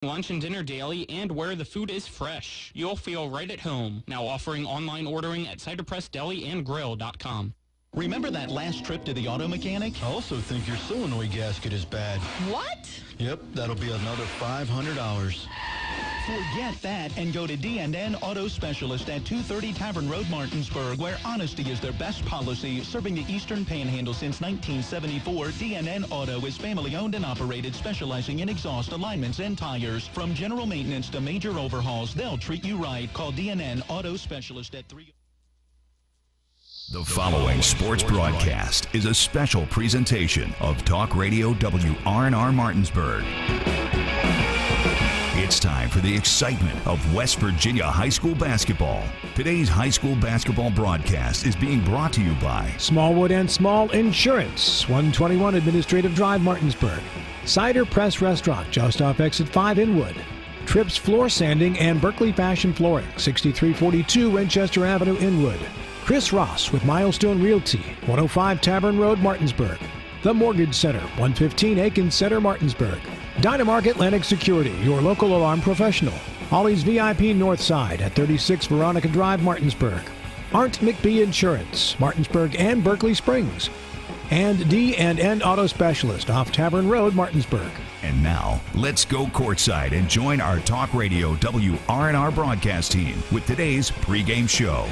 Lunch and dinner daily, and where the food is fresh. You'll feel right at home. Now offering online ordering at ciderpressdeliandgrill.com. Remember that last trip to the auto mechanic? I also think your solenoid gasket is bad. What? Yep, that'll be another $500. Forget that and go to D&N Auto Specialist at 230 Tavern Road, Martinsburg, where honesty is their best policy. Serving the Eastern Panhandle since 1974, D&N Auto is family-owned and operated, specializing in exhaust alignments and tires. From general maintenance to major overhauls, they'll treat you right. Call D&N Auto Specialist at 3... The following sports broadcast is a special presentation of Talk Radio WRNR Martinsburg. It's time for the excitement of West Virginia high school basketball. Today's high school basketball broadcast is being brought to you by Smallwood and Small Insurance, 121 Administrative Drive, Martinsburg. Cider Press Restaurant, just off Exit 5 in Wood. Trips Floor Sanding and Berkeley Fashion Flooring, 6342 Winchester Avenue in Wood. Chris Ross with Milestone Realty, 105 Tavern Road, Martinsburg. The Mortgage Center, 115 Aiken Center, Martinsburg. Dynamark Atlantic Security, your local alarm professional. Ollie's VIP North Side at 36 Veronica Drive, Martinsburg. Arndt McBee Insurance, Martinsburg and Berkeley Springs. And D&N Auto Specialist off Tavern Road, Martinsburg. And now, let's go courtside and join our Talk Radio WRNR broadcast team with today's pregame show.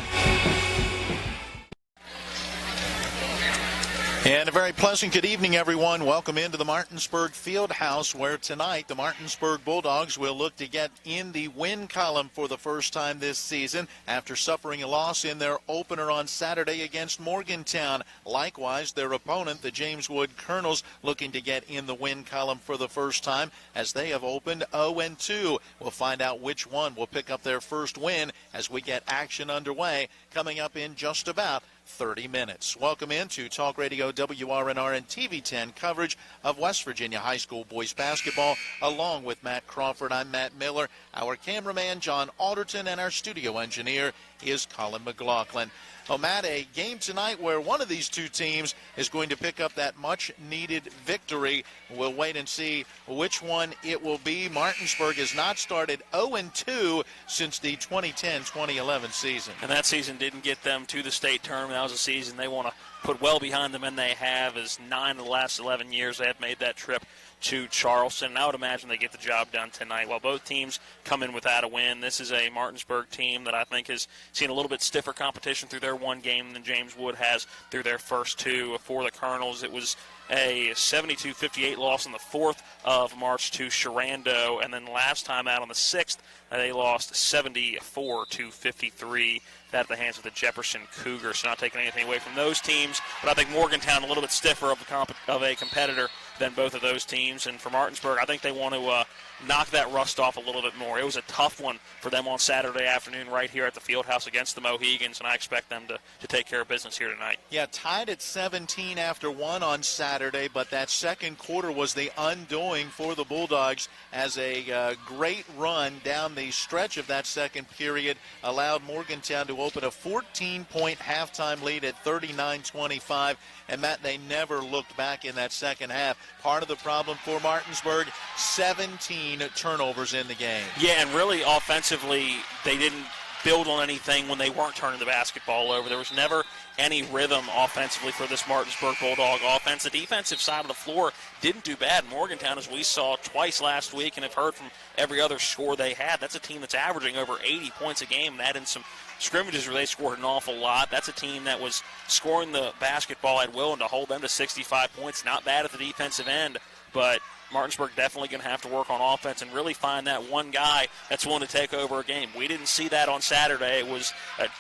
And a very pleasant good evening, everyone. Welcome into the Martinsburg Fieldhouse, where tonight the Martinsburg Bulldogs will look to get in the win column for the first time this season after suffering a loss in their opener on Saturday against Morgantown. Likewise, their opponent, the James Wood Colonels, looking to get in the win column for the first time as they have opened 0-2. We'll find out which one will pick up their first win as we get action underway coming up in just about 30 minutes. Welcome into Talk Radio WRNR and TV10 coverage of West Virginia high school boys basketball. Along with Matt Crawford, I'm Matt Miller. Our cameraman, John Alderton, and our studio engineer is Colin McLaughlin. Oh, Matt, a game tonight where one of these two teams is going to pick up that much-needed victory. We'll wait and see which one it will be. Martinsburg has not started 0-2 since the 2010-2011 season. And that season didn't get them to the state tournament. That was a season they want to put well behind them, and they have, as 9 of the last 11 years they have made that trip to Charleston. And I would imagine they get the job done tonight. While both teams come in without a win, this is a Martinsburg team that I think has seen a little bit stiffer competition through their one game than James Wood has through their first two. For the Colonels, it was a 72-58 loss on the 4th of March to Sharando, and then last time out on the 6th, they lost 74-53 at the hands of the Jefferson Cougars. So not taking anything away from those teams, but I think Morgantown a little bit stiffer of a competitor than both of those teams. And for Martinsburg, I think they want to knock that rust off a little bit more. It was a tough one for them on Saturday afternoon right here at the Fieldhouse against the Mohegans, and I expect them to take care of business here tonight. Yeah, tied at 17 after one on Saturday, but that second quarter was the undoing for the Bulldogs as a great run down the stretch of that second period allowed Morgantown to open a 14-point halftime lead at 39-25. And, Matt, they never looked back in that second half. Part of the problem for Martinsburg, 17 turnovers in the game. Yeah, and really offensively, they didn't build on anything when they weren't turning the basketball over. There was never any rhythm offensively for this Martinsburg Bulldog offense. The defensive side of the floor didn't do bad. Morgantown, as we saw twice last week and have heard from every other score they had, that's a team that's averaging over 80 points a game, and that in some scrimmages where they scored an awful lot. That's a team that was scoring the basketball at will, and to hold them to 65 points, not bad at the defensive end, but Martinsburg definitely going to have to work on offense and really find that one guy that's willing to take over a game. We didn't see that on Saturday. It was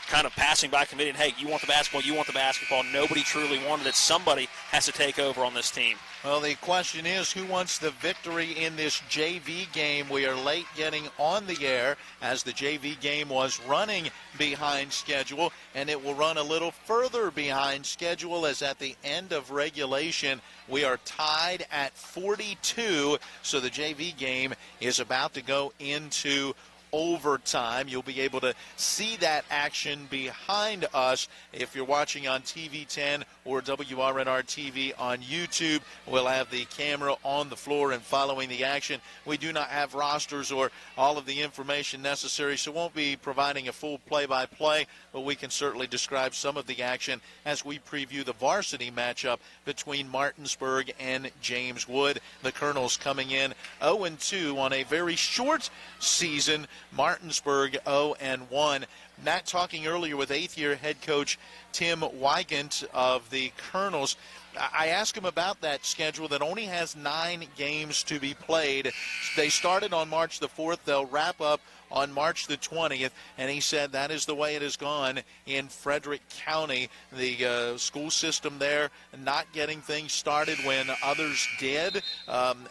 kind of passing by committee, and, hey, you want the basketball, you want the basketball. Nobody truly wanted it. Somebody has to take over on this team. Well, the question is, who wants the victory in this JV game? We are late getting on the air as the JV game was running behind schedule, and it will run a little further behind schedule as at the end of regulation we are tied at 42, so the JV game is about to go into overtime. You'll be able to see that action behind us if you're watching on TV 10 or WRNR TV on YouTube. We'll have the camera on the floor and following the action. We do not have rosters or all of the information necessary, so won't be providing a full play-by-play, but we can certainly describe some of the action as we preview the varsity matchup between Martinsburg and James Wood. The Colonels coming in 0-2 on a very short season. Martinsburg 0-1. Matt talking earlier with eighth-year head coach Tim Wygant of the Colonels. I asked him about that schedule that only has 9 games to be played. They started on March the 4th. They'll wrap up on March the 20th, and he said that is the way it has gone in Frederick County. The school system there not getting things started when others did.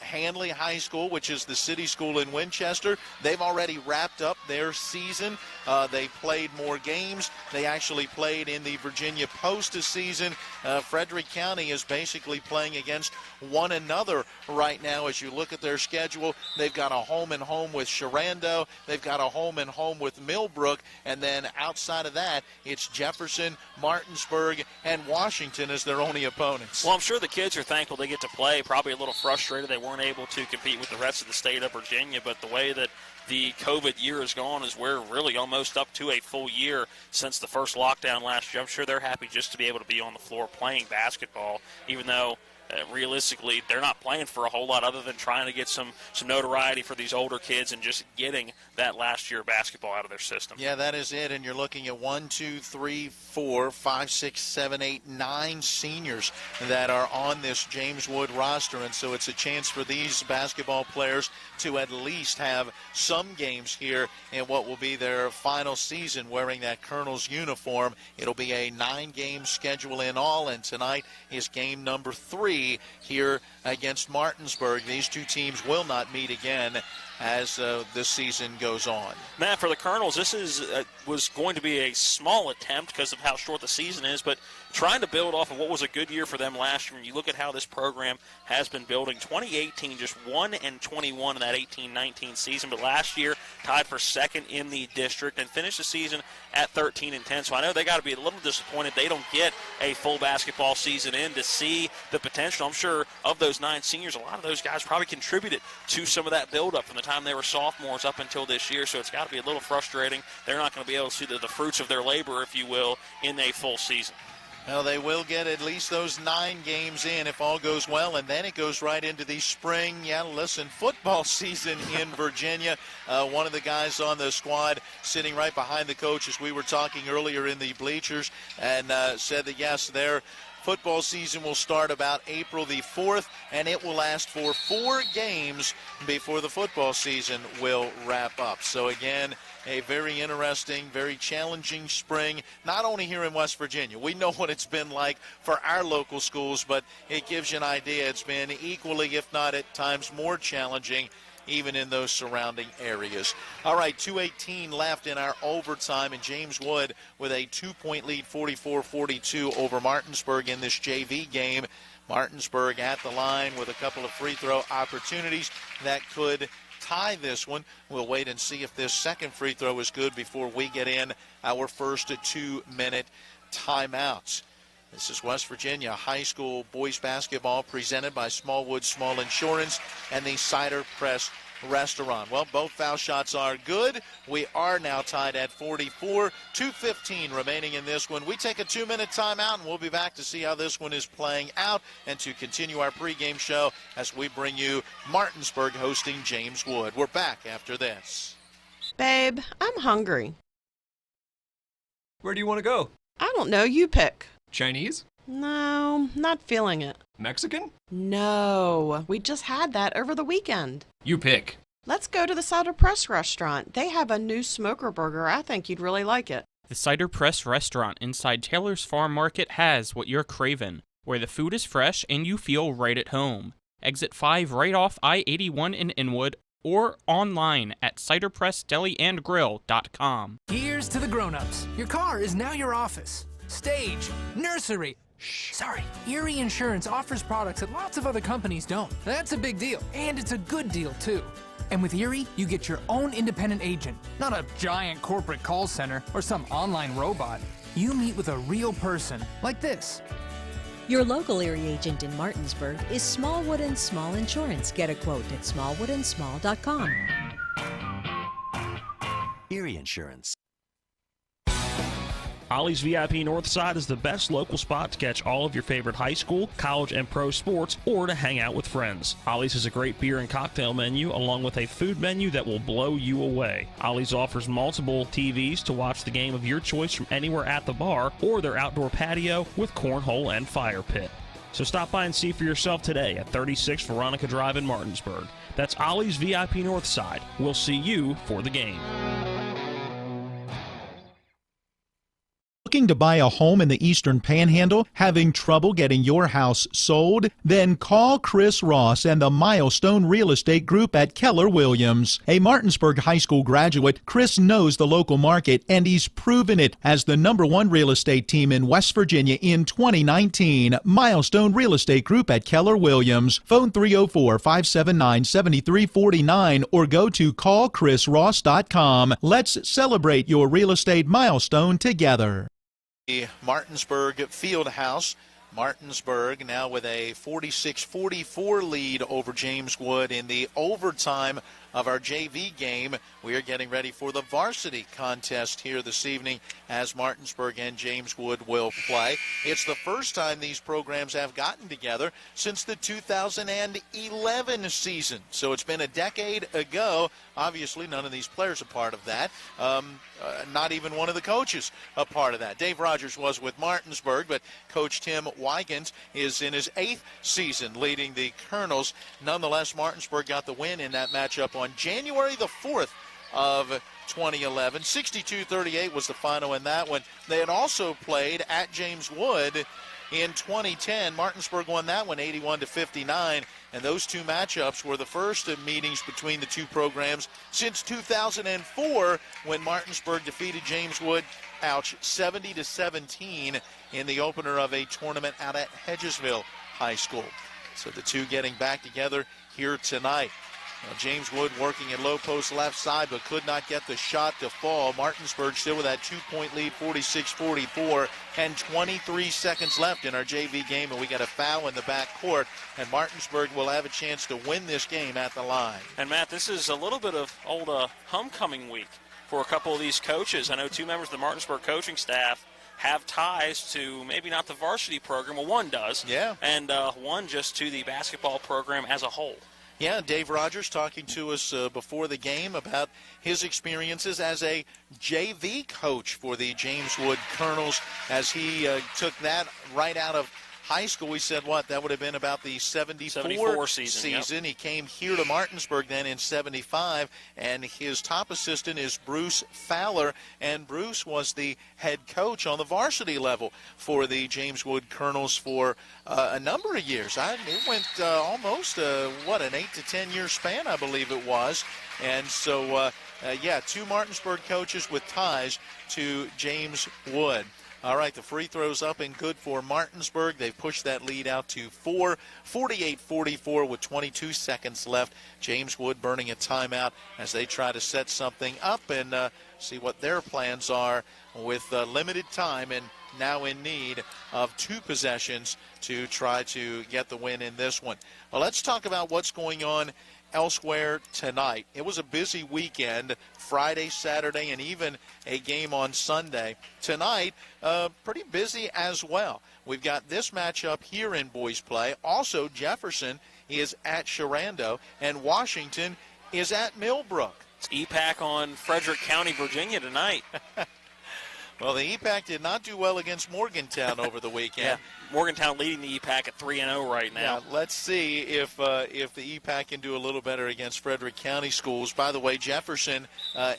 Handley High School, which is the city school in Winchester, they've already wrapped up their season. They played more games. They actually played in the Virginia Post season. Frederick County is basically playing against one another right now as you look at their schedule. They've got a home-and-home with Sharando. They've got a home-and-home with Millbrook, and then outside of that, it's Jefferson, Martinsburg, and Washington as their only opponents. Well, I'm sure the kids are thankful they get to play, probably a little frustrated they weren't able to compete with the rest of the state of Virginia, but the way that the COVID year has gone is we're really almost up to a full year since the first lockdown last year. I'm sure they're happy just to be able to be on the floor playing basketball, even though realistically they're not playing for a whole lot other than trying to get some notoriety for these older kids and just getting that last year of basketball out of their system. Yeah, that is it. And you're looking at 1, 2, 3, 4, 5, 6, 7, 8, 9 seniors that are on this James Wood roster. And so it's a chance for these basketball players to at least have some games here in what will be their final season wearing that Colonel's uniform. It'll be a 9-game schedule in all, and tonight is game number 3 here against Martinsburg. These two teams will not meet again as this season goes on. Matt, for the Colonels, this was going to be a small attempt because of how short the season is, but trying to build off of what was a good year for them last year. When you look at how this program has been building, 2018 just 1-21 in that 18-19 season, but last year tied for second in the district and finished the season at 13-10. So I know they got to be a little disappointed they don't get a full basketball season in to see the potential. I'm sure of those 9 seniors, a lot of those guys probably contributed to some of that buildup from the time they were sophomores up until this year. So it's got to be a little frustrating. They're not going to be able to see the fruits of their labor, if you will, in a full season. Well, they will get at least those 9 games in if all goes well, and then it goes right into the spring, football season in Virginia. One of the guys on the squad sitting right behind the coach as we were talking earlier in the bleachers and said that, yes, their football season will start about April the 4th, and it will last for 4 games before the football season will wrap up. So, again, a very interesting, very challenging spring, not only here in West Virginia. We know what it's been like for our local schools, but it gives you an idea. It's been equally, if not at times more challenging, even in those surrounding areas. All right, 2:18 left in our overtime, and James Wood with a 2-point lead, 44-42 over Martinsburg in this JV game. Martinsburg at the line with a couple of free throw opportunities that could tie this one. We'll wait and see if this second free throw is good before we get in our first 2-minute timeouts. This is West Virginia High School boys basketball presented by Smallwood Small Insurance and the Cider Press Restaurant. Well, both foul shots are good. We are now tied at 44. 2:15 remaining in this one. We take a 2-minute timeout, and we'll be back to see how this one is playing out and to continue our pregame show as we bring you Martinsburg hosting James Wood. We're back after this. Babe, I'm hungry. Where do you want to go? I don't know. You pick. Chinese? No, not feeling it. Mexican? No, we just had that over the weekend. You pick. Let's go to the Cider Press Restaurant. They have a new smoker burger. I think you'd really like it. The Cider Press Restaurant inside Taylor's Farm Market has what you're craving, where the food is fresh and you feel right at home. Exit 5 right off I-81 in Inwood, or online at ciderpressdeliandgrill.com. Here's to the grown-ups. Your car is now your office. Stage, nursery. Sorry, Erie Insurance offers products that lots of other companies don't. That's a big deal, and it's a good deal, too. And with Erie, you get your own independent agent, not a giant corporate call center or some online robot. You meet with a real person, like this. Your local Erie agent in Martinsburg is Smallwood & Small Insurance. Get a quote at smallwoodandsmall.com. Erie Insurance. Ollie's VIP Northside is the best local spot to catch all of your favorite high school, college, and pro sports, or to hang out with friends. Ollie's has a great beer and cocktail menu, along with a food menu that will blow you away. Ollie's offers multiple TVs to watch the game of your choice from anywhere at the bar, or their outdoor patio with cornhole and fire pit. So stop by and see for yourself today at 36 Veronica Drive in Martinsburg. That's Ollie's VIP Northside. We'll see you for the game. Looking to buy a home in the Eastern Panhandle? Having trouble getting your house sold? Then call Chris Ross and the Milestone Real Estate Group at Keller Williams. A Martinsburg High School graduate, Chris knows the local market, and he's proven it as the #1 real estate team in West Virginia in 2019. Milestone Real Estate Group at Keller Williams. Phone 304-579-7349 or go to callchrisross.com. Let's celebrate your real estate milestone together. The Martinsburg Fieldhouse. Martinsburg now with a 46-44 lead over James Wood in the overtime of our JV game. We are getting ready for the varsity contest here this evening as Martinsburg and James Wood will play. It's the first time these programs have gotten together since the 2011 season. So it's been a decade ago. Obviously, none of these players are part of that. Not even one of the coaches a part of that. Dave Rogers was with Martinsburg, but Coach Tim Wygant is in his 8th season leading the Colonels. Nonetheless, Martinsburg got the win in that matchup on January the 4th of 2011. 62-38 was the final in that one. They had also played at James Wood in 2010. Martinsburg won that one 81-59, and those two matchups were the first meetings between the two programs since 2004 when Martinsburg defeated James Wood, 70-17 in the opener of a tournament out at Hedgesville High School. So the two getting back together here tonight. James Wood working in low post left side, but could not get the shot to fall. Martinsburg still with that 2-point lead, 46-44, and 23 seconds left in our JV game, and we got a foul in the back court, and Martinsburg will have a chance to win this game at the line. And Matt, this is a little bit of old homecoming week for a couple of these coaches. I know two members of the Martinsburg coaching staff have ties to maybe not the varsity program. Well, one does. Yeah. And one just to the basketball program as a whole. Yeah, Dave Rogers talking to us before the game about his experiences as a JV coach for the James Wood Colonels as he took that right out of high school. He said, that would have been about the 74 season. Yep. He came here to Martinsburg then in 75, and his top assistant is Bruce Fowler, and Bruce was the head coach on the varsity level for the James Wood Colonels for a number of years. It went almost, an 8 to 10 year span, I believe it was. And so, two Martinsburg coaches with ties to James Wood. All right, the free throw's up and good for Martinsburg. They've pushed that lead out to 4, 48-44 with 22 seconds left. James Wood burning a timeout as they try to set something up and see what their plans are with limited time and now in need of 2 possessions to try to get the win in this one. Well, let's talk about what's going on elsewhere tonight. It was a busy weekend, Friday, Saturday, and even a game on Sunday. Tonight, pretty busy as well. We've got this matchup here in boys play. Also, Jefferson is at Sharando, and Washington is at Millbrook. It's EPAC on Frederick County, Virginia tonight. Well, the EPAC did not do well against Morgantown over the weekend. Yeah, Morgantown leading the EPAC at 3-0 right now. Yeah, let's see if the EPAC can do a little better against Frederick County schools. By the way, Jefferson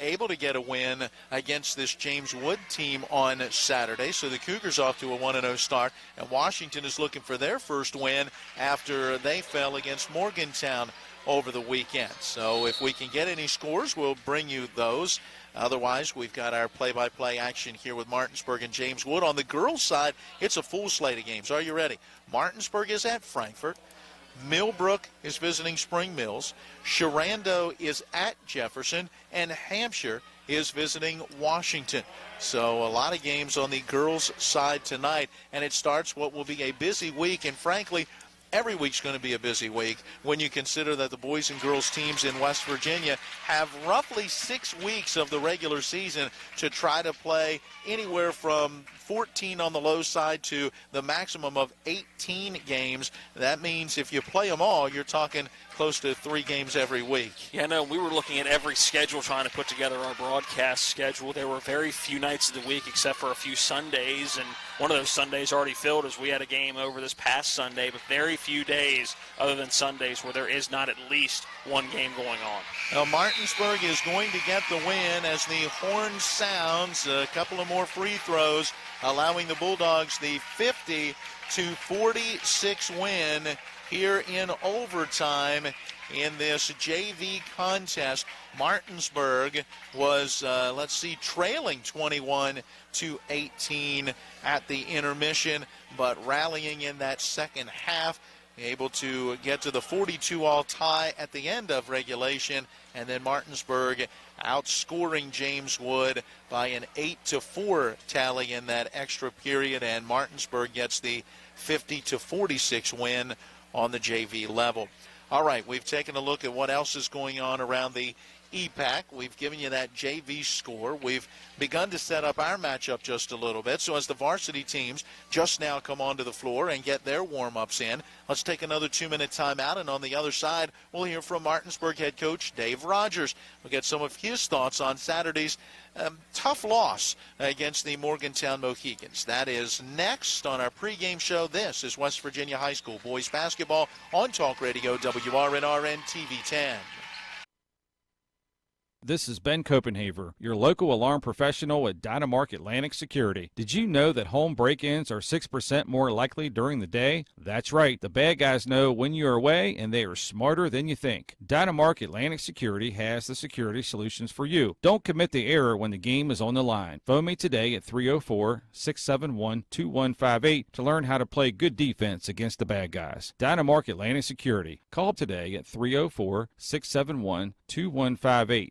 able to get a win against this James Wood team on Saturday, so the Cougars off to a 1-0 start, and Washington is looking for their first win after they fell against Morgantown over the weekend. So if we can get any scores, we'll bring you those. Otherwise, we've got our play-by-play action here with Martinsburg and James Wood. On the girls' side, it's a full slate of games. Are you ready? Martinsburg is at Frankfort. Millbrook is visiting Spring Mills. Sharando is at Jefferson, and Hampshire is visiting Washington. So a lot of games on the girls' side tonight, and it starts what will be a busy week, and frankly, every week's going to be a busy week when you consider that the boys and girls teams in West Virginia have roughly 6 weeks of the regular season to try to play anywhere from 14 on the low side to the maximum of 18 games. That means if you play them all, you're talking close to 3 games every week. Yeah, no, we were looking at every schedule trying to put together our broadcast schedule. There were very few nights of the week except for a few Sundays, and one of those Sundays already filled as we had a game over this past Sunday, but very few days other than Sundays where there is not at least one game going on. Now, Martinsburg is going to get the win as the horn sounds. A couple of more free throws, allowing the Bulldogs the 50-46 win here in overtime in this JV contest. Martinsburg was, trailing 21-18 at the intermission, but rallying in that second half, able to get to the 42-all tie at the end of regulation, and then Martinsburg outscoring James Wood by an 8-4 tally in that extra period, and Martinsburg gets the 50-46 win on the JV level. All right, we've taken a look at what else is going on around the EPAC. We've given you that JV score. We've begun to set up our matchup just a little bit. So as the varsity teams just now come onto the floor and get their warm-ups in, let's take another 2-minute timeout. And on the other side, we'll hear from Martinsburg head coach Dave Rogers. We'll get some of his thoughts on Saturday's tough loss against the Morgantown Mohegans. That is next on our pregame show. This is West Virginia High School boys basketball on Talk Radio WRNRN TV 10. This is Ben Copenhaver, your local alarm professional at Dynamark Atlantic Security. Did you know that home break-ins are 6% more likely during the day? That's right. The bad guys know when you're away, and they are smarter than you think. Dynamark Atlantic Security has the security solutions for you. Don't commit the error when the game is on the line. Phone me today at 304-671-2158 to learn how to play good defense against the bad guys. Dynamark Atlantic Security. Call today at 304-671-2158.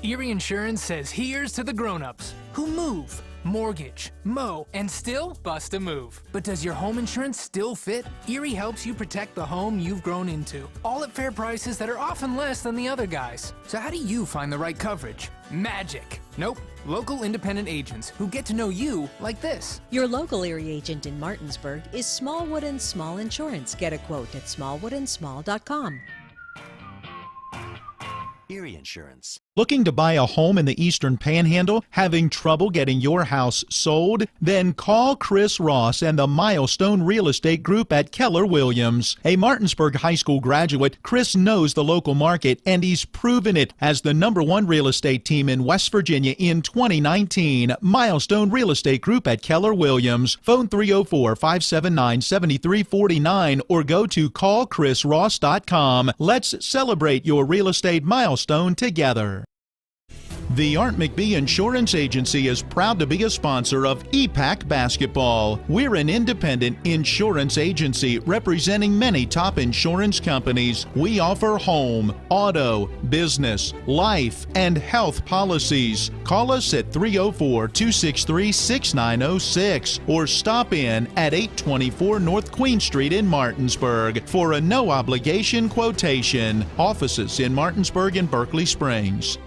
Erie Insurance says here's to the grown-ups who move, mortgage, mow, and still bust a move. But does your home insurance still fit? Erie helps you protect the home you've grown into, all at fair prices that are often less than the other guys. So how do you find the right coverage? Magic. Nope. Local independent agents who get to know you like this. Your local Erie agent in Martinsburg is Smallwood & Small Insurance. Get a quote at smallwoodandsmall.com. Erie Insurance. Looking to buy a home in the Eastern Panhandle? Having trouble getting your house sold? Then call Chris Ross and the Milestone Real Estate Group at Keller Williams. A Martinsburg High School graduate, Chris knows the local market, and he's proven it as the #1 real estate team in West Virginia in 2019. Milestone Real Estate Group at Keller Williams. Phone 304-579-7349 or go to callchrisross.com. Let's celebrate your real estate milestone together. The Art McBee Insurance Agency is proud to be a sponsor of EPAC Basketball. We're an independent insurance agency representing many top insurance companies. We offer home, auto, business, life, and health policies. Call us at 304-263-6906 or stop in at 824 North Queen Street in Martinsburg for a no-obligation quotation. Offices in Martinsburg and Berkeley Springs.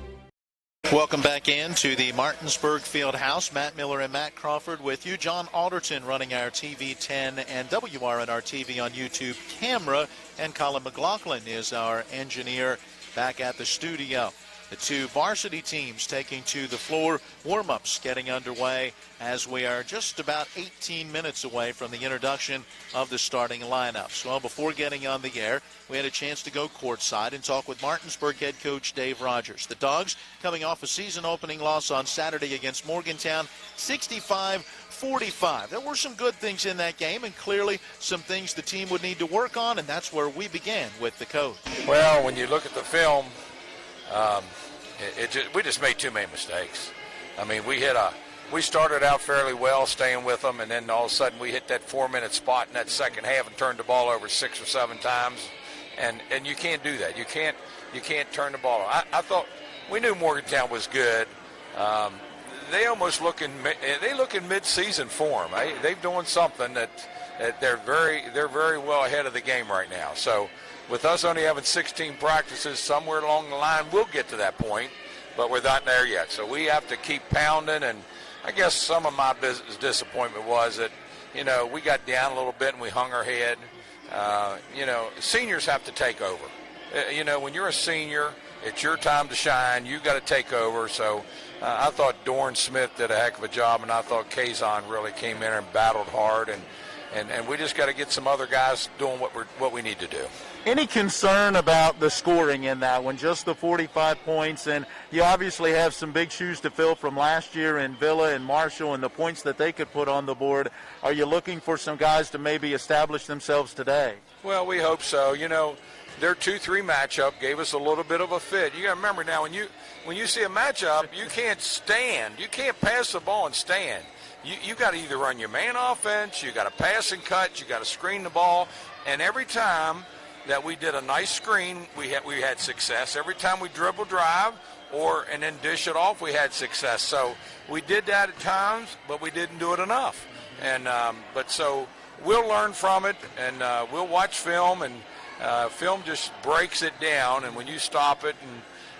Welcome back in to the Martinsburg Field House. Matt Miller and Matt Crawford with you. John Alderton running our TV 10 and WRNR TV on YouTube camera. And Colin McLaughlin is our engineer back at the studio. The two varsity teams taking to the floor. Warm-ups getting underway as we are just about 18 minutes away from the introduction of the starting lineups. Well, before getting on the air, we had a chance to go courtside and talk with Martinsburg head coach Dave Rogers. The Dogs coming off a season-opening loss on Saturday against Morgantown, 65-45. There were some good things in that game and clearly some things the team would need to work on, and that's where we began with the coach. Well, when you look at the film, we just made too many mistakes. I mean, we hit a we started out fairly well, staying with them, and then all of a sudden we hit that 4-minute spot in that second half and turned the ball over 6 or 7 times, and you can't do that. You can't turn the ball over. I thought we knew Morgantown was good. They almost look in mid-season form. They're doing something that they're very well ahead of the game right now. So with us only having 16 practices, somewhere along the line we'll get to that point, but we're not there yet. So we have to keep pounding, and I guess some of my disappointment was that, we got down a little bit and we hung our head. Seniors have to take over. When you're a senior, it's your time to shine. You got to take over. So I thought Dorn Smith did a heck of a job, and I thought Kazan really came in and battled hard, and we just got to get some other guys doing what we need to do. Any concern about the scoring in that one, just the 45 points, and you obviously have some big shoes to fill from last year in Villa and Marshall and the points that they could put on the board. Are you looking for some guys to maybe establish themselves today? Well, we hope so. Their 2-3 matchup gave us a little bit of a fit. You got to remember now, when you see a matchup, you can't stand. You can't pass the ball and stand. You got to either run your man offense, you got to pass and cut, you got to screen the ball, and every time that we did a nice screen, we had success. Every time we dribble drive and then dish it off, we had success. So we did that at times, but we didn't do it enough. And so we'll learn from it, and we'll watch film, and film just breaks it down. And when you stop it,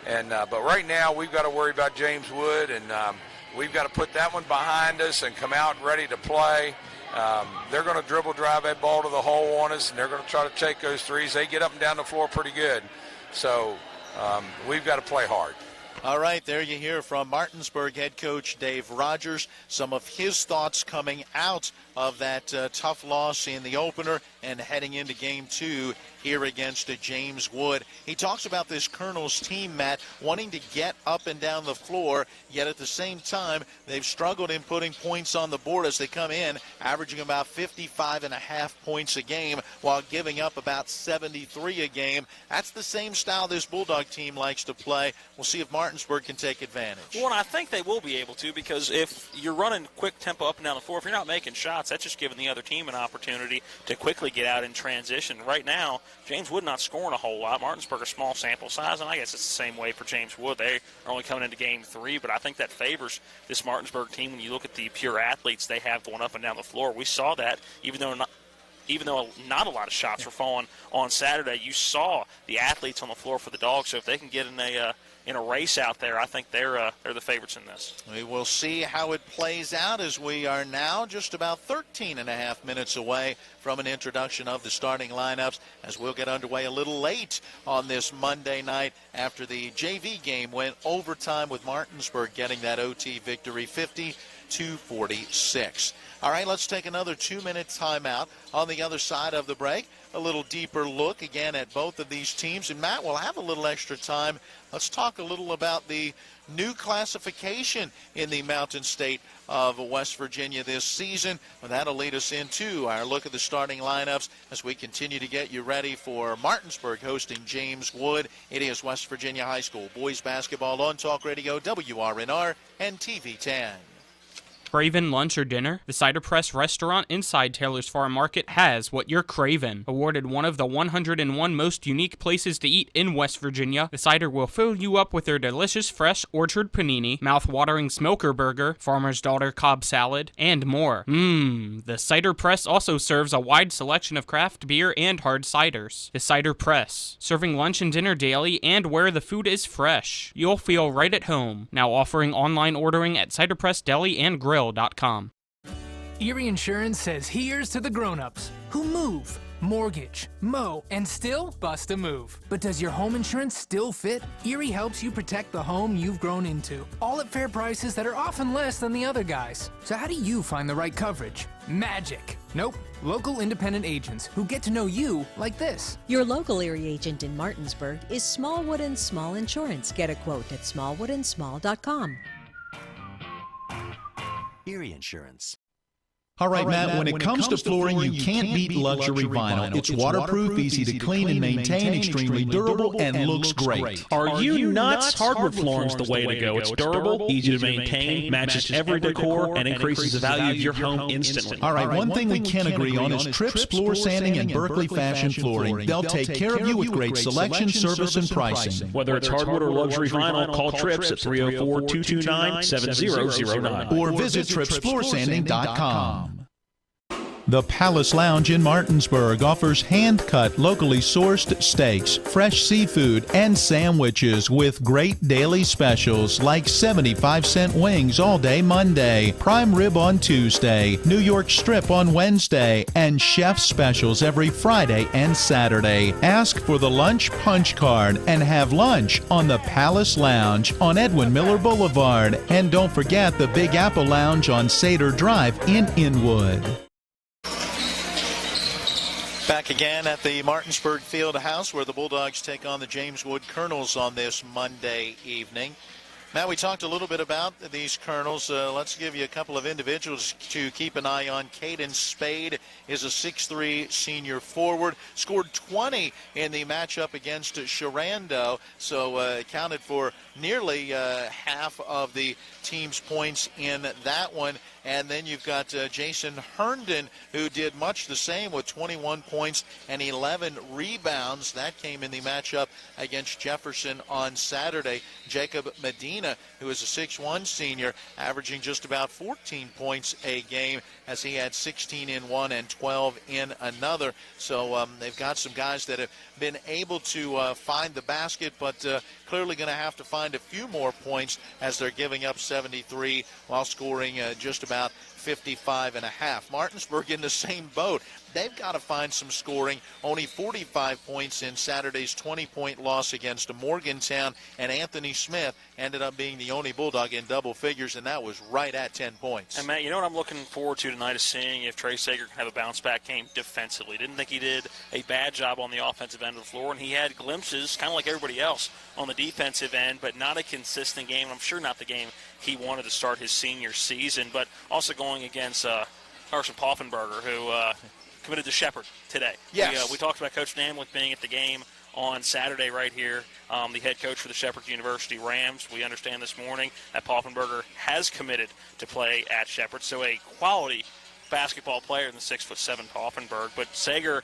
but right now we've got to worry about James Wood, and we've got to put that one behind us and come out ready to play. They're going to dribble drive that ball to the hole on us, and they're going to try to take those threes. They get up and down the floor pretty good. So we've got to play hard. All right, there you hear from Martinsburg head coach Dave Rogers, some of his thoughts coming out of that tough loss in the opener and heading into Game 2 here against James Wood. He talks about this Colonel's team, Matt, wanting to get up and down the floor, yet at the same time, they've struggled in putting points on the board as they come in, averaging about 55.5 points a game while giving up about 73 a game. That's the same style this Bulldog team likes to play. We'll see if Martinsburg can take advantage. Well, and I think they will be able to, because if you're running quick tempo up and down the floor, if you're not making shots, that's just giving the other team an opportunity to quickly get out in transition. Right now, James Wood not scoring a whole lot. Martinsburg a small sample size, and I guess it's the same way for James Wood. They are only coming into Game 3, but I think that favors this Martinsburg team when you look at the pure athletes they have going up and down the floor. We saw that even though not a lot of shots were falling on Saturday, you saw the athletes on the floor for the Dogs. So if they can get in a race out there, I think they're the favorites in this. We will see how it plays out as we are now just about 13.5 minutes away from an introduction of the starting lineups, as we'll get underway a little late on this Monday night after the JV game went overtime with Martinsburg getting that OT victory 50-46. All right, let's take another 2-minute timeout. On the other side of the break, a little deeper look again at both of these teams. And Matt, we'll have a little extra time. Let's talk a little about the new classification in the Mountain State of West Virginia this season. And that'll lead us into our look at the starting lineups as we continue to get you ready for Martinsburg hosting James Wood. It is West Virginia High School boys basketball on Talk Radio, WRNR, and TV 10. Craving lunch or dinner? The Cider Press restaurant inside Taylor's Farm Market has what you're craving. Awarded one of the 101 most unique places to eat in West Virginia, the Cider will fill you up with their delicious fresh orchard panini, mouth-watering smoker burger, farmer's daughter Cobb salad, and more. The Cider Press also serves a wide selection of craft beer and hard ciders. The Cider Press, serving lunch and dinner daily and where the food is fresh. You'll feel right at home. Now offering online ordering at Cider Press Deli and Grill. Erie Insurance says here's to the grown-ups who move, mortgage, mow, and still bust a move. But does your home insurance still fit? Erie helps you protect the home you've grown into, all at fair prices that are often less than the other guys. So how do you find the right coverage? Magic. Nope. Local independent agents who get to know you like this. Your local Erie agent in Martinsburg is Smallwood & Small Insurance. Get a quote at smallwoodandsmall.com. Erie Insurance. All right, Matt, when it comes to flooring, you can't beat luxury vinyl. It's waterproof, easy to clean and maintain, extremely durable, and looks great. Are you nuts? Hardwood flooring's the way to go. It's durable, easy to maintain, matches every decor, and increases the value of your home instantly. All right, one thing we can agree on is Trips Floor Sanding and Berkeley Fashion Flooring. They'll take care of you with great selection, service, and pricing. Whether it's hardwood or luxury vinyl, call Trips at 304-229-7009. Or visit tripsfloorsanding.com. The Palace Lounge in Martinsburg offers hand-cut, locally sourced steaks, fresh seafood, and sandwiches with great daily specials like 75-cent wings all day Monday, prime rib on Tuesday, New York strip on Wednesday, and chef specials every Friday and Saturday. Ask for the lunch punch card and have lunch on the Palace Lounge on Edwin Miller Boulevard. And don't forget the Big Apple Lounge on Sater Drive in Inwood. Back again at the Martinsburg Field House where the Bulldogs take on the James Wood Colonels on this Monday evening. Matt, we talked a little bit about these Colonels. Let's give you a couple of individuals to keep an eye on. Caden Spade is a 6'3" senior forward. Scored 20 in the matchup against Sharando, so accounted for nearly half of the team's points in that one. And then you've got Jason Herndon, who did much the same with 21 points and 11 rebounds. That came in the matchup against Jefferson on Saturday. Jacob Medina, who is a 6'1" senior, averaging just about 14 points a game as he had 16 in one and 12 in another. So they've got some guys that have been able to find the basket, but clearly going to have to find a few more points as they're giving up 73 while scoring just about 55.5. Martinsburg in the same boat. They've got to find some scoring. Only 45 points in Saturday's 20-point loss against Morgantown, and Anthony Smith ended up being the only Bulldog in double figures, and that was right at 10 points. And, Matt, you know what I'm looking forward to tonight is seeing if Trey Sager can have a bounce-back game defensively. Didn't think he did a bad job on the offensive end of the floor, and he had glimpses, kind of like everybody else, on the defensive end, but not a consistent game. I'm sure not the game he wanted to start his senior season, but also going against Carson Poffenberger, who committed to Shepherd today. Yes. We talked about Coach Namlick being at the game on Saturday right here, the head coach for the Shepherd University Rams. We understand this morning that Poffenberger has committed to play at Shepherd, so a quality basketball player in the 6'7" Poffenberg. But Sager,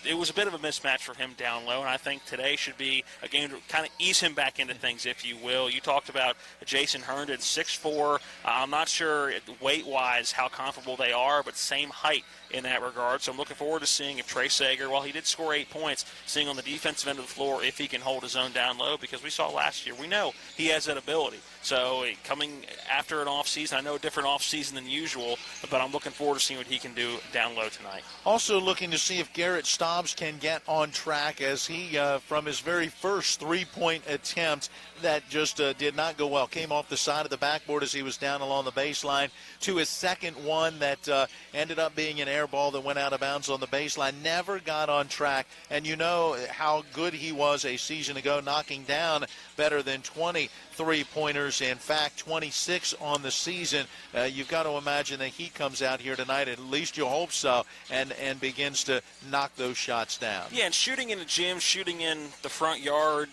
it was a bit of a mismatch for him down low, and I think today should be a game to kind of ease him back into things, if you will. You talked about Jason Herndon, 6'4". I'm not sure weight-wise how comparable they are, but same height in that regard. So I'm looking forward to seeing if Trey Sager, while he did score 8 points, seeing on the defensive end of the floor if he can hold his own down low, because we saw last year. We know he has that ability. So coming after an off-season, I know a different off-season than usual, but I'm looking forward to seeing what he can do down low tonight. Also looking to see if Garrett Stobbs can get on track, as he, from his very first three-point attempt, that just did not go well. Came off the side of the backboard as he was down along the baseline, to his second one that ended up being an air ball that went out of bounds on the baseline. Never got on track. And you know how good he was a season ago, knocking down better than 20 three-pointers. In fact, 26 on the season. You've got to imagine that he comes out here tonight, at least you hope so, and begins to knock those shots down. Yeah, and shooting in the gym, shooting in the front yard,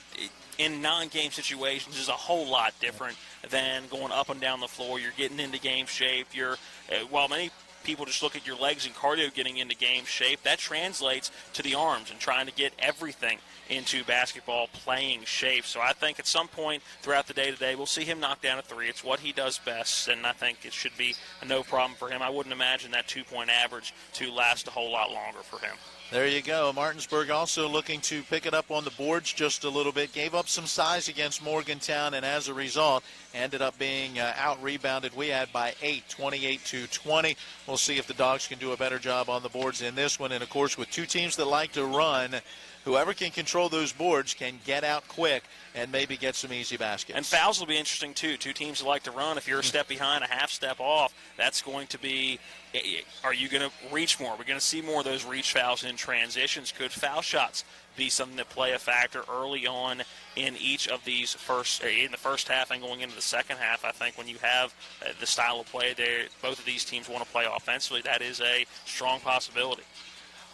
in non-game situations is a whole lot different than going up and down the floor. You're getting into game shape. While many people just look at your legs and cardio getting into game shape, that translates to the arms and trying to get everything into basketball playing shape. So I think at some point throughout the day today, we'll see him knock down a three. It's what he does best, and I think it should be no problem for him. I wouldn't imagine that 2-point average to last a whole lot longer for him. There you go. Martinsburg also looking to pick it up on the boards just a little bit. Gave up some size against Morgantown, and as a result, ended up being out-rebounded. We had by 8, 28-20. We'll see if the Dogs can do a better job on the boards in this one. And, of course, with two teams that like to run, whoever can control those boards can get out quick and maybe get some easy baskets. And fouls will be interesting, too. Two teams that like to run. If you're a step behind, a half step off, that's going to be, are you going to reach more? We're going to see more of those reach fouls in transitions. Could foul shots be something that play a factor early on in each of these in the first half and going into the second half? I think when you have the style of play there, both of these teams want to play offensively, that is a strong possibility.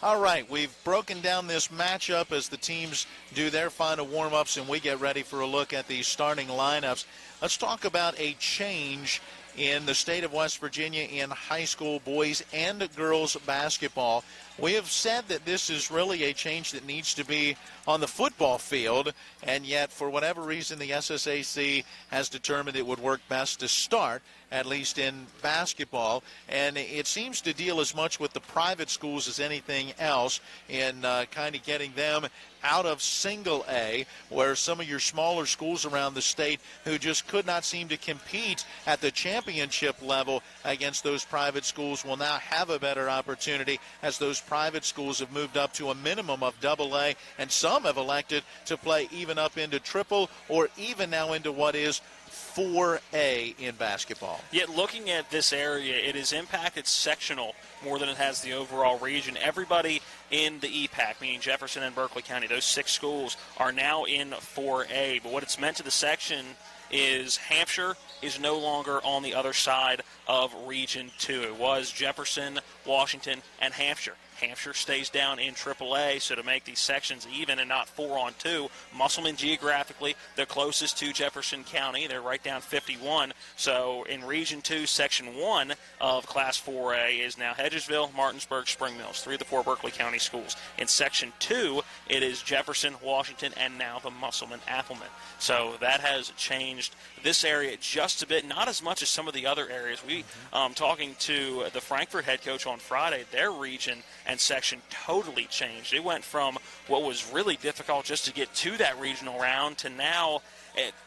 All right, we've broken down this matchup as the teams do their final warm-ups and we get ready for a look at the starting lineups. Let's talk about a change in the state of West Virginia in high school boys and girls basketball. We have said that this is really a change that needs to be on the football field, and yet for whatever reason the SSAC has determined it would work best to start, at least in basketball, and it seems to deal as much with the private schools as anything else in kind of getting them out of single A, where some of your smaller schools around the state who just could not seem to compete at the championship level against those private schools will now have a better opportunity, as those private schools have moved up to a minimum of double A, and some have elected to play even up into triple or even now into what is 4A in basketball. Yet looking at this area, it has impacted sectional more than it has the overall region. Everybody in the EPAC, meaning Jefferson and Berkeley County, those 6 schools are now in 4A. But what it's meant to the section is Hampshire is no longer on the other side of Region 2. It was Jefferson, Washington, and Hampshire. Hampshire stays down in AAA, so to make these sections even and not 4-on-2. Musselman geographically, they're closest to Jefferson County. They're right down 51. So in Region 2, Section 1 of Class 4A is now Hedgesville, Martinsburg, Spring Mills, 3 of the 4 Berkeley County schools. In Section 2, it is Jefferson, Washington, and now the Musselman-Appleman. So that has changed this area just a bit, not as much as some of the other areas. We talking to the Frankfort head coach on Friday, their region and section totally changed. It went from what was really difficult just to get to that regional round to now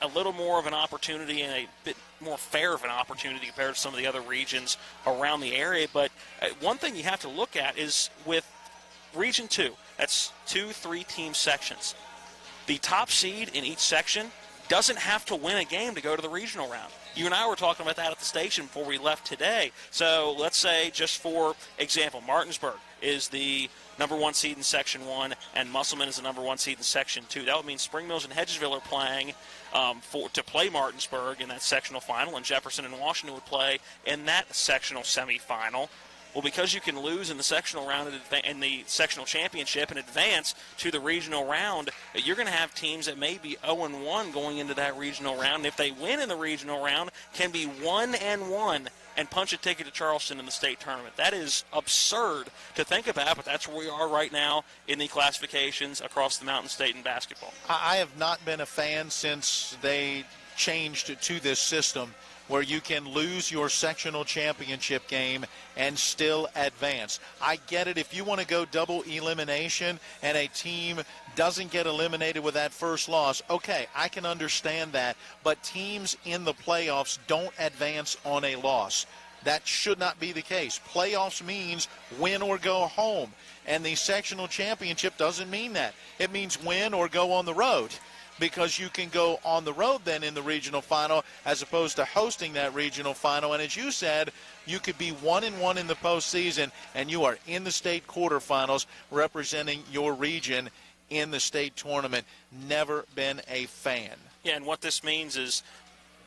a little more of an opportunity and a bit more fair of an opportunity compared to some of the other regions around the area. But one thing you have to look at is with Region 2, that's 2 3-team sections. The top seed in each section doesn't have to win a game to go to the regional round. You and I were talking about that at the station before we left today. So let's say, just for example, Martinsburg is the number 1 seed in Section 1, and Musselman is the number 1 seed in Section 2. That would mean Spring Mills and Hedgesville are playing to play Martinsburg in that sectional final, and Jefferson and Washington would play in that sectional semifinal. Well, because you can lose in the sectional round in the sectional championship and advance to the regional round, you're going to have teams that may be 0-1 going into that regional round. And if they win in the regional round, can be 1-1 and punch a ticket to Charleston in the state tournament. That is absurd to think about, but that's where we are right now in the classifications across the Mountain State in basketball. I have not been a fan since they changed to this system, where you can lose your sectional championship game and still advance. I get it. If you want to go double elimination and a team doesn't get eliminated with that first loss, okay, I can understand that. But teams in the playoffs don't advance on a loss. That should not be the case. Playoffs means win or go home. And the sectional championship doesn't mean that. It means win or go on the road, because you can go on the road then in the regional final as opposed to hosting that regional final. And as you said, you could be 1-1 in the postseason and you are in the state quarterfinals representing your region in the state tournament. Never been a fan. Yeah, and what this means is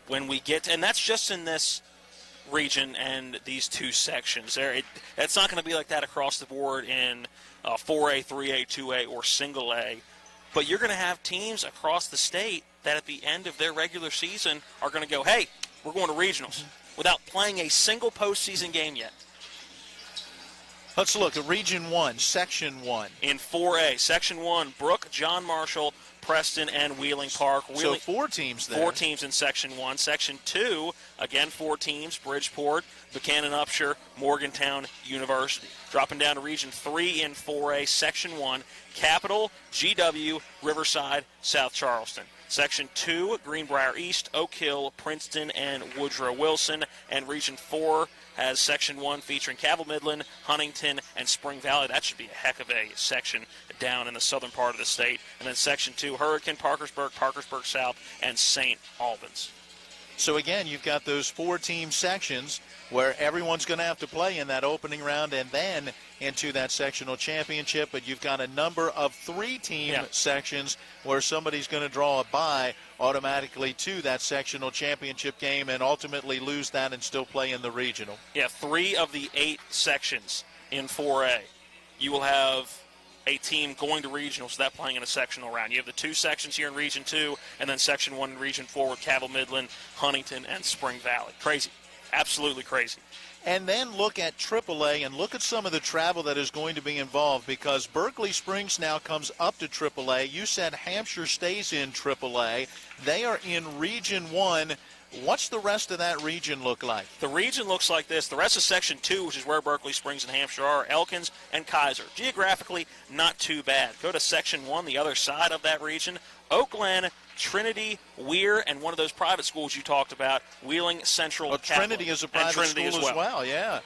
when we get, and that's just in this region and these 2 sections. It's not going to be like that across the board in 4A, 3A, 2A, or single A. But you're going to have teams across the state that at the end of their regular season are going to go, hey, we're going to regionals, without playing a single postseason game yet. Let's look at Region 1, Section 1. In 4A, Section 1, Brook, John Marshall, Preston, and Wheeling Park. So 4 teams there. 4 teams in Section 1. Section 2, again 4 teams, Bridgeport, Buchanan Upshur, Morgantown University. Dropping down to Region 3 in 4A, Section 1, Capital, GW, Riverside, South Charleston. Section 2, Greenbrier East, Oak Hill, Princeton, and Woodrow Wilson. And Region 4 has Section 1 featuring Cabell Midland, Huntington, and Spring Valley. That should be a heck of a section down in the southern part of the state. And then Section 2, Hurricane, Parkersburg, Parkersburg South, and St. Albans. So again, you've got those 4-team sections where everyone's going to have to play in that opening round and then into that sectional championship. But you've got a number of 3-team sections where somebody's going to draw a bye automatically to that sectional championship game and ultimately lose that and still play in the regional. Yeah, 3 of the 8 sections in 4A. You will have a team going to regional, so that playing in a sectional round. You have the 2 sections here in Region 2, and then Section 1 in Region 4 with Cabell Midland, Huntington, and Spring Valley. Crazy. Absolutely crazy. And then look at AAA and look at some of the travel that is going to be involved, because Berkeley Springs now comes up to AAA. You said Hampshire stays in AAA. They are in Region 1. What's the rest of that region look like? The region looks like this. The rest of Section 2, which is where Berkeley Springs and Hampshire are, Elkins and Kaiser. Geographically, not too bad. Go to Section 1, the other side of that region. Oakland, Trinity, Weir, and one of those private schools you talked about, Wheeling Central. Well, Trinity is a private school as well, yeah.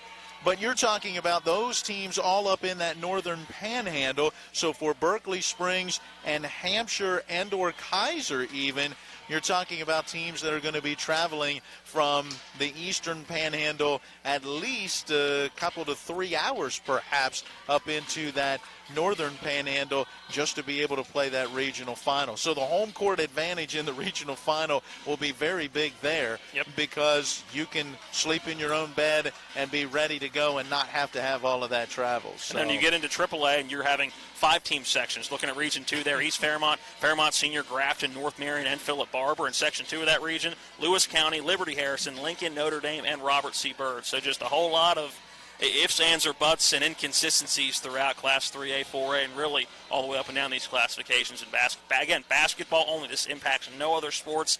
But you're talking about those teams all up in that northern panhandle. So for Berkeley Springs and Hampshire and or Kaiser even, you're talking about teams that are going to be traveling from the eastern panhandle at least a couple to 3 hours perhaps up into that northern panhandle just to be able to play that regional final. So the home court advantage in the regional final will be very big there because you can sleep in your own bed and be ready to go and not have to have all of that travel. So. And then you get into AAA and you're having 5-team sections. Looking at Region 2 there, East Fairmont, Fairmont Senior, Grafton, North Marion, and Philip Barber. In Section 2 of that region, Lewis County, Liberty Harrison, Lincoln, Notre Dame, and Robert C. Byrd. So just a whole lot of ifs, ands, or buts and inconsistencies throughout Class 3A, 4A, and really all the way up and down these classifications. And again, basketball only. This impacts no other sports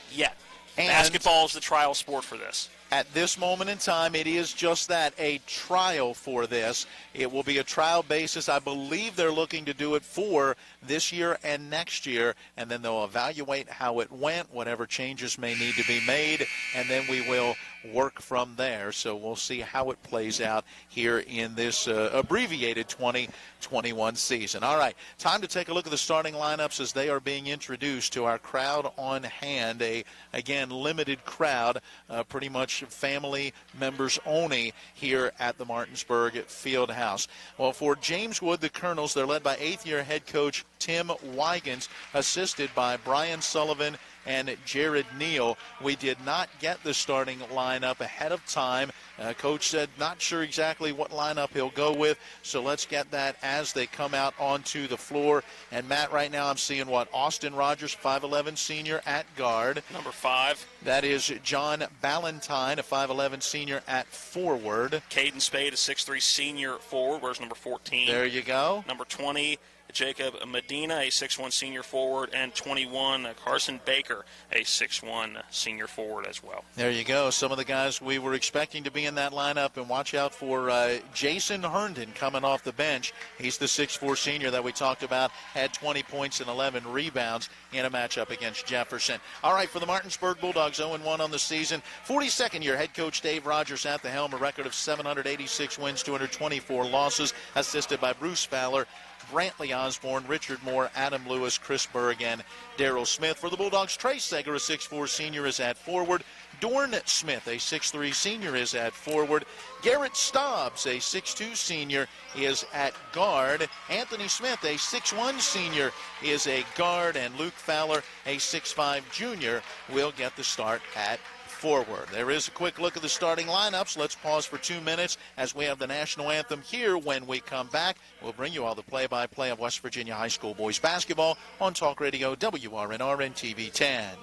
yet. And basketball is the trial sport for this. At this moment in time, it is just that, a trial for this. It will be a trial basis. I believe they're looking to do it for this year and next year, and then they'll evaluate how it went, whatever changes may need to be made, and then we will work from there. So we'll see how it plays out here in this abbreviated 2021 season. All right, time to take a look at the starting lineups as they are being introduced to our crowd on hand. Again, limited crowd, pretty much family members only here at the Martinsburg Field House. Well, for James Wood, the Colonels, they're led by 8th-year head coach Tim Wygans, assisted by Brian Sullivan and Jared Neal. We did not get the starting lineup ahead of time. Coach said not sure exactly what lineup he'll go with, so let's get that as they come out onto the floor. And Matt, right now I'm seeing Austin Rogers, 5'11 senior at guard. Number 5. That is John Ballantyne, a 5'11 senior at forward. Caden Spade, a 6'3 senior forward. Where's number 14? There you go. Number 20. Jacob Medina, a 6'1 senior forward, and 21, Carson Baker, a 6'1 senior forward as well. There you go. Some of the guys we were expecting to be in that lineup, and watch out for Jason Herndon coming off the bench. He's the 6'4 senior that we talked about, had 20 points and 11 rebounds in a matchup against Jefferson. All right, for the Martinsburg Bulldogs, 0-1 on the season. 42nd-year head coach Dave Rogers at the helm, a record of 786 wins, 224 losses, assisted by Bruce Fowler, Brantley Osborne, Richard Moore, Adam Lewis, Chris Berg, and Darrell Smith. For the Bulldogs, Trey Seger, a 6'4 senior, is at forward. Dorn Smith, a 6'3 senior, is at forward. Garrett Stobbs, a 6'2 senior, is at guard. Anthony Smith, a 6'1 senior, is a guard. And Luke Fowler, a 6'5 junior, will get the start at forward. There is a quick look at the starting lineups. Let's pause for 2 minutes as we have the national anthem here. When we come back, we'll bring you all the play-by-play of West Virginia High School boys basketball on Talk Radio WRNR and TV 10.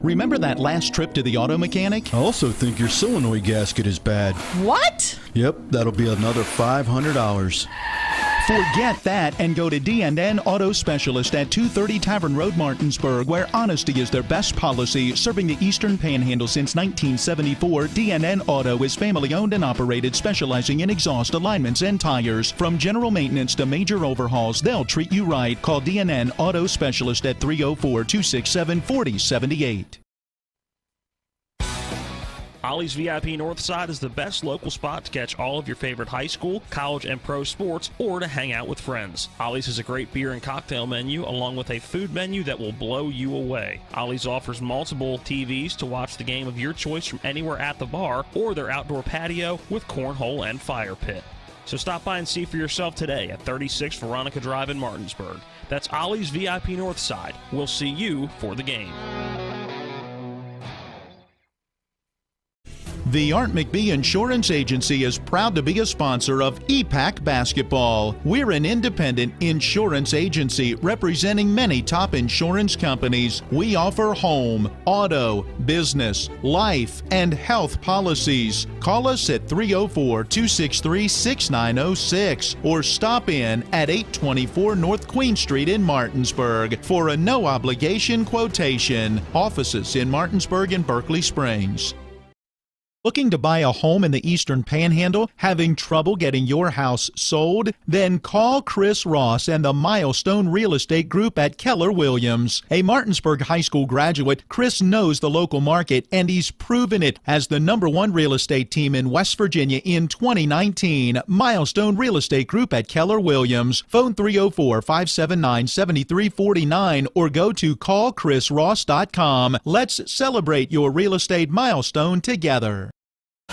Remember that last trip to the auto mechanic? I also think your solenoid gasket is bad. What? Yep, that'll be another $500. Forget that and go to D&N Auto Specialist at 230 Tavern Road, Martinsburg, where honesty is their best policy. Serving the Eastern Panhandle since 1974, D&N Auto is family-owned and operated, specializing in exhaust alignments and tires. From general maintenance to major overhauls, they'll treat you right. Call D&N Auto Specialist at 304-267-4078. Ollie's VIP Northside is the best local spot to catch all of your favorite high school, college, and pro sports, or to hang out with friends. Ollie's has a great beer and cocktail menu, along with a food menu that will blow you away. Ollie's offers multiple TVs to watch the game of your choice from anywhere at the bar or their outdoor patio with cornhole and fire pit. So stop by and see for yourself today at 36 Veronica Drive in Martinsburg. That's Ollie's VIP Northside. We'll see you for the game. The Art McBee Insurance Agency is proud to be a sponsor of EPAC Basketball. We're an independent insurance agency representing many top insurance companies. We offer home, auto, business, life, and health policies. Call us at 304-263-6906 or stop in at 824 North Queen Street in Martinsburg for a no-obligation quotation. Offices in Martinsburg and Berkeley Springs. Looking to buy a home in the Eastern Panhandle? Having trouble getting your house sold? Then call Chris Ross and the Milestone Real Estate Group at Keller Williams. A Martinsburg High School graduate, Chris knows the local market, and he's proven it as the #1 real estate team in West Virginia in 2019. Milestone Real Estate Group at Keller Williams. Phone 304-579-7349 or go to callchrisross.com. Let's celebrate your real estate milestone together.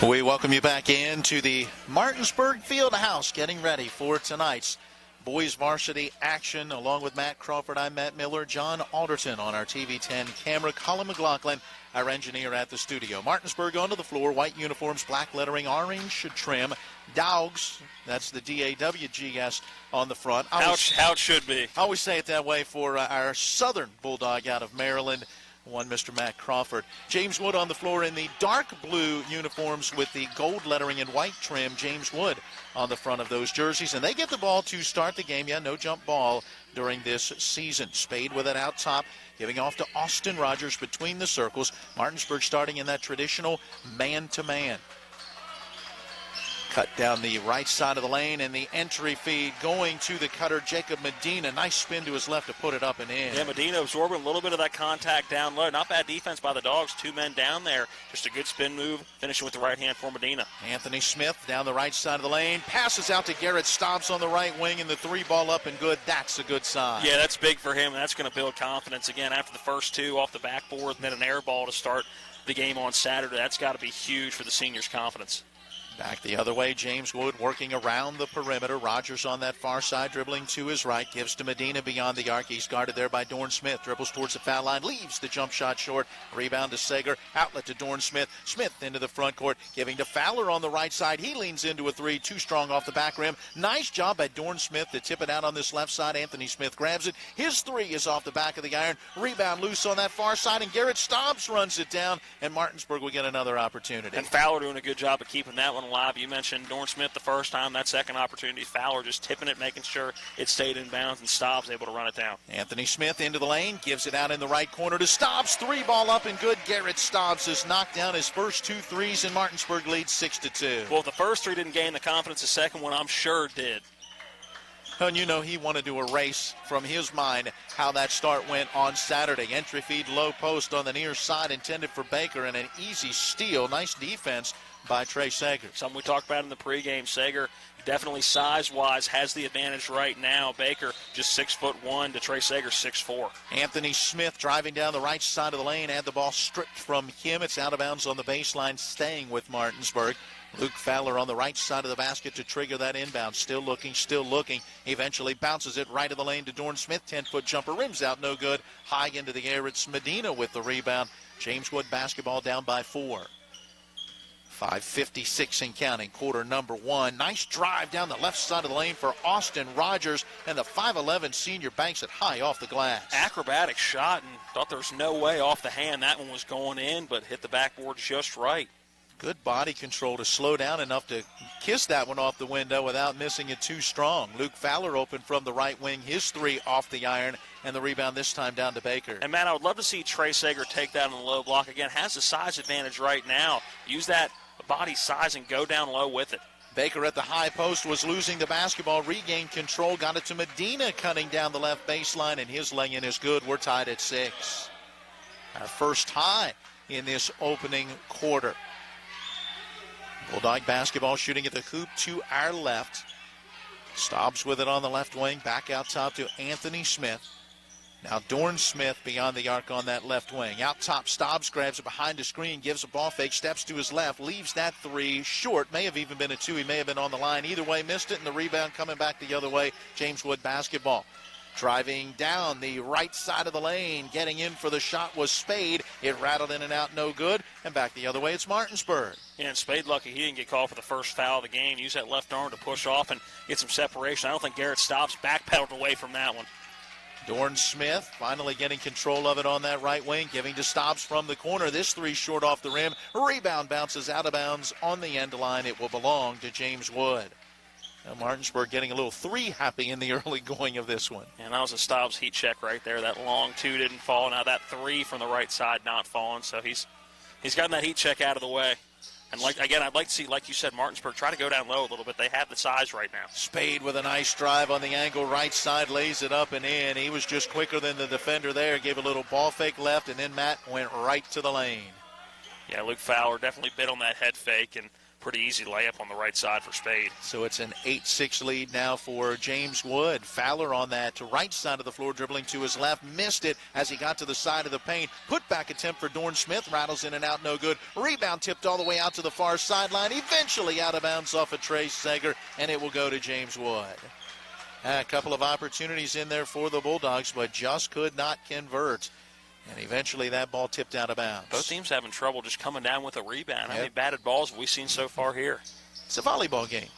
We welcome you back into the Martinsburg Fieldhouse, getting ready for tonight's boys varsity action. Along with Matt Crawford, I'm Matt Miller, John Alderton on our TV10 camera, Colin McLaughlin, our engineer at the studio. Martinsburg onto the floor, white uniforms, black lettering, orange trim, Dogs, that's the D-A-W-G-S on the front. How it should be. I always say it that way for our Southern Bulldog out of Maryland, one Mr. Matt Crawford. James Wood on the floor in the dark blue uniforms with the gold lettering and white trim. James Wood on the front of those jerseys. And they get the ball to start the game. Yeah, no jump ball during this season. Spade with it out top, giving off to Austin Rogers between the circles. Martinsburg starting in that traditional man-to-man. Cut down the right side of the lane, and the entry feed going to the cutter, Jacob Medina. Nice spin to his left to put it up and in. Yeah, Medina absorbing a little bit of that contact down low. Not bad defense by the Dogs. 2 men down there. Just a good spin move, finishing with the right hand for Medina. Anthony Smith down the right side of the lane. Passes out to Garrett Stobbs on the right wing, and the 3-ball up and good. That's a good sign. Yeah, that's big for him, and that's going to build confidence again after the first 2 off the backboard, and then an air ball to start the game on Saturday. That's got to be huge for the seniors' confidence. Back the other way, James Wood working around the perimeter. Rogers on that far side, dribbling to his right. Gives to Medina beyond the arc. He's guarded there by Dorn Smith. Dribbles towards the foul line. Leaves the jump shot short. Rebound to Sager. Outlet to Dorn Smith. Smith into the front court. Giving to Fowler on the right side. He leans into a 3. Too strong off the back rim. Nice job by Dorn Smith to tip it out on this left side. Anthony Smith grabs it. His 3 is off the back of the iron. Rebound loose on that far side. And Garrett Stobbs runs it down. And Martinsburg will get another opportunity. And Fowler doing a good job of keeping that one alive. You mentioned Dorn Smith the first time. That second opportunity, Fowler just tipping it, making sure it stayed in bounds, and Stobbs able to run it down. Anthony Smith into the lane, gives it out in the right corner to Stobbs. 3-ball up and good. Garrett Stobbs has knocked down his first 2 threes, and Martinsburg leads 6-2. Well, the first 3 didn't gain the confidence. The second one, I'm sure, did. And you know he wanted to erase from his mind how that start went on Saturday. Entry feed low post on the near side intended for Baker, and an easy steal. Nice defense by Trey Sager. Something we talked about in the pregame. Sager definitely size-wise has the advantage right now. Baker just 6'1" to Trey Sager 6'4". Anthony Smith driving down the right side of the lane. Had the ball stripped from him. It's out of bounds on the baseline, staying with Martinsburg. Luke Fowler on the right side of the basket to trigger that inbound. Still looking. Eventually bounces it right of the lane to Dorn Smith. 10-foot jumper, rims out, no good. High into the air. It's Medina with the rebound. James Wood basketball down by 4. 5:56 and counting, quarter number 1. Nice drive down the left side of the lane for Austin Rogers, and the 5'11" senior banks it high off the glass. Acrobatic shot, and thought there was no way off the hand that one was going in, but hit the backboard just right. Good body control to slow down enough to kiss that one off the window without missing it too strong. Luke Fowler open from the right wing, his 3 off the iron, and the rebound this time down to Baker. And, Matt, I would love to see Trey Sager take that on the low block again. Has the size advantage right now. Use that body size and go down low with it. Baker at the high post was losing the basketball, regained control, got it to Medina cutting down the left baseline, and his lay-in is good. We're tied at 6. Our first tie in this opening quarter. Bulldog basketball shooting at the hoop to our left. Staubs with it on the left wing. Back out top to Anthony Smith. Now Dorn Smith beyond the arc on that left wing. Out top, Staubs grabs it behind the screen, gives a ball fake, steps to his left, leaves that three short. May have even been a two. He may have been on the line. Either way, missed it, and the rebound coming back the other way. James Wood basketball. Driving down the right side of the lane, getting in for the shot was Spade. It rattled in and out, no good. And back the other way, it's Martinsburg. Yeah, and Spade lucky he didn't get called for the first foul of the game. Use that left arm to push off and get some separation. I don't think Garrett Staubs backpedaled away from that one. Dorn Smith finally getting control of it on that right wing, giving to Staubs from the corner. This three short off the rim. Rebound bounces out of bounds on the end line. It will belong to James Wood. Now Martinsburg getting a little three happy in the early going of this one. And that was a Staubs heat check right there. That long two didn't fall. Now that three from the right side not falling. So he's gotten that heat check out of the way. And I'd like to see, like you said, Martinsburg try to go down low a little bit. They have the size right now. Spade with a nice drive on the angle right side, lays it up and in. He was just quicker than the defender there. Gave a little ball fake left, and then Matt went right to the lane. Yeah, Luke Fowler definitely bit on that head fake, and pretty easy layup on the right side for Spade. So it's an 8-6 lead now for James Wood. Fowler on that right side of the floor, dribbling to his left. Missed it as he got to the side of the paint. Put back attempt for Dorn Smith. Rattles in and out, no good. Rebound tipped all the way out to the far sideline. Eventually out of bounds off of Trey Sager, and it will go to James Wood. A couple of opportunities in there for the Bulldogs, but just could not convert. And eventually that ball tipped out of bounds. Both teams having trouble just coming down with a rebound. Yep. How many batted balls have we seen so far here? It's a volleyball game.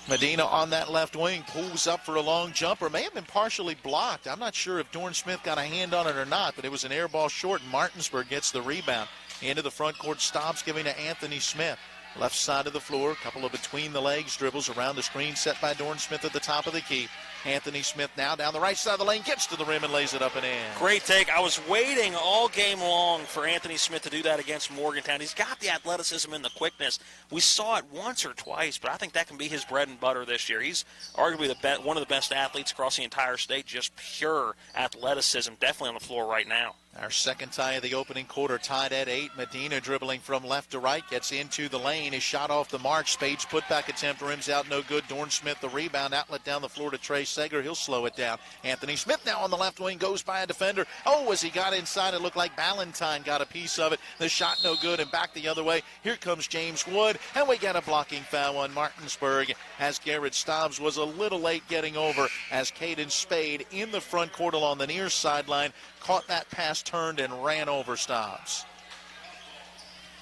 Medina on that left wing pulls up for a long jumper. May have been partially blocked. I'm not sure if Dorn Smith got a hand on it or not, but it was an air ball short, and Martinsburg gets the rebound. Into the front court, Staubs giving to Anthony Smith. Left side of the floor, a couple of between the legs dribbles around the screen set by Dorn Smith at the top of the key. Anthony Smith now down the right side of the lane, gets to the rim and lays it up and in. Great take. I was waiting all game long for Anthony Smith to do that against Morgantown. He's got the athleticism and the quickness. We saw it once or twice, but I think that can be his bread and butter this year. He's arguably one of the best athletes across the entire state, just pure athleticism, definitely on the floor right now. Our second tie of the opening quarter, tied at 8. Medina dribbling from left to right, gets into the lane. His shot off the mark. Spade's putback attempt rims out, no good. Dorn Smith the rebound, outlet down the floor to Trey Sager. He'll slow it down. Anthony Smith now on the left wing, goes by a defender. Oh, as he got inside, it looked like Ballantyne got a piece of it. The shot no good, and back the other way. Here comes James Wood, and we get a blocking foul on Martinsburg as Garrett Staubs was a little late getting over as Caden Spade in the front court along the near sideline caught that pass, turned, and ran over Staubs.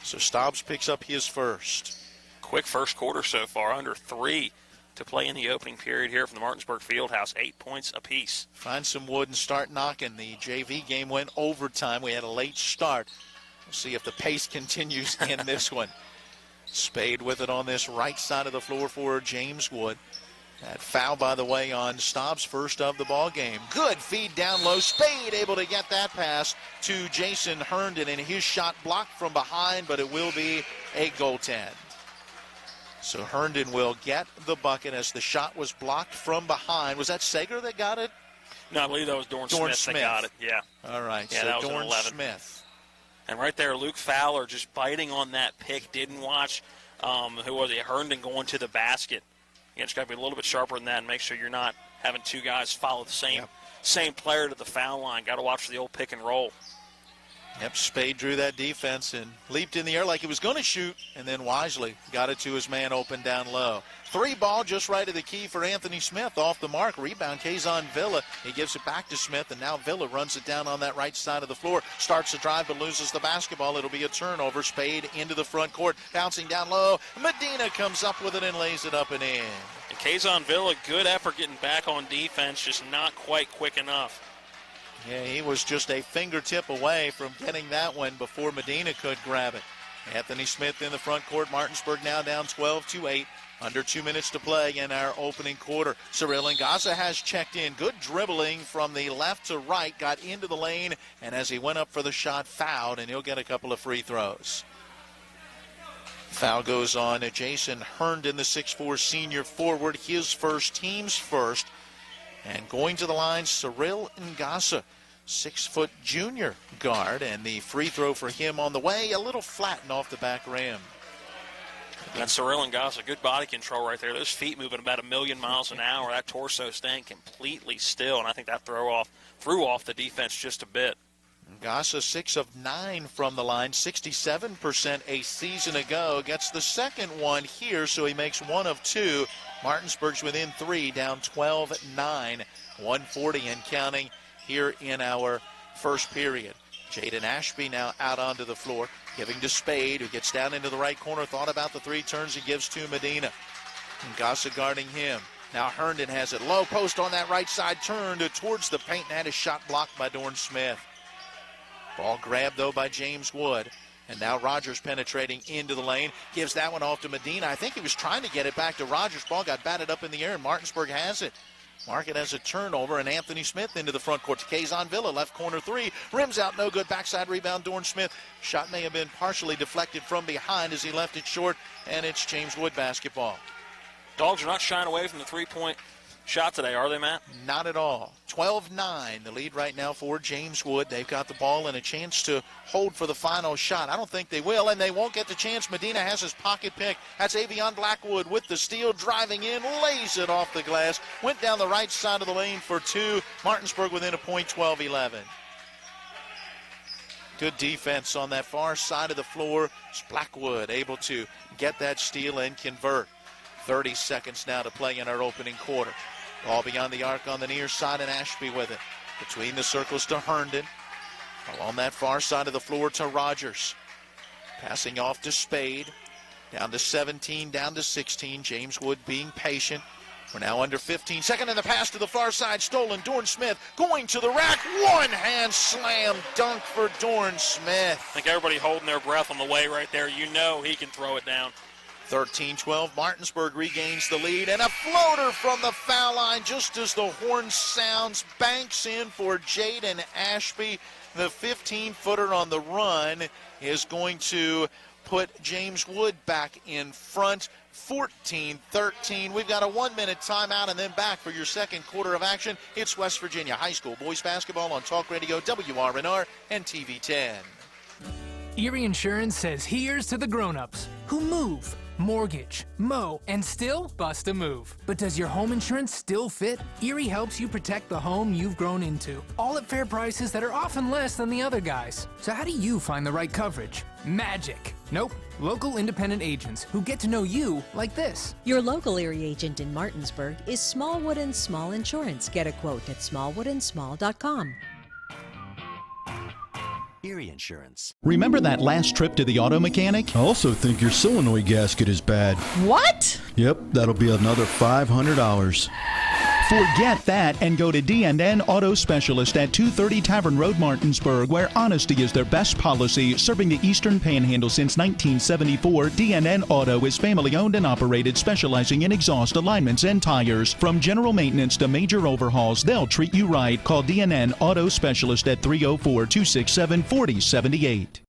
So Staubs picks up his first. Quick first quarter so far, under 3 to play in the opening period here from the Martinsburg Fieldhouse. 8 points apiece. Find some wood and start knocking. The JV game went overtime. We had a late start. We'll see if the pace continues in this one. Spade with it on this right side of the floor for James Wood. That foul, by the way, on Staubs, first of the ball game. Good feed down low. Spade able to get that pass to Jason Herndon, and his shot blocked from behind, but it will be a goaltend. So Herndon will get the bucket as the shot was blocked from behind. Was that Sager that got it? No, I believe that was Dorn Smith that got it. Yeah. All right. Yeah, so that was Dorn 11. Smith. And right there, Luke Fowler just biting on that pick. Didn't watch, who was it, Herndon going to the basket. You just got to be a little bit sharper than that and make sure you're not having two guys follow the same player to the foul line. Got to watch for the old pick and roll. Yep, Spade drew that defense and leaped in the air like he was going to shoot, and then wisely got it to his man open down low. 3 ball just right of the key for Anthony Smith off the mark. Rebound, Kazon Villa. He gives it back to Smith, and now Villa runs it down on that right side of the floor. Starts the drive but loses the basketball. It'll be a turnover. Spade into the front court, bouncing down low. Medina comes up with it and lays it up and in. And Kazon Villa, good effort getting back on defense, just not quite quick enough. Yeah, he was just a fingertip away from getting that one before Medina could grab it. Anthony Smith in the front court. Martinsburg now down 12-8. Under 2 minutes to play in our opening quarter. Cyril Ngaza has checked in. Good dribbling from the left to right. Got into the lane, and as he went up for the shot, fouled, and he'll get a couple of free throws. Foul goes on to Jason Herndon, the 6'4 senior forward. His first, team's first. And going to the line, Cyril Ngaza, 6' junior guard. And the free throw for him on the way, a little flattened off the back rim. And Cyril Ngasa, good body control right there. Those feet moving about 1,000,000 miles an hour. That torso staying completely still, and I think that threw off the defense just a bit. Ngasa 6 of 9 from the line, 67% a season ago. Gets the second one here, so he makes 1 of 2. Martinsburg's within 3, down 12-9, 140 and counting here in our first period. Jaden Ashby now out onto the floor, giving to Spade, who gets down into the right corner, thought about the 3 turns, he gives to Medina. Ngasa guarding him. Now Herndon has it. Low post on that right side, turned towards the paint and had his shot blocked by Dorn Smith. Ball grabbed, though, by James Wood. And now Rogers penetrating into the lane. Gives that one off to Medina. I think he was trying to get it back to Rogers. Ball got batted up in the air, and Martinsburg has it. Market has a turnover, and Anthony Smith into the front court to Kazon Villa. Left corner 3. Rims out, no good. Backside rebound, Dorn Smith. Shot may have been partially deflected from behind as he left it short, and it's James Wood basketball. Dogs are not shying away from the three-point shot today, are they, Matt? Not at all. 12-9, the lead right now for James Wood. They've got the ball and a chance to hold for the final shot. I don't think they will, and they won't get the chance. Medina has his pocket pick. That's Avion Blackwood with the steal, driving in, lays it off the glass. Went down the right side of the lane for 2. Martinsburg within a point, 12-11. Good defense on that far side of the floor. It's Blackwood able to get that steal and convert. 30 seconds now to play in our opening quarter. Ball beyond the arc on the near side, and Ashby with it. Between the circles to Herndon. Along that far side of the floor to Rogers. Passing off to Spade. Down to 17, down to 16. James Wood being patient. We're now under 15. Second in the pass to the far side. Stolen. Dorn Smith going to the rack. One-hand slam dunk for Dorn Smith. I think everybody holding their breath on the way right there. You know he can throw it down. 13-12, Martinsburg regains the lead, and a floater from the foul line just as the horn sounds, banks in for Jaden Ashby. The 15-footer on the run is going to put James Wood back in front, 14-13. We've got a 1-minute timeout and then back for your second quarter of action. It's West Virginia High School boys basketball on Talk Radio, WRNR, and TV 10. Erie Insurance says here's to the grown-ups who move, mortgage, mow, and still bust a move. But does your home insurance still fit? Erie helps you protect the home you've grown into, all at fair prices that are often less than the other guys. So how do you find the right coverage? Magic. Nope. Local independent agents who get to know you like this. Your local Erie agent in Martinsburg is Smallwood & Small Insurance. Get a quote at smallwoodandsmall.com. Erie Insurance. Remember that last trip to the auto mechanic? I also think your solenoid gasket is bad. What? Yep, that'll be another $500. Forget that and go to D&N Auto Specialist at 230 Tavern Road, Martinsburg, where honesty is their best policy. Serving the Eastern Panhandle since 1974, D&N Auto is family-owned and operated, specializing in exhaust alignments and tires. From general maintenance to major overhauls, they'll treat you right. Call D&N Auto Specialist at 304-267-4078.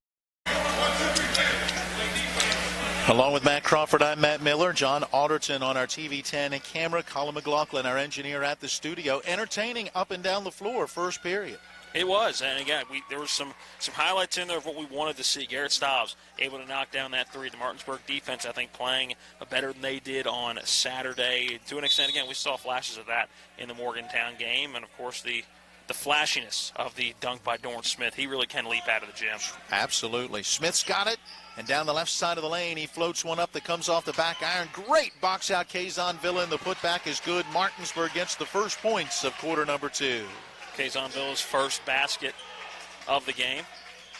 Along with Matt Crawford, I'm Matt Miller. John Alderton on our TV 10 camera. Colin McLaughlin, our engineer at the studio. Entertaining up and down the floor, first period. It was, and again, there were some highlights in there of what we wanted to see. Garrett Stiles able to knock down that 3. The Martinsburg defense, I think, playing better than they did on Saturday. To an extent, again, we saw flashes of that in the Morgantown game, and, of course, the flashiness of the dunk by Dorn Smith. He really can leap out of the gym. Absolutely. Smith's got it. And down the left side of the lane, he floats one up that comes off the back iron. Great box out, Kazon Villa, and the putback is good. Martinsburg gets the first points of quarter number 2. Kazon Villa's first basket of the game.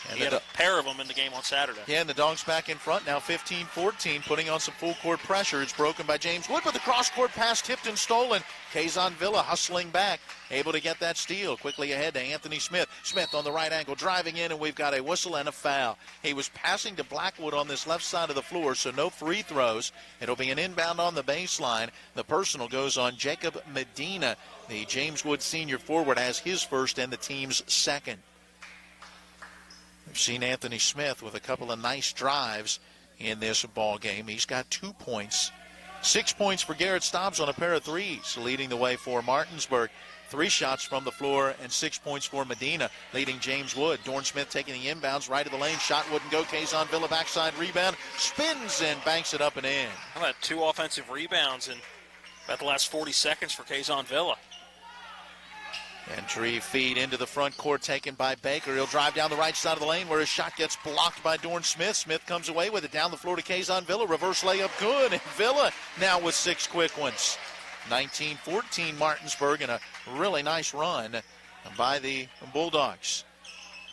And he had a pair of them in the game on Saturday. Yeah, and the Dogs back in front now, 15-14, putting on some full-court pressure. It's broken by James Wood, but the cross-court pass tipped and stolen. Kazon Villa hustling back, able to get that steal. Quickly ahead to Anthony Smith. Smith on the right angle, driving in, and we've got a whistle and a foul. He was passing to Blackwood on this left side of the floor, so no free throws. It'll be an inbound on the baseline. The personal goes on Jacob Medina. The James Wood senior forward has his first and the team's second. We've seen Anthony Smith with a couple of nice drives in this ball game. He's got 2 points. 6 points for Garrett Stobbs on a pair of threes, leading the way for Martinsburg. 3 shots from the floor and 6 points for Medina, leading James Wood. Dorn Smith taking the inbounds right of the lane. Shot wouldn't go. Kazon Villa backside rebound. Spins and banks it up and in. How about 2 offensive rebounds in about the last 40 seconds for Kazon Villa? Entry feed into the front court taken by Baker. He'll drive down the right side of the lane where his shot gets blocked by Dorn Smith. Smith comes away with it down the floor to Kazon Villa. Reverse layup good. And Villa now with 6 quick ones. 19-14 Martinsburg, and a really nice run by the Bulldogs.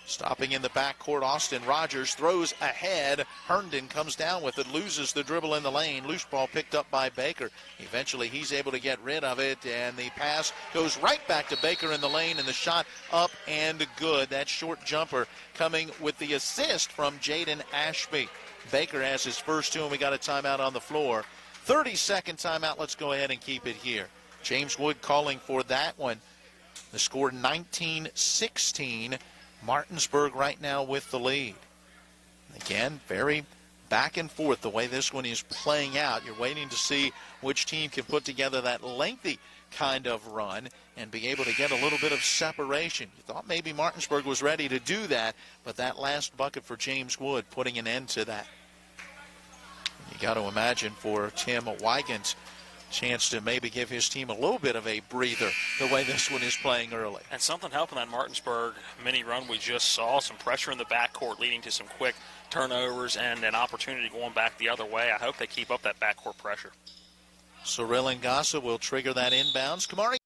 Stopping in the backcourt, Austin Rogers throws ahead. Herndon comes down with it, loses the dribble in the lane. Loose ball picked up by Baker. Eventually he's able to get rid of it, and the pass goes right back to Baker in the lane, and the shot up and good. That short jumper coming with the assist from Jaden Ashby. Baker has his first 2, and we got a timeout on the floor. 30-second timeout. Let's go ahead and keep it here. James Wood calling for that one. The score 19-16. Martinsburg right now with the lead. Again, very back and forth the way this one is playing out. You're waiting to see which team can put together that lengthy kind of run and be able to get a little bit of separation. You thought maybe Martinsburg was ready to do that, but that last bucket for James Wood putting an end to that. You got to imagine for Tim Wygant's chance to maybe give his team a little bit of a breather the way this one is playing early. And something helping that Martinsburg mini run we just saw. Some pressure in the backcourt leading to some quick turnovers and an opportunity going back the other way. I hope they keep up that backcourt pressure. Cyril Ngasa will trigger that inbounds. Kamari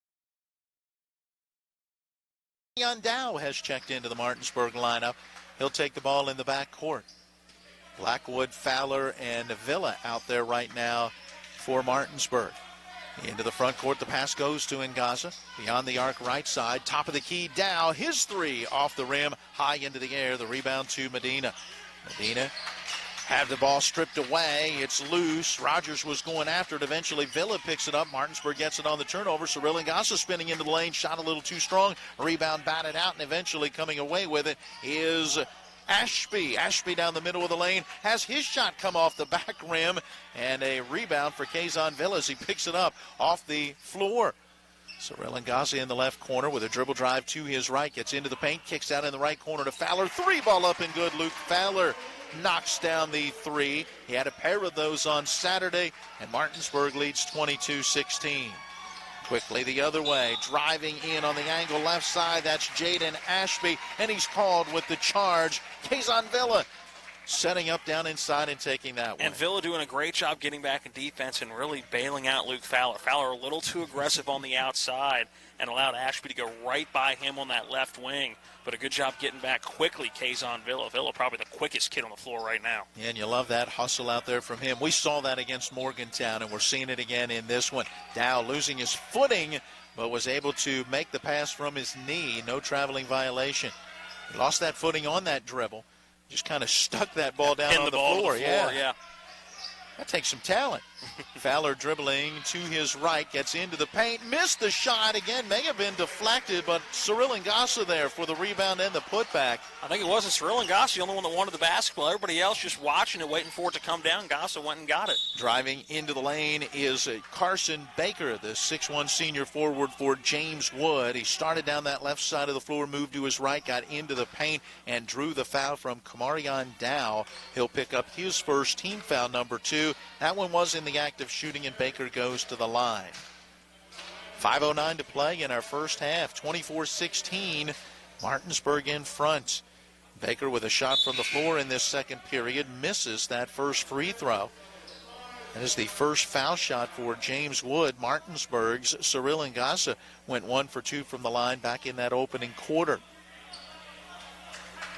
Dow has checked into the Martinsburg lineup. He'll take the ball in the backcourt. Blackwood, Fowler, and Villa out there right now for Martinsburg. Into the front court, the pass goes to Ngasa. Beyond the arc right side, top of the key, Dow. His 3 off the rim, high into the air. The rebound to Medina. Medina had the ball stripped away. It's loose. Rogers was going after it. Eventually, Villa picks it up. Martinsburg gets it on the turnover. Cyril Ngasa spinning into the lane. Shot a little too strong. Rebound batted out, and eventually coming away with it is Ashby. Ashby down the middle of the lane has his shot come off the back rim, and a rebound for Kazon Villa as he picks it up off the floor. Cyril Ngasa in the left corner with a dribble drive to his right, gets into the paint, kicks out in the right corner to Fowler. 3 ball up and good. Luke Fowler knocks down the 3. He had a pair of those on Saturday, and Martinsburg leads 22-16. Quickly the other way, driving in on the angle left side. That's Jaden Ashby, and he's called with the charge. Kazon Villa setting up down inside and taking that one. And Villa doing a great job getting back in defense and really bailing out Luke Fowler. Fowler a little too aggressive on the outside and allowed Ashby to go right by him on that left wing. But a good job getting back quickly, Kazon Villa. Villa probably the quickest kid on the floor right now. Yeah, and you love that hustle out there from him. We saw that against Morgantown, and we're seeing it again in this one. Dow losing his footing, but was able to make the pass from his knee. No traveling violation. He lost that footing on that dribble. Just kind of stuck that ball down on the floor. Yeah. That takes some talent. Fowler dribbling to his right, gets into the paint, missed the shot again, may have been deflected, but Cyril Ngasa there for the rebound and the putback. I think it wasn't Cyril Ngasa, the only one that wanted the basketball. Everybody else just watching it, waiting for it to come down. Ngasa went and got it. Driving into the lane is Carson Baker, the 6'1 senior forward for James Wood. He started down that left side of the floor, moved to his right, got into the paint, and drew the foul from Kamarion Dow. He'll pick up his first team foul, number 2. That one was in the act of shooting, and Baker goes to the line. 5:09 to play in our first half. 24-16, Martinsburg in front. Baker with a shot from the floor in this second period misses that first free throw. That is the first foul shot for James Wood. Martinsburg's Cyril Ngasa went 1 for 2 from the line back in that opening quarter.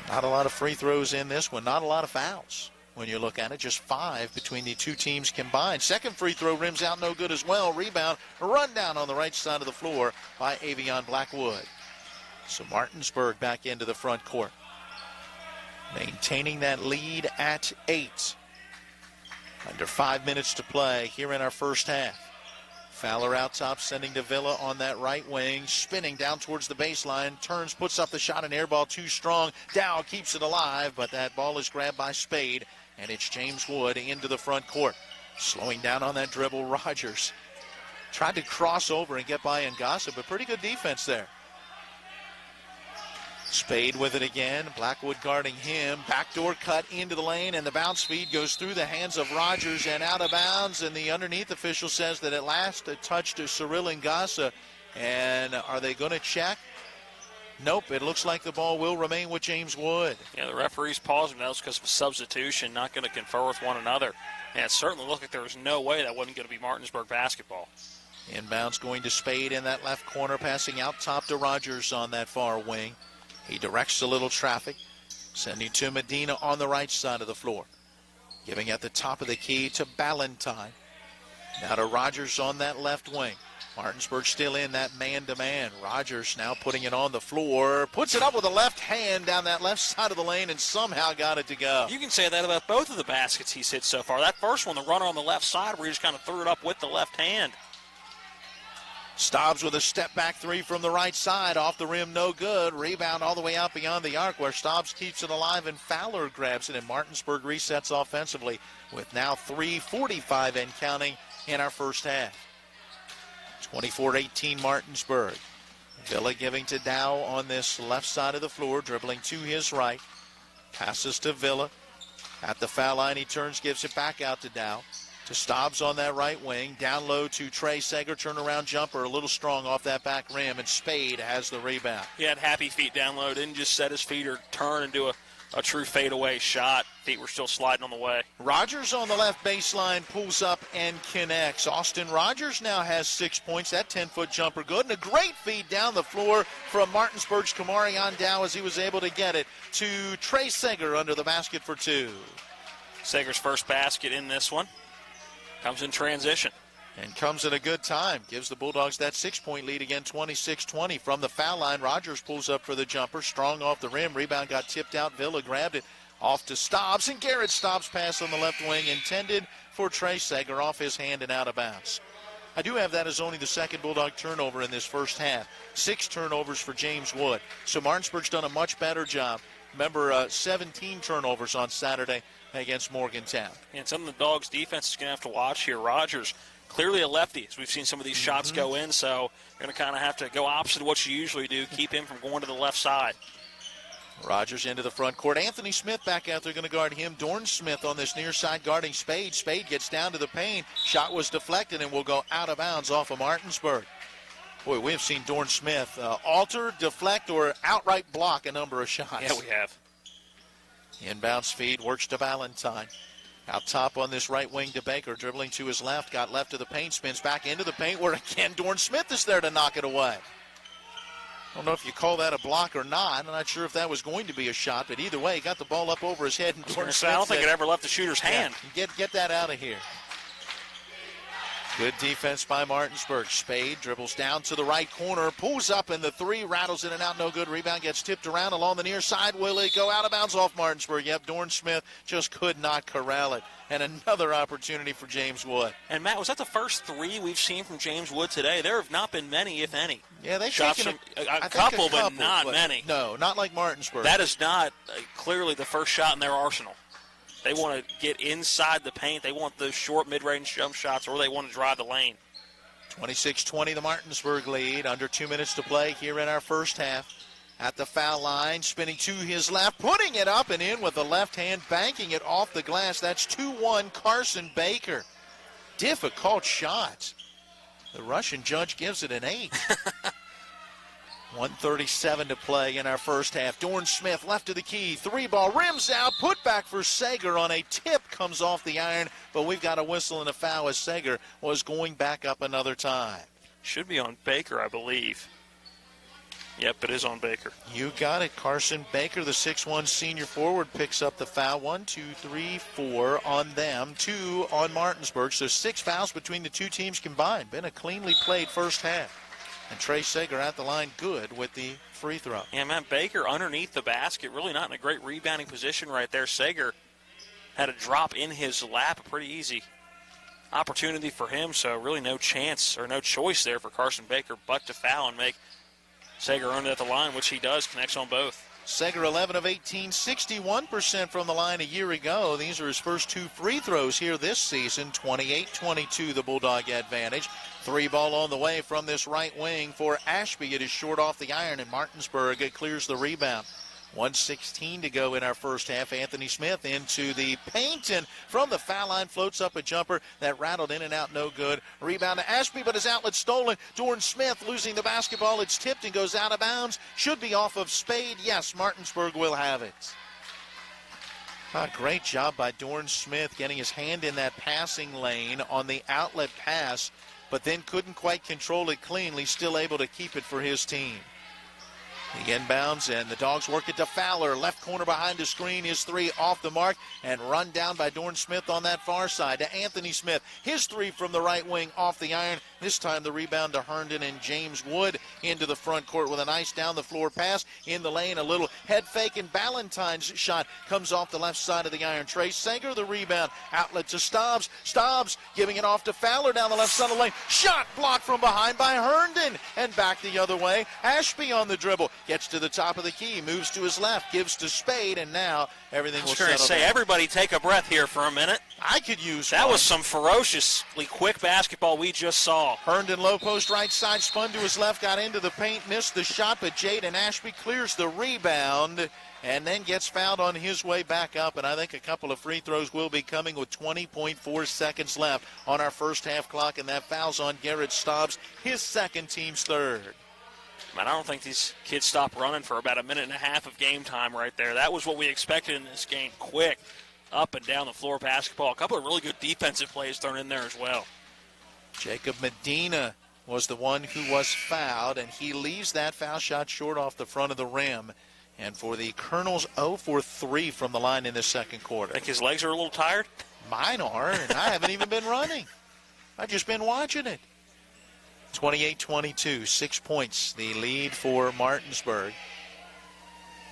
Not a lot of free throws in this one, not a lot of fouls. When you look at it, just 5 between the two teams combined. Second free throw rims out, no good as well. Rebound, run down on the right side of the floor by Avion Blackwood. So Martinsburg back into the front court, maintaining that lead at 8. Under 5 minutes to play here in our first half. Fowler out top, sending to Villa on that right wing, spinning down towards the baseline, turns, puts up the shot, an air ball too strong. Dow keeps it alive, but that ball is grabbed by Spade, and it's James Wood into the front court. Slowing down on that dribble, Rogers. Tried to cross over and get by Ngasa, but pretty good defense there. Spade with it again. Blackwood guarding him. Backdoor cut into the lane, and the bounce feed goes through the hands of Rogers and out of bounds. And the underneath official says that at last it touched Cyril Ngasa. And are they going to check? Nope. It looks like the ball will remain with James Wood. Yeah, the referees paused, and that was because of a substitution, not going to confer with one another. And it certainly looked like there was no way that wasn't going to be Martinsburg basketball. Inbounds going to Spade in that left corner, passing out top to Rogers on that far wing. He directs a little traffic, sending to Medina on the right side of the floor. Giving at the top of the key to Ballantyne. Now to Rogers on that left wing. Martinsburg still in that man-to-man. Rogers now putting it on the floor. Puts it up with a left hand down that left side of the lane and somehow got it to go. You can say that about both of the baskets he's hit so far. That first one, the runner on the left side, where he just kind of threw it up with the left hand. Stobbs with a step-back three from the right side. Off the rim, no good. Rebound all the way out beyond the arc where Stobbs keeps it alive and Fowler grabs it. And Martinsburg resets offensively with now 3:45 and counting in our first half. 24-18 Martinsburg. Villa giving to Dow on this left side of the floor, dribbling to his right. Passes to Villa. At the foul line, he turns, gives it back out to Dow. To Stobbs on that right wing. Down low to Trey Sager. Turnaround jumper a little strong off that back rim, and Spade has the rebound. He had happy feet down low. Didn't just set his feet or turn and do a true fadeaway shot. Feet were still sliding on the way. Rogers on the left baseline pulls up and connects. Austin Rogers now has 6 points. That 10-foot jumper good. And a great feed down the floor from Martinsburg's Kamarion Dow as he was able to get it to Trey Sager under the basket for two. Sager's first basket in this one. Comes in transition. And comes at a good time. Gives the Bulldogs that 6-point lead again, 26-20. From the foul line, Rogers pulls up for the jumper. Strong off the rim. Rebound got tipped out. Villa grabbed it off to Stobbs. And Garrett Stobbs pass on the left wing intended for Trey Sager off his hand and out of bounds. I do have that as only the second Bulldog turnover in this first half. 6 turnovers for James Wood. So Martinsburg's done a much better job. Remember, 17 turnovers on Saturday against Morgantown. And some of the Dogs' defense is going to have to watch here. Rogers, clearly a lefty, as we've seen some of these shots go in, so you're going to kind of have to go opposite of what you usually do, keep him from going to the left side. Rogers into the front court. Anthony Smith back out there going to guard him. Dorn Smith on this near side guarding Spade. Spade gets down to the paint. Shot was deflected and will go out of bounds off of Martinsburg. Boy, we have seen Dorn Smith alter, deflect, or outright block a number of shots. Yeah, we have. Inbounds feed works to Ballantyne. Out top on this right wing to Baker, dribbling to his left, got left to the paint, spins back into the paint where again Dorn Smith is there to knock it away. I don't know if you call that a block or not. I'm not sure if that was going to be a shot, but either way, he got the ball up over his head. And Dorn Smith I don't think it ever left the shooter's hand. Get that out of here. Good defense by Martinsburg. Spade dribbles down to the right corner, pulls up, and the three rattles in and out. No good. Rebound gets tipped around along the near side. Will it go out of bounds off Martinsburg? Yep, Dorn Smith just could not corral it. And another opportunity for James Wood. And, Matt, was that the first three we've seen from James Wood today? There have not been many, if any. Yeah, they've shots taken from a couple, but not many. No, not like Martinsburg. That is not clearly the first shot in their arsenal. They want to get inside the paint. They want those short mid-range jump shots, or they want to drive the lane. 26-20, the Martinsburg lead. Under 2 minutes to play here in our first half. At the foul line, spinning to his left, putting it up and in with the left hand, banking it off the glass. That's 2-1 Carson Baker. Difficult shot. The Russian judge gives it an 8. 1:37 to play in our first half. Dorn Smith left to the key. 3-ball, rims out, put back for Sager on a tip, comes off the iron, but we've got a whistle and a foul as Sager was going back up another time. Should be on Baker, I believe. Yep, it is on Baker. You got it. Carson Baker, the 6'1 senior forward, picks up the foul. 1, 2, 3, 4 on them, 2 on Martinsburg. So 6 fouls between the two teams combined. Been a cleanly played first half. And Trey Sager at the line good with the free throw. Yeah, man, Baker underneath the basket, really not in a great rebounding position right there. Sager had a drop in his lap, a pretty easy opportunity for him, so really no chance or no choice there for Carson Baker but to foul and make Sager earn it at the line, which he does, connects on both. Sager 11 of 18, 61% from the line a year ago. These are his first 2 free throws here this season. 28-22 the Bulldog advantage. 3 ball on the way from this right wing for Ashby. It is short off the iron, and Martinsburg clears the rebound. 1:16 to go in our first half. Anthony Smith into the paint, and from the foul line floats up a jumper that rattled in and out, no good. Rebound to Ashby, but his outlet stolen. Dorn Smith losing the basketball. It's tipped and goes out of bounds. Should be off of Spade. Yes, Martinsburg will have it. Great job by Dorn Smith getting his hand in that passing lane on the outlet pass, but then couldn't quite control it cleanly. Still able to keep it for his team. The inbounds, and the Dogs work it to Fowler. Left corner behind the screen. His 3 off the mark and run down by Dorn Smith on that far side to Anthony Smith. His 3 from the right wing off the iron. This time the rebound to Herndon and James Wood into the front court with a nice down the floor pass. In the lane, a little head fake, and Ballantyne's shot comes off the left side of the iron. Trey Sager the rebound. Outlet to Stobbs. Stobbs giving it off to Fowler down the left side of the lane. Shot blocked from behind by Herndon, and back the other way. Ashby on the dribble. Gets to the top of the key, moves to his left, gives to Spade, and now everything will settle down. I was going to say, everybody take a breath here for a minute. I could use that. One. Was some ferociously quick basketball we just saw. Herndon low post right side, spun to his left, got into the paint, missed the shot, but Jaden Ashby clears the rebound and then gets fouled on his way back up, and I think a couple of free throws will be coming with 20.4 seconds left on our first half clock, and that foul's on Garrett Stobbs, his second, team's third. Man, I don't think these kids stop running for about a minute and a half of game time right there. That was what we expected in this game. Quick, up and down the floor basketball. A couple of really good defensive plays thrown in there as well. Jacob Medina was the one who was fouled, and he leaves that foul shot short off the front of the rim. And for the Colonels, 0 for 3 from the line in the second quarter. Think his legs are a little tired? Mine are, and I haven't even been running. I've just been watching it. 28-22, 6 points, the lead for Martinsburg.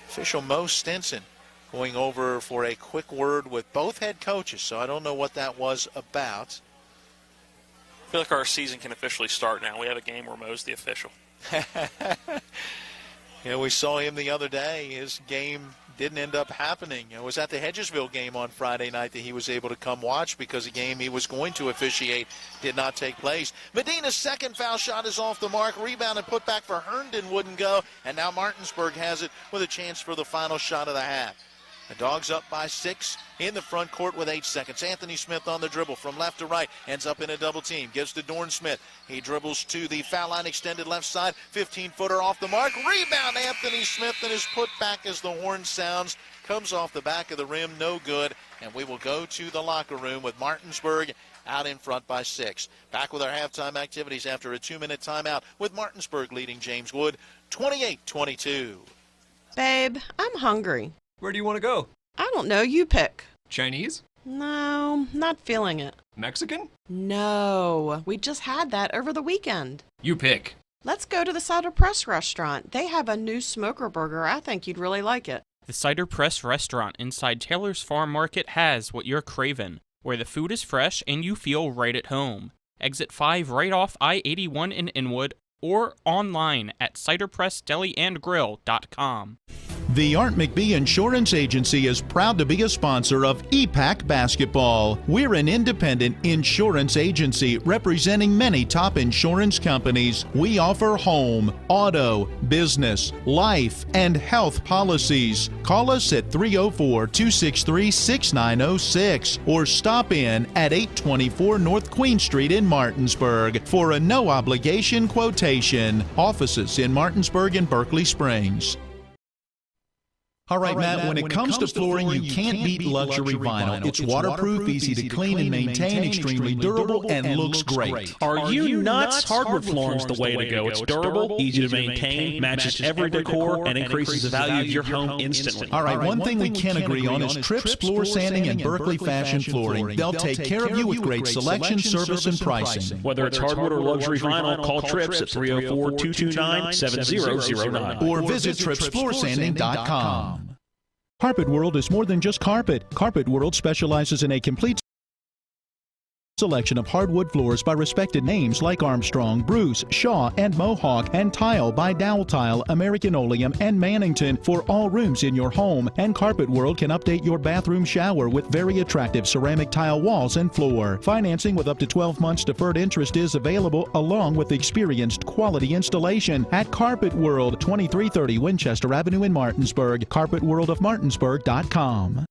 Official Mo Stinson going over for a quick word with both head coaches, so I don't know what that was about. I feel like our season can officially start now. We have a game where Mo's the official. Yeah, we saw him the other day. His game didn't end up happening. It was at the Hedgesville game on Friday night that he was able to come watch because a game he was going to officiate did not take place. Medina's second foul shot is off the mark. Rebound and put back for Herndon wouldn't go, and now Martinsburg has it with a chance for the final shot of the half. The Dogs up by 6 in the front court with 8 seconds. Anthony Smith on the dribble from left to right. Ends up in a double team. Gives to Dorn Smith. He dribbles to the foul line extended left side. 15-footer off the mark. Rebound Anthony Smith, and is put back as the horn sounds. Comes off the back of the rim. No good. And we will go to the locker room with Martinsburg out in front by 6. Back with our halftime activities after a 2-minute timeout with Martinsburg leading James Wood 28-22. Babe, I'm hungry. Where do you want to go? I don't know. You pick. Chinese? No, not feeling it. Mexican? No, we just had that over the weekend. You pick. Let's go to the Cider Press restaurant. They have a new smoker burger. I think you'd really like it. The Cider Press restaurant inside Taylor's Farm Market has what you're craving, where the food is fresh and you feel right at home. Exit 5 right off I-81 in Inwood, or online at ciderpressdeliandgrill.com. The Art McBee Insurance Agency is proud to be a sponsor of EPAC Basketball. We're an independent insurance agency representing many top insurance companies. We offer home, auto, business, life, and health policies. Call us at 304-263-6906 or stop in at 824 North Queen Street in Martinsburg for a no-obligation quotation. Offices in Martinsburg and Berkeley Springs. All right, Matt, when it comes to flooring, you can't beat luxury vinyl. It's waterproof, easy to clean and maintain, extremely durable, and looks great. Are you nuts? Hardwood flooring's the way to go. It's durable, easy to maintain, matches every decor, and increases the value of your home instantly. All right, one thing we can agree on is Trips Floor Sanding and Berkeley Fashion Flooring. They'll take care of you with great selection, service, and pricing. Whether it's hardwood or luxury vinyl, call Trips at 304-229-7009. Or visit tripsfloorsanding.com. Carpet World is more than just carpet. Carpet World specializes in a complete Selection of hardwood floors by respected names like Armstrong, Bruce, Shaw, and Mohawk, and tile by Dowell Tile, American Oleum, and Mannington for all rooms in your home. And Carpet World can update your bathroom shower with very attractive ceramic tile walls and floor. Financing with up to 12 months deferred interest is available, along with experienced quality installation at Carpet World, 2330 Winchester Avenue in Martinsburg. CarpetWorldOfMartinsburg.com.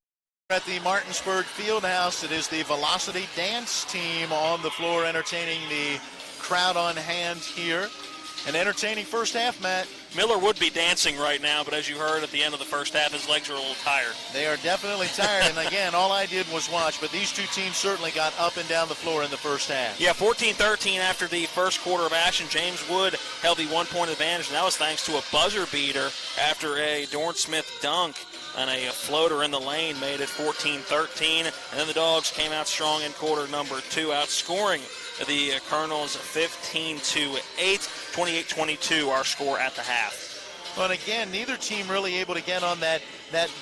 At the Martinsburg Fieldhouse, it is the Velocity Dance team on the floor entertaining the crowd on hand here. An entertaining first half, Matt. Miller would be dancing right now, but as you heard at the end of the first half, his legs are a little tired. They are definitely tired, and again, all I did was watch, but these two teams certainly got up and down the floor in the first half. Yeah, 14-13 after the first quarter of action. James Wood held the 1-point advantage, and that was thanks to a buzzer beater after a Dorn Smith dunk. And a floater in the lane made it 14-13. And then the Dogs came out strong in quarter number 2, outscoring the Colonels 15-8, 28-22 our score at the half. But again, neither team really able to get on that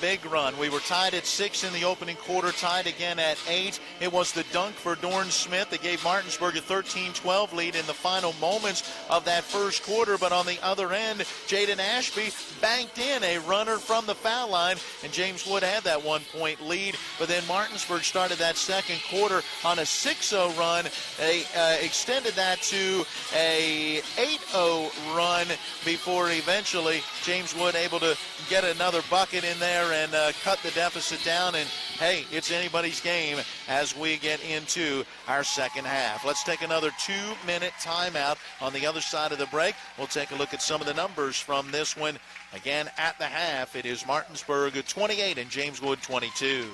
big run. We were tied at 6 in the opening quarter, tied again at 8. It was the dunk for Dorn Smith that gave Martinsburg a 13-12 lead in the final moments of that first quarter. But on the other end, Jaden Ashby banked in a runner from the foul line, and James Wood had that 1-point lead. But then Martinsburg started that second quarter on a 6-0 run. They extended that to a 8-0 run before eventually James Wood able to get another bucket in there and cut the deficit down. And hey, it's anybody's game as we get into our second half. Let's take another 2-minute timeout. On the other side of the break, we'll take a look at some of the numbers from this one. Again, at the half, it is Martinsburg 28 and James Wood 22.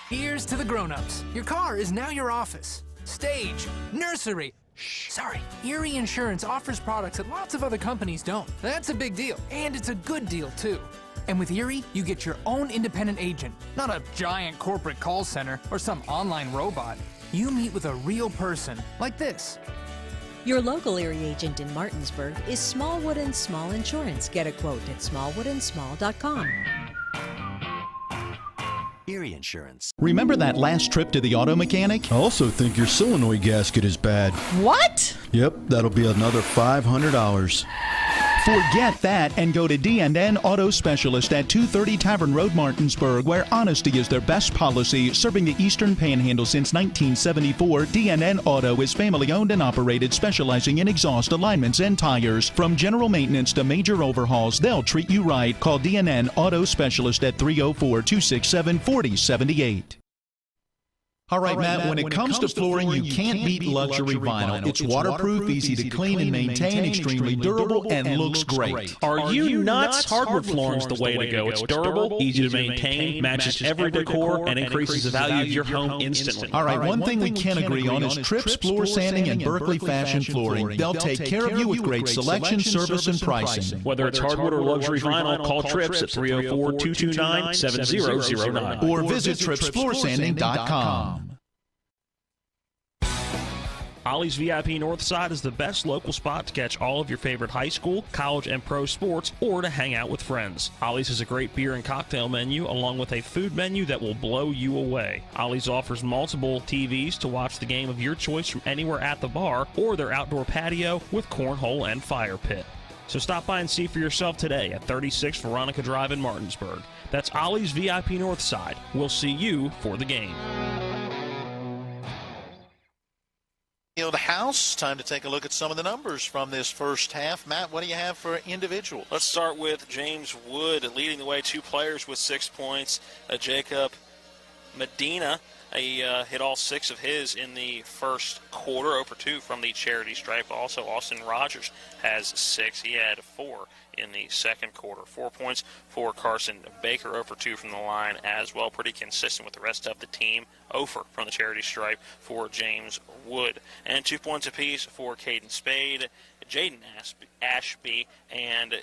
Here's to the grown-ups. Your car is now your office, stage, nursery. Sorry, Erie Insurance offers products that lots of other companies don't. That's a big deal, and it's a good deal, too. And with Erie, you get your own independent agent, not a giant corporate call center or some online robot. You meet with a real person, like this. Your local Erie agent in Martinsburg is Smallwood & Small Insurance. Get a quote at smallwoodandsmall.com. Erie Insurance. Remember that last trip to the auto mechanic? I also think your solenoid gasket is bad. What? Yep, that'll be another $500. Forget that and go to D&N Auto Specialist at 230 Tavern Road, Martinsburg, where honesty is their best policy. Serving the Eastern Panhandle since 1974, D&N Auto is family-owned and operated, specializing in exhaust alignments and tires. From general maintenance to major overhauls, they'll treat you right. Call D&N Auto Specialist at 304-267-4078. All right, Matt, when it comes to flooring, you can't beat luxury vinyl. It's waterproof, easy to clean and maintain, extremely durable, and looks great. Are you nuts? Hardwood flooring's the way to go. It's durable, easy to maintain, matches every decor, and increases the value of your home instantly. All right, one thing we can agree on is Trips Floor Sanding and Berkeley Fashion Flooring. They'll take care of you with great selection, service, and pricing. Whether it's hardwood or luxury vinyl, call Trips at 304-229-7009. Or visit TripsFloorSanding.com. Ollie's VIP Northside is the best local spot to catch all of your favorite high school, college, and pro sports, or to hang out with friends. Ollie's has a great beer and cocktail menu, along with a food menu that will blow you away. Ollie's offers multiple TVs to watch the game of your choice from anywhere at the bar, or their outdoor patio with cornhole and fire pit. So stop by and see for yourself today at 36 Veronica Drive in Martinsburg. That's Ollie's VIP Northside. We'll see you for the game. House. Time to take a look at some of the numbers from this first half. Matt, what do you have for individual? Let's start with James Wood leading the way, 2 players with 6 points. Jacob Medina, hit all 6 of his in the first quarter, 0 for 2 from the charity stripe. Also, Austin Rogers has 6. He had 4 in the second quarter. 4 points for Carson Baker, 0 for 2 from the line as well. Pretty consistent with the rest of the team. 0 from the charity stripe for James Wood. And 2 points apiece for Caden Spade, Jaden Ashby, and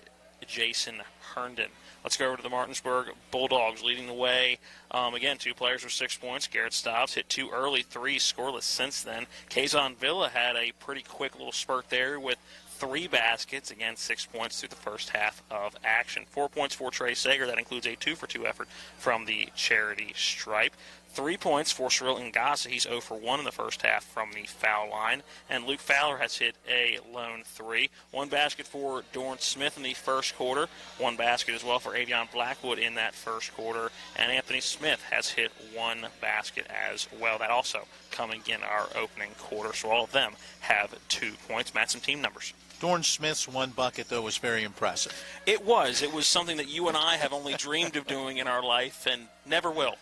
Jason Herndon. Let's go over to the Martinsburg Bulldogs leading the way. Again, 2 players with 6 points. Garrett Stobbs hit 2 early threes, scoreless since then. Kazon Villa had a pretty quick little spurt there with 3 baskets, again 6 points through the first half of action. 4 points for Trey Sager. That includes a 2 for 2 effort from the charity stripe. 3 points for Cyril Ngasa. He's 0 for 1 in the first half from the foul line. And Luke Fowler has hit a lone 3. 1 basket for Dorn Smith in the first quarter. 1 basket as well for Avion Blackwood in that first quarter. And Anthony Smith has hit 1 basket as well. That also coming in our opening quarter. So all of them have 2 points. Matt, some team numbers. Dorn Smith's 1 bucket, though, was very impressive. It was something that you and I have only dreamed of doing in our life and never will.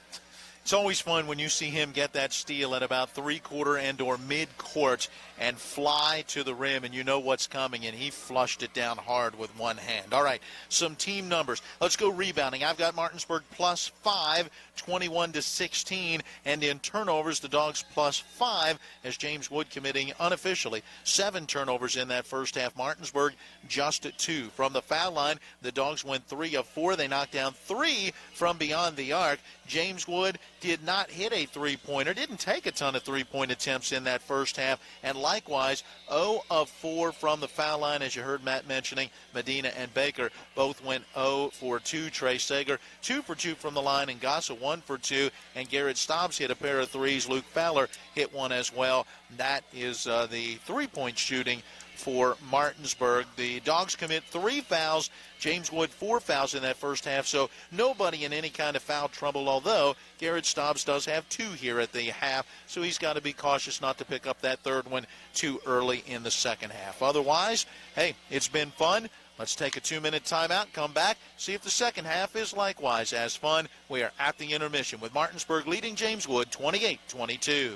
It's always fun when you see him get that steal at about three-quarter and or mid-court and fly to the rim, and you know what's coming, and he flushed it down hard with 1 hand. All right, some team numbers. Let's go rebounding. I've got Martinsburg +5, 21-16, and in turnovers, the Dogs +5, as James Wood committing unofficially 7 turnovers in that first half. Martinsburg just at 2. From the foul line, the Dogs went 3 of 4. They knocked down 3 from beyond the arc. James Wood did not hit a three-pointer, didn't take a ton of three-point attempts in that first half, and likewise 0 of 4 from the foul line, as you heard Matt mentioning. Medina and Baker both went 0 for 2. Trey Sager 2 for 2 from the line, and Gossa 1 for 2, and Garrett Stobbs hit a pair of threes. Luke Fowler hit 1 as well. That is the three-point shooting for Martinsburg. The Dogs commit 3 fouls. James Wood 4 fouls in that first half, so nobody in any kind of foul trouble, although Garrett Stobbs does have 2 here at the half, so he's got to be cautious not to pick up that third one too early in the second half. Otherwise, hey, it's been fun. Let's take a 2-minute timeout, come back, see if the second half is likewise as fun. We are at the intermission with Martinsburg leading James Wood 28-22.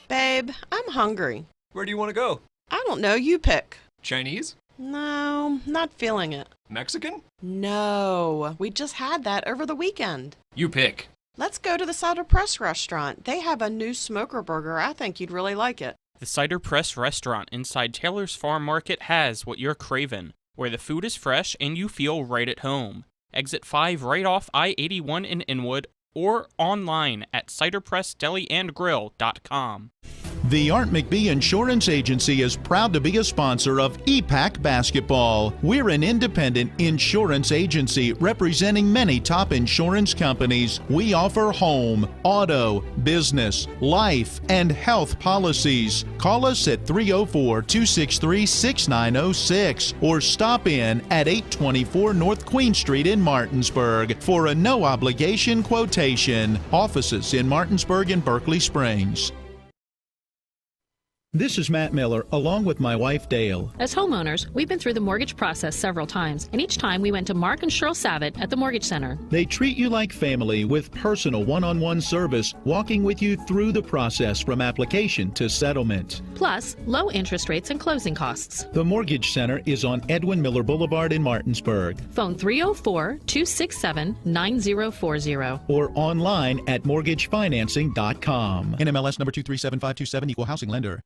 Babe, I'm hungry. Where do you want to go? I don't know. You pick. Chinese? No, not feeling it. Mexican? No, we just had that over the weekend. You pick. Let's go to the Cider Press restaurant. They have a new smoker burger. I think you'd really like it. The Cider Press restaurant inside Taylor's Farm Market has what you're craving, where the food is fresh and you feel right at home. Exit 5 right off I-81 in Inwood, or online at ciderpressdeliandgrill.com. The Art McBee Insurance Agency is proud to be a sponsor of EPAC Basketball. We're an independent insurance agency representing many top insurance companies. We offer home, auto, business, life, and health policies. Call us at 304-263-6906 or stop in at 824 North Queen Street in Martinsburg for a no-obligation quotation. Offices in Martinsburg and Berkeley Springs. This is Matt Miller, along with my wife, Dale. As homeowners, we've been through the mortgage process several times, and each time we went to Mark and Cheryl Savitt at the Mortgage Center. They treat you like family with personal one-on-one service, walking with you through the process from application to settlement. Plus, low interest rates and closing costs. The Mortgage Center is on Edwin Miller Boulevard in Martinsburg. Phone 304-267-9040. Or online at mortgagefinancing.com. NMLS number 237527, Equal Housing Lender.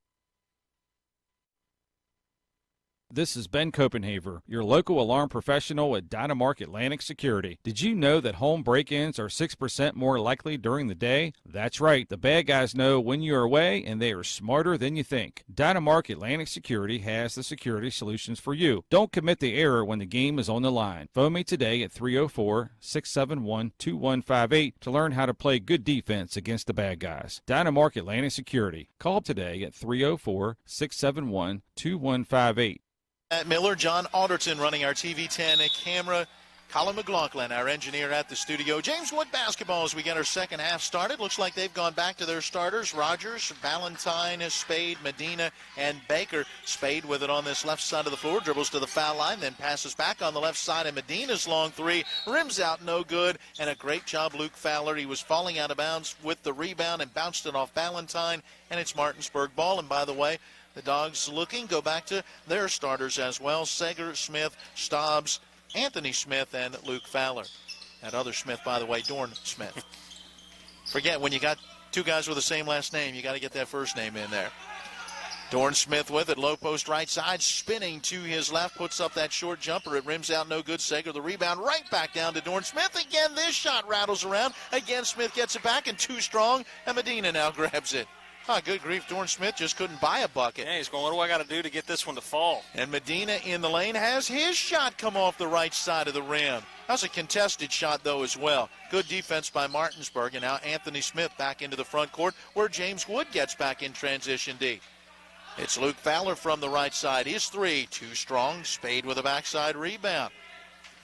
This is Ben Copenhaver, your local alarm professional at Dynamark Atlantic Security. Did you know that home break-ins are 6% more likely during the day? That's right. The bad guys know when you're away, and they are smarter than you think. Dynamark Atlantic Security has the security solutions for you. Don't commit the error when the game is on the line. Phone me today at 304-671-2158 to learn how to play good defense against the bad guys. Dynamark Atlantic Security. Call today at 304-671-2158. Matt Miller, John Alderton running our TV10 camera. Colin McLaughlin, our engineer at the studio. James Wood basketball as we get our second half started. Looks like they've gone back to their starters. Rogers, Valentine, Spade, Medina, and Baker. Spade with it on this left side of the floor. Dribbles to the foul line, then passes back on the left side. And Medina's long three. Rims out, no good. And a great job, Luke Fowler. He was falling out of bounds with the rebound and bounced it off Valentine. And it's Martinsburg ball. And by the way, the Dogs looking, go back to their starters as well. Sager, Smith, Stobbs, Anthony Smith, and Luke Fowler. That other Smith, by the way, Dorn Smith. Forget, when you got 2 guys with the same last name, you got to get that first name in there. Dorn Smith with it, low post right side, spinning to his left, puts up that short jumper. It rims out, no good. Sager, the rebound, right back down to Dorn Smith. Again, this shot rattles around. Again, Smith gets it back, and too strong, and Medina now grabs it. Oh, good grief. Dorn Smith just couldn't buy a bucket. Yeah, he's going, what do I got to do to get this one to fall? And Medina in the lane has his shot come off the right side of the rim. That was a contested shot, though, as well. Good defense by Martinsburg. And now Anthony Smith back into the front court where James Wood gets back in transition D. It's Luke Fowler from the right side. His three, too strong. Spade with a backside rebound.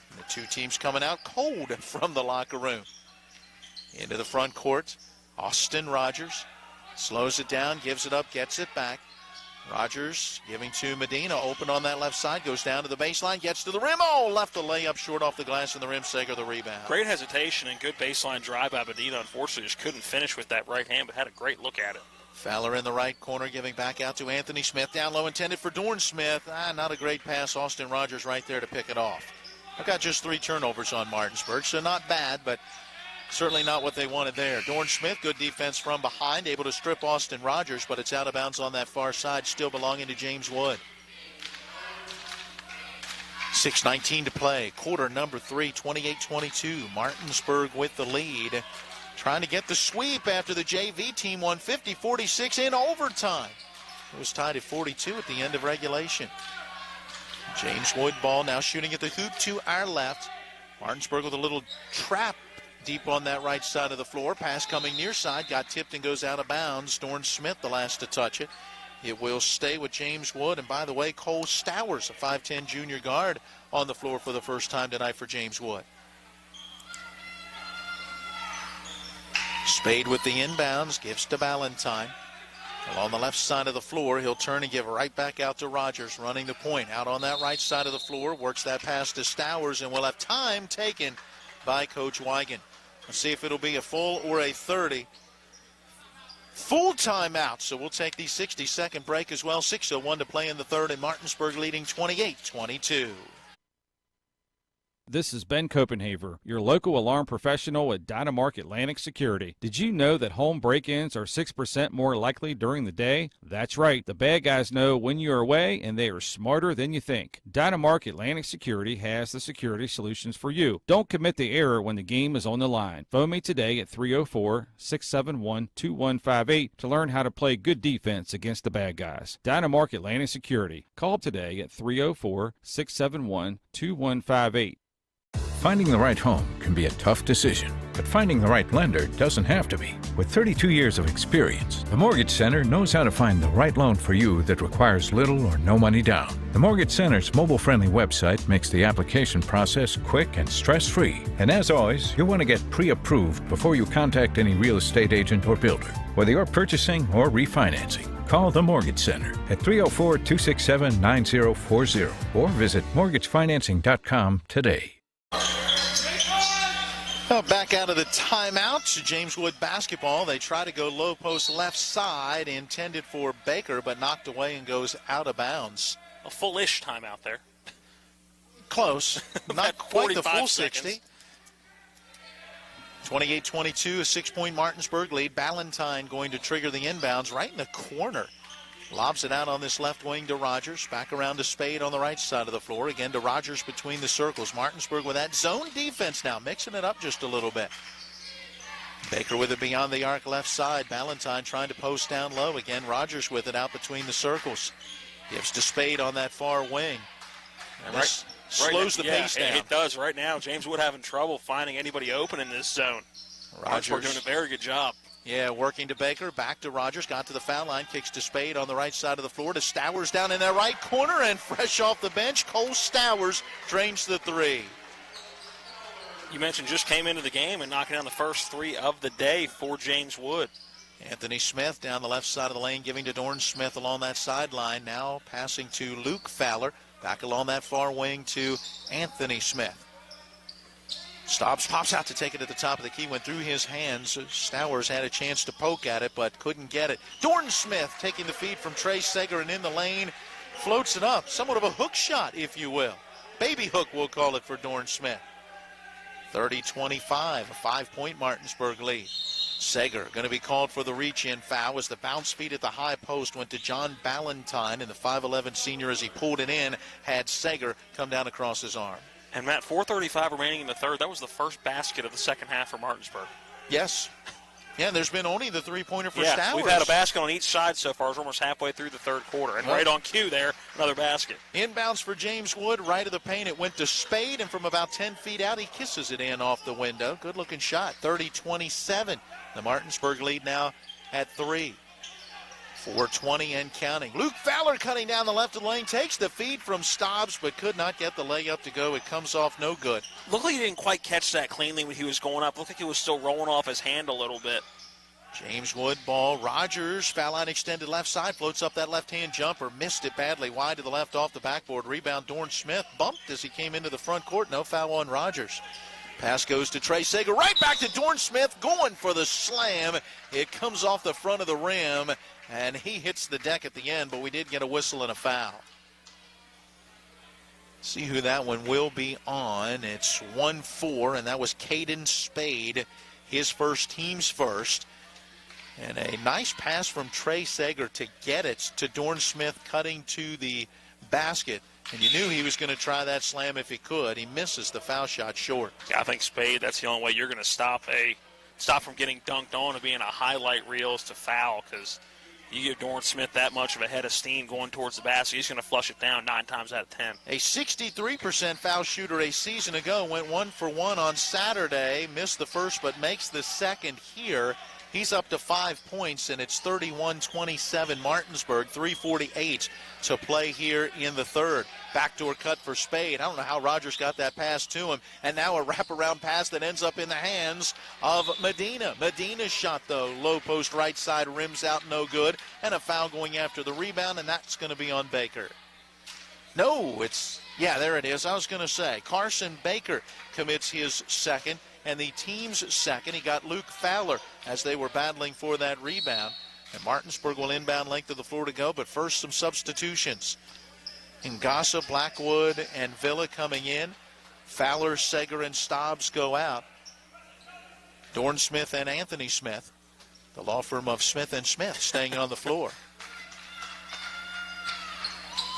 And the two teams coming out cold from the locker room. Into the front court, Austin Rogers. Slows it down, gives it up, gets it back. Rogers giving to Medina, open on that left side, goes down to the baseline, gets to the rim. Oh, left the layup short off the glass, and the rim. Sager the rebound. Great hesitation and good baseline drive by Medina. Unfortunately, just couldn't finish with that right hand, but had a great look at it. Fowler in the right corner, giving back out to Anthony Smith. Down low, intended for Dorn Smith. Not a great pass. Austin Rogers right there to pick it off. I've got just 3 turnovers on Martinsburg, so not bad, but certainly not what they wanted there. Dorn Smith, good defense from behind, able to strip Austin Rogers, but it's out of bounds on that far side, still belonging to James Wood. 6:19 to play. Quarter number 3, 28-22. Martinsburg with the lead. Trying to get the sweep after the JV team won 50-46 in overtime. It was tied at 42 at the end of regulation. James Wood ball now shooting at the hoop to our left. Martinsburg with a little trap deep on that right side of the floor. Pass coming near side, got tipped and goes out of bounds. Dorn Smith the last to touch it. It will stay with James Wood. And by the way, Cole Stowers, a 5'10 junior guard, on the floor for the first time tonight for James Wood. Spade with the inbounds, gives to Ballantyne. Along the left side of the floor, he'll turn and give right back out to Rogers, running the point. Out on that right side of the floor, works that pass to Stowers, and we'll have time taken by Coach Wigan. Let's see if it'll be a full or a 30. Full timeout, so we'll take the 60-second break as well. 6:01 to play in the third, and Martinsburg leading 28-22. This is Ben Copenhaver, your local alarm professional at Dynamark Atlantic Security. Did you know that home break-ins are 6% more likely during the day? That's right. The bad guys know when you're away, and they are smarter than you think. Dynamark Atlantic Security has the security solutions for you. Don't commit the error when the game is on the line. Phone me today at 304-671-2158 to learn how to play good defense against the bad guys. Dynamark Atlantic Security. Call today at 304-671-2158. Finding the right home can be a tough decision, but finding the right lender doesn't have to be. With 32 years of experience, the Mortgage Center knows how to find the right loan for you that requires little or no money down. The Mortgage Center's mobile-friendly website makes the application process quick and stress-free. And as always, you'll want to get pre-approved before you contact any real estate agent or builder. Whether you're purchasing or refinancing, call the Mortgage Center at 304-267-9040 or visit mortgagefinancing.com today. Well, back out of the timeout, James Wood basketball. They try to go low post left side, intended for Baker, but knocked away and goes out of bounds. A full-ish timeout there. Close. Not quite the full 60. seconds. 28-22, a 6-point Martinsburg lead. Ballantyne going to trigger the inbounds right in the corner. Lobs it out on this left wing to Rogers. Back around to Spade on the right side of the floor. Again to Rogers between the circles. Martinsburg with that zone defense now, mixing it up just a little bit. Baker with it beyond the arc left side. Ballantyne trying to post down low. Again, Rogers with it out between the circles. Gives to Spade on that far wing. And this slows the pace down. It does right now. James Wood having trouble finding anybody open in this zone. Martinsburg doing a very good job. Yeah, working to Baker, back to Rogers, got to the foul line, kicks to Spade on the right side of the floor to Stowers down in that right corner, and fresh off the bench, Cole Stowers drains the three. You mentioned just came into the game and knocking down the first three of the day for James Wood. Anthony Smith down the left side of the lane, giving to Dorn Smith along that sideline, now passing to Luke Fowler, back along that far wing to Anthony Smith. Stops, pops out to take it at the top of the key, went through his hands. Stowers had a chance to poke at it, but couldn't get it. Dorn Smith taking the feed from Trey Sager and in the lane, floats it up. Somewhat of a hook shot, if you will. Baby hook, we'll call it, for Dorn Smith. 30-25, a 5-point Martinsburg lead. Sager going to be called for the reach-in foul as the bounce feed at the high post went to John Ballantyne, and the 5'11 senior, as he pulled it in, had Sager come down across his arm. And, Matt, 4:35 remaining in the third. That was the first basket of the second half for Martinsburg. Yes. Yeah, there's been only the three-pointer for Yeah, Stowers. we've had a basket on each side so far. It's almost halfway through the third quarter. And right on cue there, another basket. Inbounds for James Wood, right of the paint. It went to Spade, and from about 10 feet out, he kisses it in off the window. Good-looking shot, 30-27. The Martinsburg lead now at 3. 4:20 and counting. Luke Fowler cutting down the left of the lane, takes the feed from Stobbs, but could not get the layup to go. It comes off no good. Looked like he didn't quite catch that cleanly when he was going up. Looked like it was still rolling off his hand a little bit. James Wood ball. Rogers, foul line extended left side, floats up that left-hand jumper. Missed it badly wide to the left off the backboard. Rebound, Dorn Smith bumped as he came into the front court. No foul on Rogers. Pass goes to Trey Sager. Right back to Dorn Smith, going for the slam. It comes off the front of the rim, and he hits the deck at the end, but we did get a whistle and a foul. See who that one will be on. It's 1-4, and that was Caden Spade, his first, team's first. And a nice pass from Trey Sager to get it to Dorn Smith, cutting to the basket. And you knew he was going to try that slam if he could. He misses the foul shot short. Yeah, I think Spade, that's the only way you're going to stop from getting dunked on and being a highlight reel is to foul, because you give Dorn Smith that much of a head of steam going towards the basket, he's going to flush it down 9 times out of 10. A 63% foul shooter a season ago, went 1 for 1 on Saturday, missed the first but makes the second here. He's up to 5 points, and it's 31-27 Martinsburg, 3:48 to play here in the third. Backdoor cut for Spade. I don't know how Rogers got that pass to him. And now a wraparound pass that ends up in the hands of Medina. Medina's shot, though, low post right side, rims out, no good. And a foul going after the rebound, and that's going to be on Baker. No, yeah, there it is. I was going to say, Carson Baker commits his second. And the team's second, he got Luke Fowler as they were battling for that rebound. And Martinsburg will inbound length of the floor to go, but first some substitutions. Ngassa, Blackwood, and Villa coming in. Fowler, Sager, and Stobbs go out. Dorn Smith and Anthony Smith, the law firm of Smith & Smith, staying on the floor.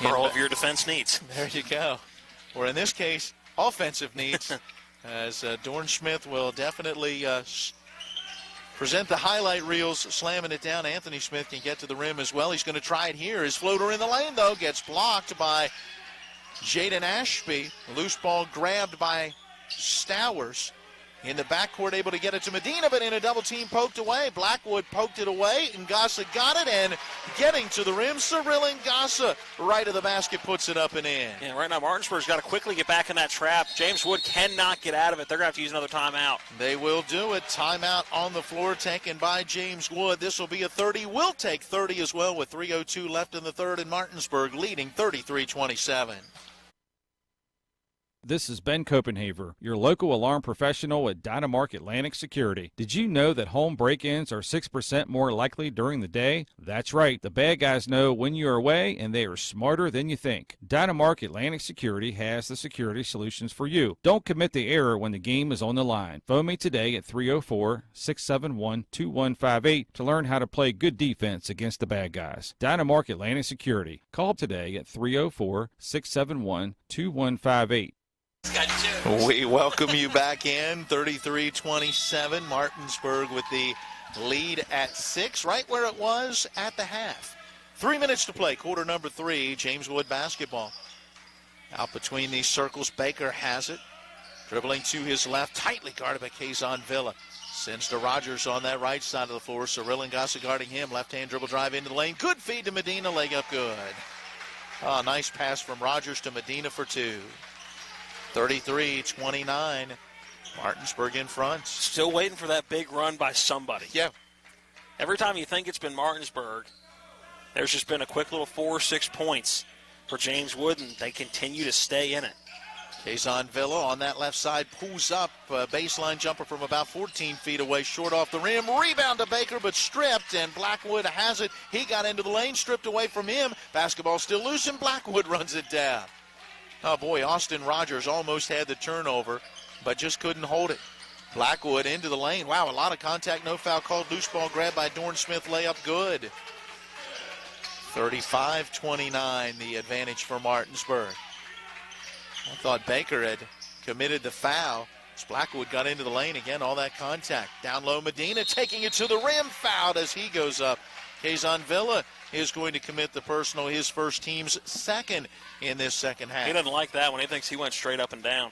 For all of your defense needs. There you go. Or in this case, offensive needs. As Dorn Smith will definitely present the highlight reels, slamming it down. Anthony Smith can get to the rim as well. He's going to try it here. His floater in the lane, though, gets blocked by Jaden Ashby. Loose ball grabbed by Stowers. In the backcourt, able to get it to Medina, but in a double team, poked away. Blackwood poked it away. Ngassa got it, and getting to the rim, Cyril Ngassa, right of the basket, puts it up and in. Yeah, right now Martinsburg's got to quickly get back in that trap. James Wood cannot get out of it. They're going to have to use another timeout. They will do it. Timeout on the floor taken by James Wood. This will be a 30. We'll take 30 as well with 3:02 left in the third, and Martinsburg leading 33-27. This is Ben Copenhaver, your local alarm professional at Dynamark Atlantic Security. Did you know that home break-ins are 6% more likely during the day? That's right. The bad guys know when you're away, and they are smarter than you think. Dynamark Atlantic Security has the security solutions for you. Don't commit the error when the game is on the line. Phone me today at 304-671-2158 to learn how to play good defense against the bad guys. Dynamark Atlantic Security. Call today at 304-671-2158. We welcome you back in. 33-27. Martinsburg with the lead at 6, right where it was at the half. 3 minutes to play, quarter number 3. James Wood basketball. Out between these circles, Baker has it. Dribbling to his left, tightly guarded by Kazon Villa. Sends to Rogers on that right side of the floor. Cyril Ngassa guarding him. Left-hand dribble drive into the lane. Good feed to Medina. Leg up good. Oh, nice pass from Rogers to Medina for 2. 33-29. Martinsburg in front. Still waiting for that big run by somebody. Yeah. Every time you think it's been Martinsburg, there's just been a quick little 4 or 6 points for James Wood, and they continue to stay in it. Kazon Villa on that left side pulls up. Baseline jumper from about 14 feet away, short off the rim. Rebound to Baker, but stripped, and Blackwood has it. He got into the lane, stripped away from him. Basketball still loose, and Blackwood runs it down. Oh, boy, Austin Rogers almost had the turnover, but just couldn't hold it. Blackwood into the lane. Wow, a lot of contact, no foul called. Loose ball grabbed by Dorn Smith, layup good. 35-29, the advantage for Martinsburg. I thought Baker had committed the foul. As Blackwood got into the lane again, all that contact. Down low, Medina taking it to the rim, fouled as he goes up. Kazon Villa is going to commit the personal, his first, team's second in this second half. He doesn't like that one. He thinks he went straight up and down.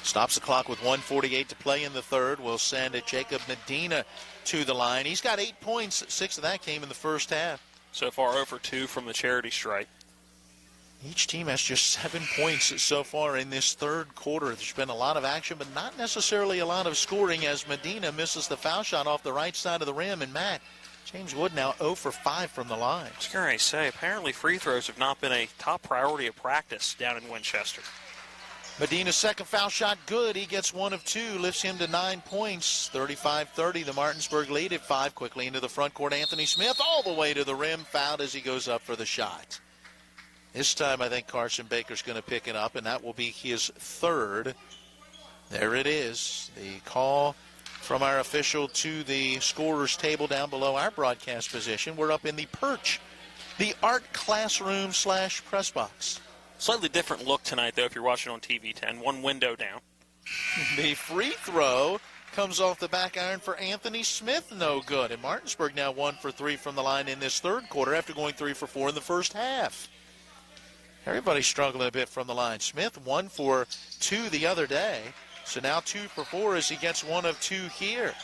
Stops the clock with 1:48 to play in the third. Will send Jacob Medina to the line. He's got 8 points. 6 of that came in the first half. So far 0 for 2 from the charity stripe. Each team has just 7 points so far in this third quarter. There's been a lot of action, but not necessarily a lot of scoring as Medina misses the foul shot off the right side of the rim. And Matt, James Wood now 0 for 5 from the line. I was going to say, apparently free throws have not been a top priority of practice down in Winchester. Medina's second foul shot good. He gets 1 of 2, lifts him to 9 points. 35-30, the Martinsburg lead at 5. Quickly into the front court, Anthony Smith all the way to the rim, fouled as he goes up for the shot. This time I think Carson Baker's going to pick it up, and that will be his third. There it is, the call from our official to the scorer's table down below our broadcast position. We're up in the perch, the art classroom / press box. Slightly different look tonight, though, if you're watching on TV 10. One window down. The free throw comes off the back iron for Anthony Smith, no good. And Martinsburg now 1 for 3 from the line in this third quarter after going 3 for 4 in the first half. Everybody's struggling a bit from the line. Smith 1 for 2 the other day, so now 2 for 4 as he gets 1 of 2 here.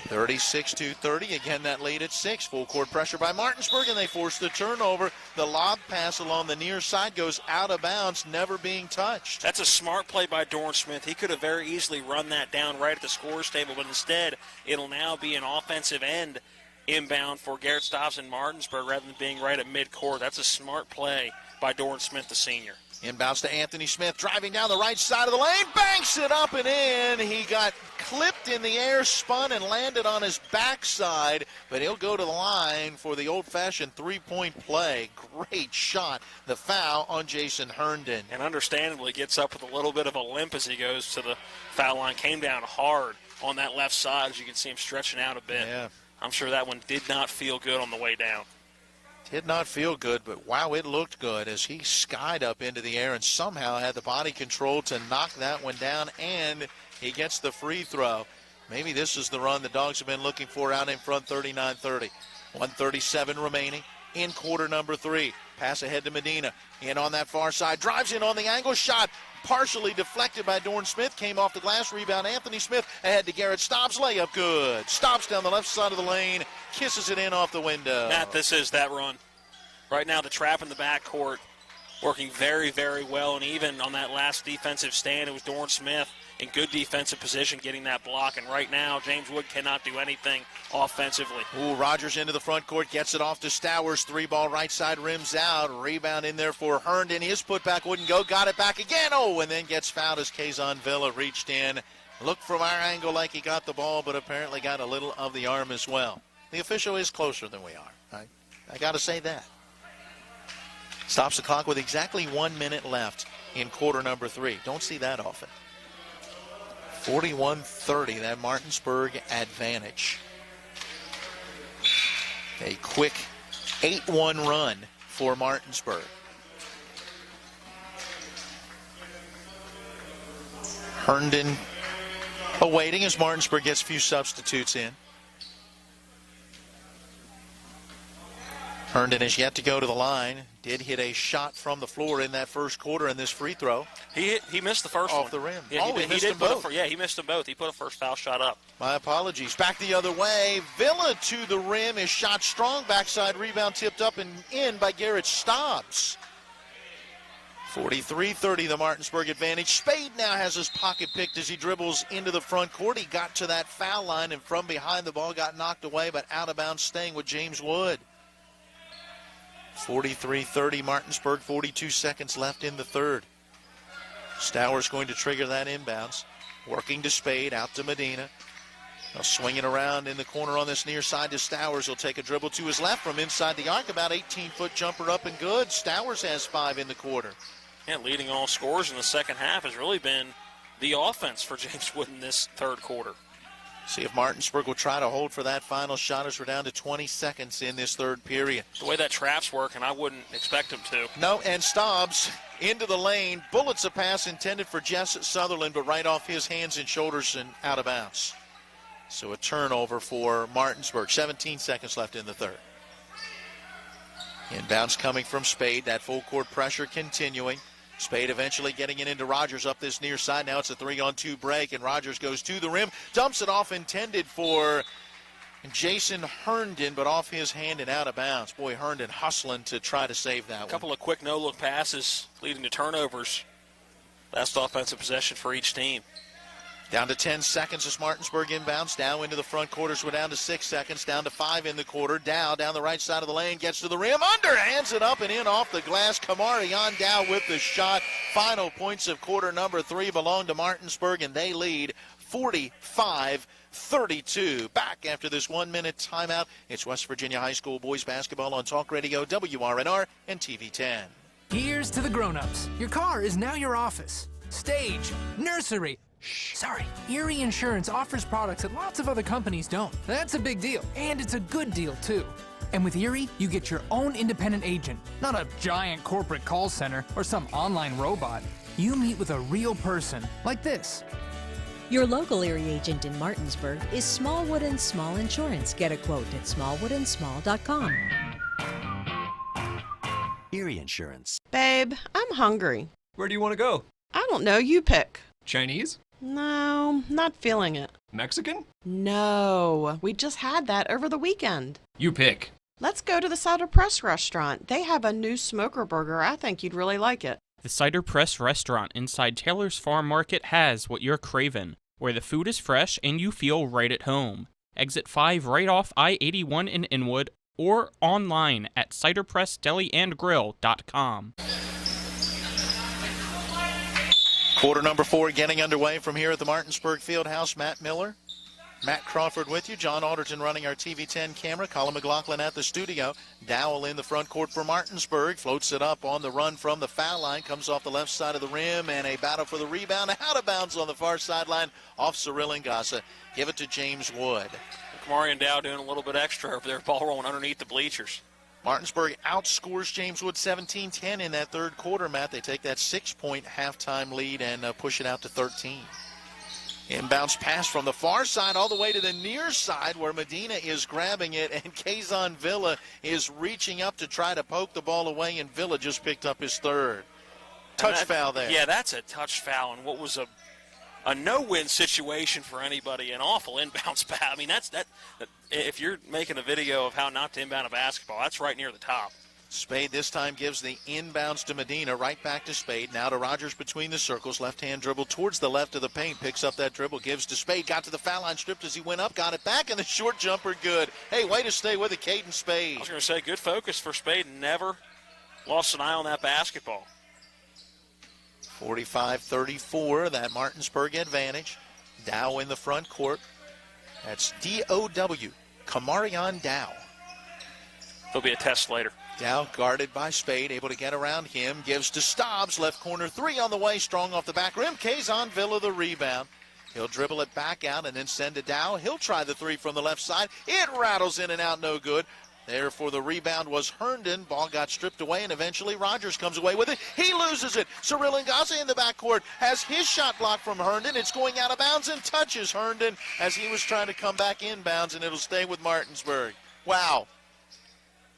36-30, again that lead at 6. Full court pressure by Martinsburg, and they force the turnover. The lob pass along the near side goes out of bounds, never being touched. That's a smart play by Dorn Smith. He could have very easily run that down right at the scorer's table, but instead it'll now be an offensive end inbound for Garrett Stobbs in Martinsburg rather than being right at midcourt. That's a smart play by Dorn Smith, the senior. Inbounds to Anthony Smith, driving down the right side of the lane, banks it up and in. He got clipped in the air, spun, and landed on his backside, but he'll go to the line for the old-fashioned three-point play. Great shot. The foul on Jason Herndon. And understandably gets up with a little bit of a limp as he goes to the foul line. Came down hard on that left side, as you can see him stretching out a bit. Yeah. I'm sure that one did not feel good on the way down. Did not feel good, but wow, it looked good as he skied up into the air and somehow had the body control to knock that one down, and he gets the free throw. Maybe this is the run the Dogs have been looking for out in front, 39-30. 1:37 remaining in quarter number 3. Pass ahead to Medina. In on that far side, drives in on the angle, shot partially deflected by Dorn Smith, came off the glass, rebound Anthony Smith, ahead to Garrett Stobbs, layup good. Stobbs down the left side of the lane, kisses it in off the window. Matt, this is that run. Right now the trap in the backcourt working very, very well, and even on that last defensive stand, it was Dorn Smith in good defensive position getting that block, and right now James Wood cannot do anything offensively. Ooh, Rogers into the front court, gets it off to Stowers, 3-ball right side, rims out, rebound in there for Herndon. His putback wouldn't go, got it back again, and then gets fouled as Kazon Villa reached in. Looked from our angle like he got the ball, but apparently got a little of the arm as well. The official is closer than we are. I got to say that. Stops the clock with exactly 1 minute left in quarter number 3. Don't see that often. 41-30, that Martinsburg advantage. A quick 8-1 run for Martinsburg. Herndon awaiting as Martinsburg gets a few substitutes in. Herndon has yet to go to the line. Did hit a shot from the floor in that first quarter in this free throw. He missed the first one. Off the rim. Yeah, he missed them both. He missed them both. He put a first foul shot up. My apologies. Back the other way. Villa to the rim. His shot strong. Backside rebound tipped up and in by Garrett Stobbs. 43-30, the Martinsburg advantage. Spade now has his pocket picked as he dribbles into the front court. He got to that foul line, and from behind the ball got knocked away, but out of bounds staying with James Wood. 43-30, Martinsburg, 42 seconds left in the third. Stowers going to trigger that inbounds. Working to Spade, out to Medina. Now swinging around in the corner on this near side to Stowers. He'll take a dribble to his left from inside the arc. About 18-foot jumper up and good. Stowers has 5 in the quarter. Yeah, leading all scorers in the second half has really been the offense for James Wood in this third quarter. See if Martinsburg will try to hold for that final shot as we're down to 20 seconds in this third period. The way that trap's working, I wouldn't expect them to. No, and Stobbs into the lane. Bullets a pass intended for Jess Sutherland, but right off his hands and shoulders and out of bounds. So a turnover for Martinsburg. 17 seconds left in the third. Inbounds coming from Spade. That full court pressure continuing. Spade eventually getting it into Rogers up this near side. Now it's a 3-on-2 break, and Rogers goes to the rim. Dumps it off intended for Jason Herndon, but off his hand and out of bounds. Boy, Herndon hustling to try to save that one. A couple of quick no-look passes leading to turnovers. Last offensive possession for each team. Down to 10 seconds as Martinsburg inbounds. Dow into the front quarters. We're down to 6 seconds. Down to 5 in the quarter. Dow down the right side of the lane. Gets to the rim. Underhands it up and in off the glass. Kamarion Dow with the shot. Final points of quarter number 3 belong to Martinsburg, and they lead 45-32. Back after this 1-minute timeout. It's West Virginia High School boys basketball on Talk Radio, WRNR, and TV 10. Here's to the grown-ups. Your car is now your office, stage, nursery. Sorry, Erie Insurance offers products that lots of other companies don't. That's a big deal, and it's a good deal, too. And with Erie, you get your own independent agent, not a giant corporate call center or some online robot. You meet with a real person, like this. Your local Erie agent in Martinsburg is Smallwood & Small Insurance. Get a quote at smallwoodandSmall.com. Erie Insurance. Babe, I'm hungry. Where do you want to go? I don't know. You pick. Chinese? No, not feeling it. Mexican? No, we just had that over the weekend. You pick. Let's go to the Cider Press restaurant. They have a new smoker burger. I think you'd really like it. The Cider Press restaurant inside Taylor's Farm Market has what you're craving, where the food is fresh and you feel right at home. Exit 5 right off I-81 in Inwood or online at ciderpressdeliandgrill.com. Quarter number 4 getting underway from here at the Martinsburg Fieldhouse. Matt Miller, Matt Crawford with you. John Alderton running our TV 10 camera. Colin McLaughlin at the studio. Dowell in the front court for Martinsburg. Floats it up on the run from the foul line. Comes off the left side of the rim, and a battle for the rebound. Out of bounds on the far sideline off Cyril Ngasa. Give it to James Wood. Kamari and Dow doing a little bit extra over there. Ball rolling underneath the bleachers. Martinsburg outscores James Wood 17-10 in that third quarter, Matt. They take that 6-point halftime lead and push it out to 13. Inbounds pass from the far side all the way to the near side where Medina is grabbing it, and Kazon Villa is reaching up to try to poke the ball away, and Villa just picked up his third. Touch foul there. Yeah, that's a touch foul, and what was a no-win situation for anybody, an awful inbounds pass. I mean, that if you're making a video of how not to inbound a basketball, that's right near the top. Spade this time gives the inbounds to Medina, right back to Spade. Now to Rogers between the circles. Left-hand dribble towards the left of the paint. Picks up that dribble, gives to Spade. Got to the foul line, stripped as he went up, got it back, and the short jumper good. Hey, way to stay with it, Caden Spade. I was going to say, good focus for Spade. Never lost an eye on that basketball. 45-34, that Martinsburg advantage. Dow in the front court. That's D-O-W, Kamarion Dow. There'll be a test later. Dow guarded by Spade, able to get around him. Gives to Stobbs, left corner three on the way, strong off the back rim. Kazon Villa the rebound. He'll dribble it back out and then send to Dow. He'll try the three from the left side. It rattles in and out, no good. There for the rebound was Herndon. Ball got stripped away, and eventually Rogers comes away with it. He loses it. Cyril Ngasa in the backcourt has his shot blocked from Herndon. It's going out of bounds and touches Herndon as he was trying to come back inbounds, and it'll stay with Martinsburg. Wow.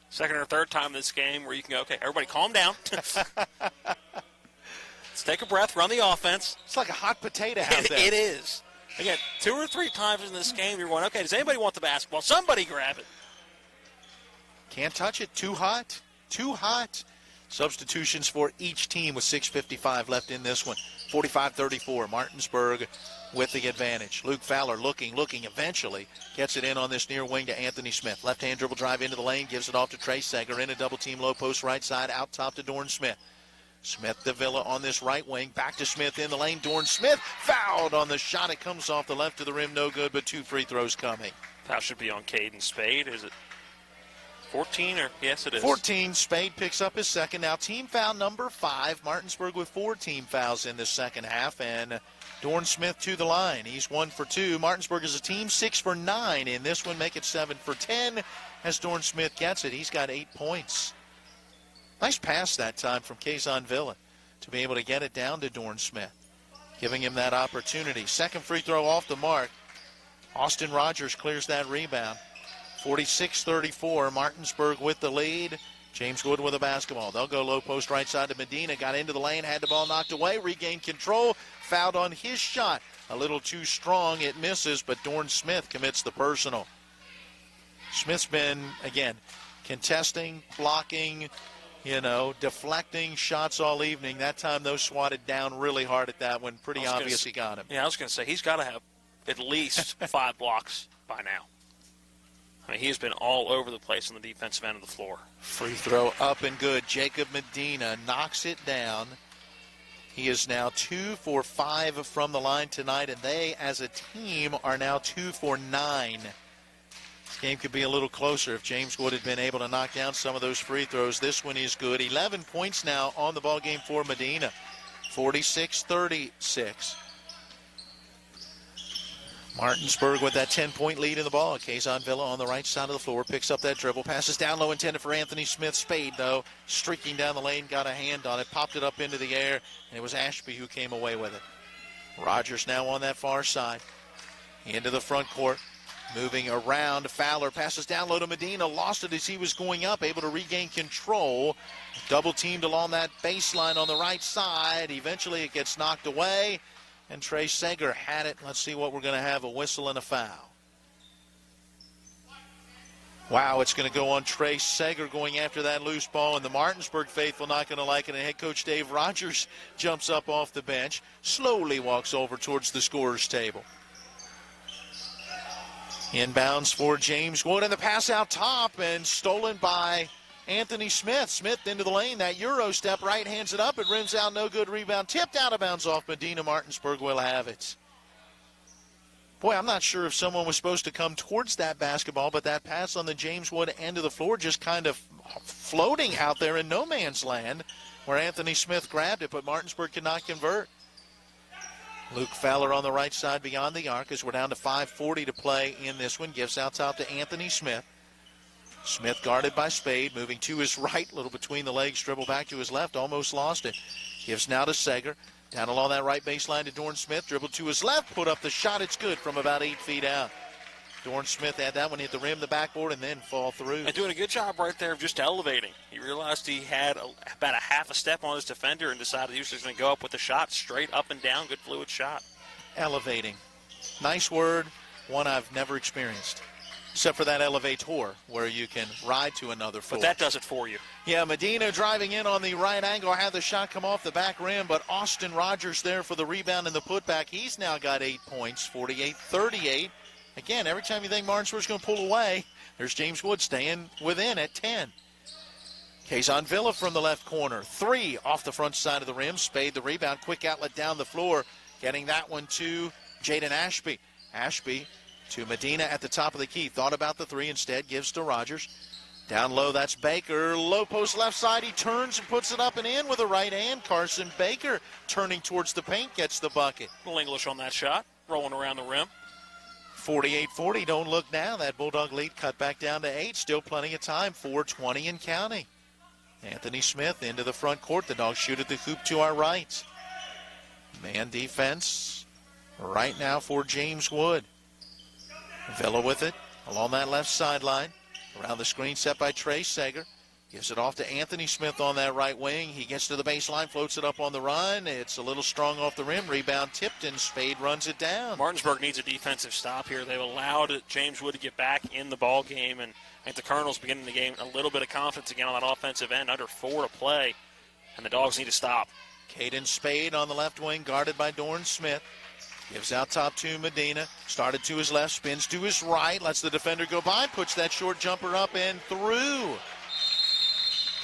Second or third time this game where you can go, okay, everybody calm down. Let's take a breath, run the offense. It's like a hot potato out there. It is. Again, 2 or 3 times in this game you're going, okay, does anybody want the basketball? Somebody grab it. Can't touch it. Too hot. Too hot. Substitutions for each team with 6:55 left in this one. 45-34. Martinsburg with the advantage. Luke Fowler looking, eventually gets it in on this near wing to Anthony Smith. Left-hand dribble drive into the lane, gives it off to Trey Sager in a double-team low post right side, out top to Dorn Smith. Smith to Villa on this right wing, back to Smith in the lane. Dorn Smith fouled on the shot. It comes off the left of the rim, no good, but 2 free throws coming. Foul should be on Caden Spade. Is it 14, or yes, it is. 14. Spade picks up his second. Now team foul number 5. Martinsburg with 4 team fouls in the second half, and Dorn Smith to the line. He's 1 for 2. Martinsburg is a team 6 for 9 in this one. Make it 7 for 10 as Dorn Smith gets it. He's got 8 points. Nice pass that time from Kazan Villa to be able to get it down to Dorn Smith, giving him that opportunity. Second free throw off the mark. Austin Rogers clears that rebound. 46-34, Martinsburg with the lead. James Wood with a basketball. They'll go low post right side to Medina. Got into the lane, had the ball knocked away, regained control, fouled on his shot. A little too strong, it misses, but Dorn Smith commits the personal. Smith's been, again, contesting, blocking, deflecting shots all evening. That time, though, swatted down really hard at that one. Pretty obvious he got him. Yeah, I was going to say, he's got to have at least 5 blocks by now. I mean, he has been all over the place on the defensive end of the floor. Free throw up and good. Jacob Medina knocks it down. He is now 2 for 5 from the line tonight, and they, as a team, are now 2 for 9. This game could be a little closer if James Wood had been able to knock down some of those free throws. This one is good. 11 points now on the ball game for Medina. 46-36. Martinsburg with that 10-point lead in the ball. Kazan Villa on the right side of the floor picks up that dribble, passes down low, intended for Anthony Smith. Spade, though, streaking down the lane, got a hand on it, popped it up into the air, and it was Ashby who came away with it. Rogers now on that far side, into the front court, moving around. Fowler passes down low to Medina, lost it as he was going up, able to regain control. Double teamed along that baseline on the right side. Eventually it gets knocked away. And Trey Sager had it. Let's see what we're going to have, a whistle and a foul. Wow, it's going to go on Trey Sager going after that loose ball, and the Martinsburg faithful not going to like it. And head coach Dave Rogers jumps up off the bench, slowly walks over towards the scorer's table. Inbounds for James Wood, and the pass out top, and stolen by Anthony Smith. Smith into the lane. That Euro step right, hands it up. It rims out, no good. Rebound tipped out of bounds off Medina. Martinsburg will have it. Boy, I'm not sure if someone was supposed to come towards that basketball, but that pass on the James Wood end of the floor just kind of floating out there in no man's land where Anthony Smith grabbed it, but Martinsburg could not convert. Luke Fowler on the right side beyond the arc as we're down to 5:40 to play in this one. Gives out top to Anthony Smith. Smith guarded by Spade, moving to his right, little between the legs, dribble back to his left, almost lost it. Gives now to Sager. Down along that right baseline to Dorn Smith, dribble to his left, put up the shot, it's good from about 8 feet out. Dorn Smith had that one hit the rim, the backboard, and then fall through. And doing a good job right there of just elevating. He realized he had about a half a step on his defender and decided he was just going to go up with the shot, straight up and down, good fluid shot. Elevating. Nice word, one I've never experienced. Except for that elevator, where you can ride to another floor. But that does it for you. Yeah, Medina driving in on the right angle, had the shot come off the back rim, but Austin Rogers there for the rebound and the putback. He's now got 8 points, 48-38. Again, every time you think Martinsburg's going to pull away, there's James Wood staying within at 10. Kazan Villa from the left corner. 3 off the front side of the rim. Spade the rebound, quick outlet down the floor, getting that one to Jaden Ashby. Ashby to Medina at the top of the key. Thought about the 3, instead gives to Rogers. Down low, that's Baker. Low post left side, he turns and puts it up and in with a right hand. Carson Baker turning towards the paint, gets the bucket. A little English on that shot, rolling around the rim. 48-40, don't look now. That Bulldog lead cut back down to 8. Still plenty of time, 4:20 and counting. Anthony Smith into the front court. The Dogs shoot at the hoop to our right. Man defense right now for James Wood. Villa with it along that left sideline. Around the screen set by Trey Sager. Gives it off to Anthony Smith on that right wing. He gets to the baseline, floats it up on the run. It's a little strong off the rim. Rebound tipped, and Spade runs it down. Martinsburg needs a defensive stop here. They've allowed James Wood to get back in the ball game, and I think the Colonels beginning the game a little bit of confidence again on that offensive end. Under 4 to play, and the Dogs need to stop. Caden Spade on the left wing, guarded by Dorn Smith. Gives out top to Medina. Started to his left, spins to his right, lets the defender go by, puts that short jumper up and through.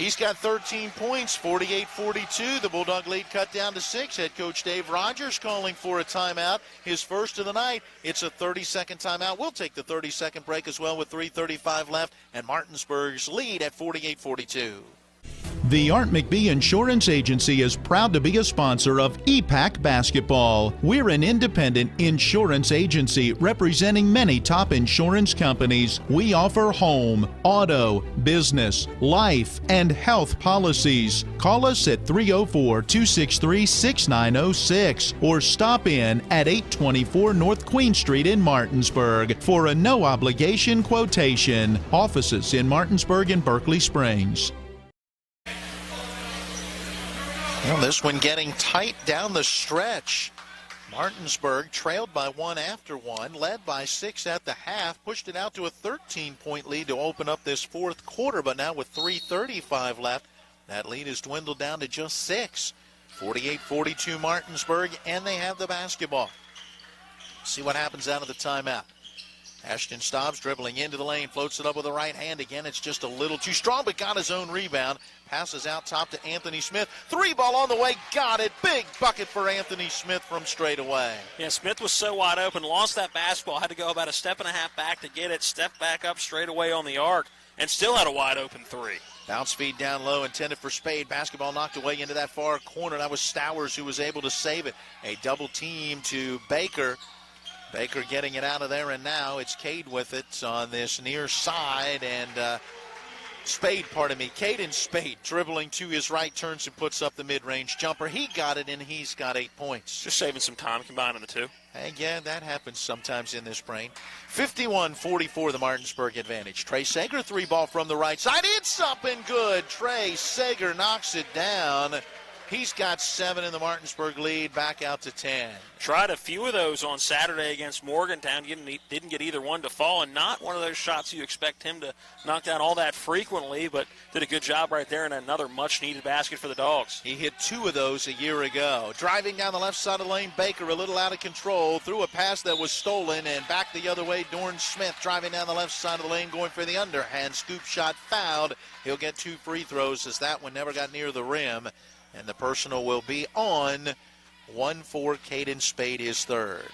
He's got 13 points, 48-42. The Bulldog lead cut down to 6. Head coach Dave Rogers calling for a timeout, his first of the night. It's a 30-second timeout. We'll take the 30-second break as well with 3:35 left, and Martinsburg's lead at 48-42. The Art McBee Insurance Agency is proud to be a sponsor of EPAC Basketball. We're an independent insurance agency representing many top insurance companies. We offer home, auto, business, life, and health policies. Call us at 304-263-6906 or stop in at 824 North Queen Street in Martinsburg for a no-obligation quotation. Offices in Martinsburg and Berkeley Springs. Well, this one getting tight down the stretch. Martinsburg trailed by 1 after 1, led by 6 at the half, pushed it out to a 13-point lead to open up this fourth quarter, but now with 3:35 left, that lead has dwindled down to just 6. 48-42 Martinsburg, and they have the basketball. See what happens out of the timeout. Ashton Stobbs dribbling into the lane, floats it up with the right hand. Again, it's just a little too strong, but got his own rebound. Passes out top to Anthony Smith. 3-ball on the way, got it. Big bucket for Anthony Smith from straight away. Yeah, Smith was so wide open, lost that basketball, had to go about a step and a half back to get it, stepped back up straight away on the arc, and still had a wide open 3. Bounce feed down low, intended for Spade. Basketball knocked away into that far corner. That was Stowers who was able to save it. A double team to Baker. Baker getting it out of there, and now it's Cade with it on this near side, and Caden Spade dribbling to his right, turns and puts up the mid-range jumper. He got it, and he's got 8 points. Just saving some time combining the two. Again, that happens sometimes in this brain. 51-44, the Martinsburg advantage. Trey Sager, 3-ball from the right side. It's up and good. Trey Sager knocks it down. He's got 7 in the Martinsburg lead, back out to 10. Tried a few of those on Saturday against Morgantown. Didn't get either one to fall, and not one of those shots you expect him to knock down all that frequently, but did a good job right there, and another much-needed basket for the Dogs. He hit 2 of those a year ago. Driving down the left side of the lane, Baker a little out of control, threw a pass that was stolen, and back the other way, Dorn Smith driving down the left side of the lane, going for the underhand. Scoop shot fouled. He'll get 2 free throws as that one never got near the rim. And the personal will be on 1 for Caden Spade, his third.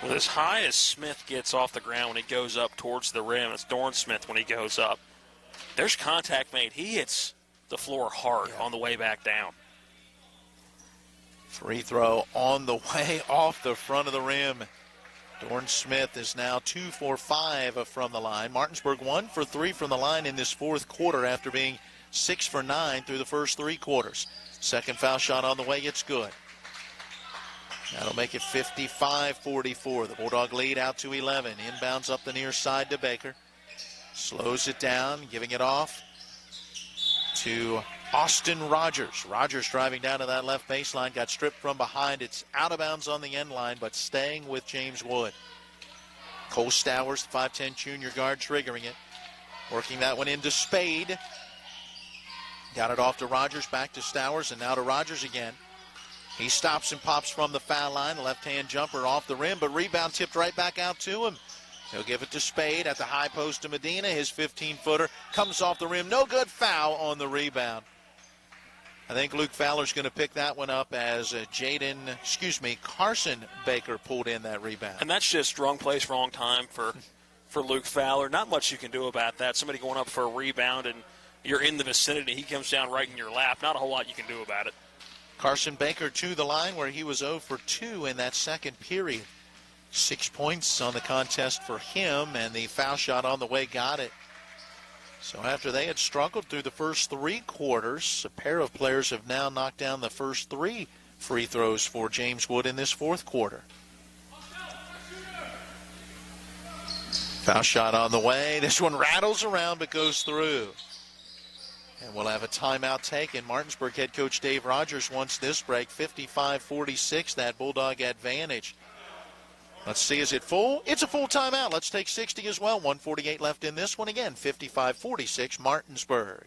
Well, as high as Smith gets off the ground when he goes up towards the rim, it's Dorn Smith when he goes up. There's contact made. He hits the floor hard on the way back down. Free throw on the way off the front of the rim. Dorn Smith is now 2 for 5 from the line. Martinsburg 1 for 3 from the line in this fourth quarter after being 6 for 9 through the first 3 quarters. Second foul shot on the way, it's good. That'll make it 55-44. The Bulldog lead out to 11. Inbounds up the near side to Baker. Slows it down, giving it off to Austin Rogers. Rogers driving down to that left baseline, got stripped from behind. It's out of bounds on the end line, but staying with James Wood. Cole Stowers, the 5'10 junior guard, triggering it. Working that one into Spade. Got it off to Rogers, back to Stowers, and now to Rogers again. He stops and pops from the foul line. Left-hand jumper off the rim, but rebound tipped right back out to him. He'll give it to Spade at the high post to Medina. His 15-footer comes off the rim. No good, foul on the rebound. I think Luke Fowler's going to pick that one up as Carson Baker pulled in that rebound. And that's just wrong place, wrong time for Luke Fowler. Not much you can do about that. Somebody going up for a rebound and you're in the vicinity. He comes down right in your lap. Not a whole lot you can do about it. Carson Baker to the line where he was 0 for 2 in that second period. 6 points on the contest for him, and the foul shot on the way got it. So after they had struggled through the first 3 quarters, a pair of players have now knocked down the first 3 free throws for James Wood in this fourth quarter. Foul shot on the way. This one rattles around but goes through. And we'll have a timeout taken. Martinsburg head coach Dave Rogers wants this break. 55-46, that Bulldog advantage. Let's see, is it full? It's a full timeout. Let's take 60 as well. 1:48 left in this one again. 55-46, Martinsburg.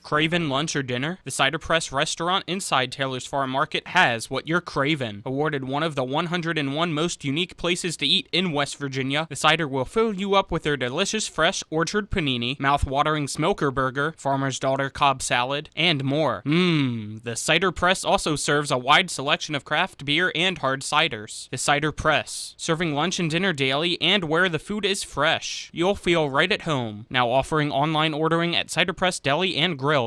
Craving lunch or dinner? The Cider Press restaurant inside Taylor's Farm Market has what you're craving. Awarded one of the 101 most unique places to eat in West Virginia, the Cider will fill you up with their delicious fresh orchard panini, mouth-watering smoker burger, farmer's daughter Cobb salad, and more. The Cider Press also serves a wide selection of craft beer and hard ciders. The Cider Press, serving lunch and dinner daily and where the food is fresh. You'll feel right at home. Now offering online ordering at ciderpressdeliandgrill.com.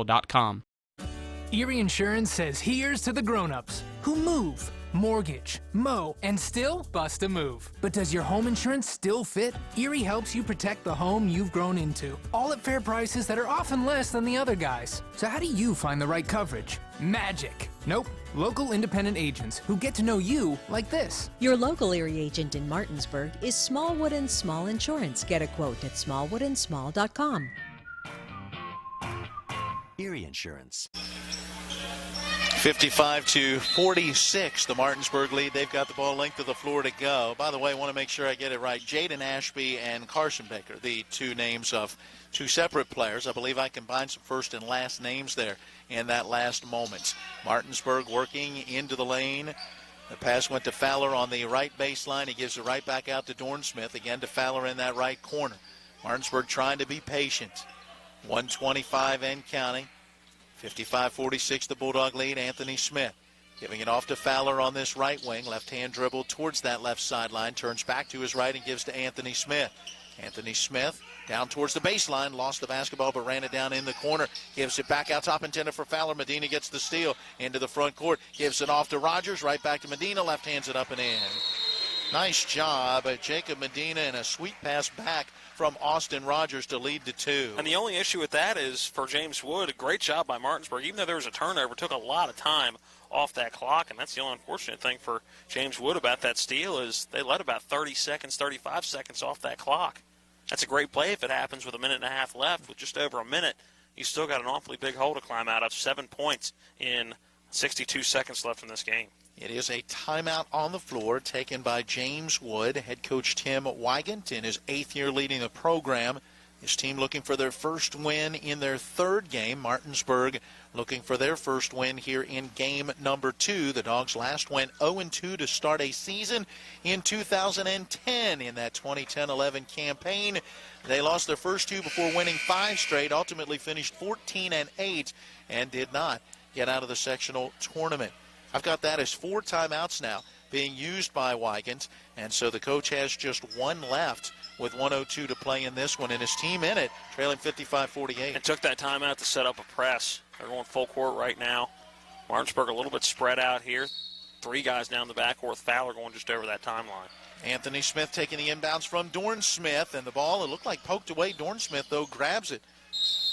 Erie Insurance says here's to the grown-ups who move, mortgage, mow, and still bust a move. But does your home insurance still fit? Erie helps you protect the home you've grown into, all at fair prices that are often less than the other guys. So how do you find the right coverage? Magic. Nope. Local independent agents who get to know you like this. Your local Erie agent in Martinsburg is Smallwood & Small Insurance. Get a quote at smallwoodandsmall.com. Erie Insurance. 55-46, the Martinsburg lead. They've got the ball length of the floor to go. By the way, I want to make sure I get it right. Jaden Ashby and Carson Baker, the two names of two separate players. I believe I combined some first and last names there in that last moment. Martinsburg working into the lane. The pass went to Fowler on the right baseline. He gives it right back out to Dorn Smith. Again to Fowler in that right corner. Martinsburg trying to be patient. 125 and counting. 55-46, the Bulldog lead. Anthony Smith giving it off to Fowler on this right wing. Left-hand dribble towards that left sideline. Turns back to his right and gives to Anthony Smith. Anthony Smith down towards the baseline. Lost the basketball but ran it down in the corner. Gives it back out top, intended for Fowler. Medina gets the steal into the front court. Gives it off to Rogers. Right back to Medina. Left hands it up and in. Nice job, Jacob Medina, and a sweet pass back from Austin Rogers to lead to two. And the only issue with that is for James Wood, a great job by Martinsburg. Even though there was a turnover, took a lot of time off that clock, and that's the only unfortunate thing for James Wood about that steal is they let about 30 seconds, 35 seconds off that clock. That's a great play if it happens with a minute and a half left. With just over a minute, you still got an awfully big hole to climb out of. 7 points in 62 seconds left in this game. It is a timeout on the floor taken by James Wood. Head coach Tim Wygant in his 8th year leading the program. His team looking for their first win in their 3rd game. Martinsburg looking for their first win here in game number 2. The Dogs last went 0-2 to start a season in 2010 in that 2010-11 campaign. They lost their first 2 before winning 5 straight, ultimately finished 14-8 and did not get out of the sectional tournament. I've got that as 4 timeouts now being used by Wygant, and so the coach has just 1 left with 1:02 to play in this one, and his team in it, trailing 55-48. And took that timeout to set up a press. They're going full court right now. Martinsburg a little bit spread out here. 3 guys down the backcourt. Fowler going just over that timeline. Anthony Smith taking the inbounds from Dorn Smith, and the ball, it looked like poked away. Dorn Smith, though, grabs it.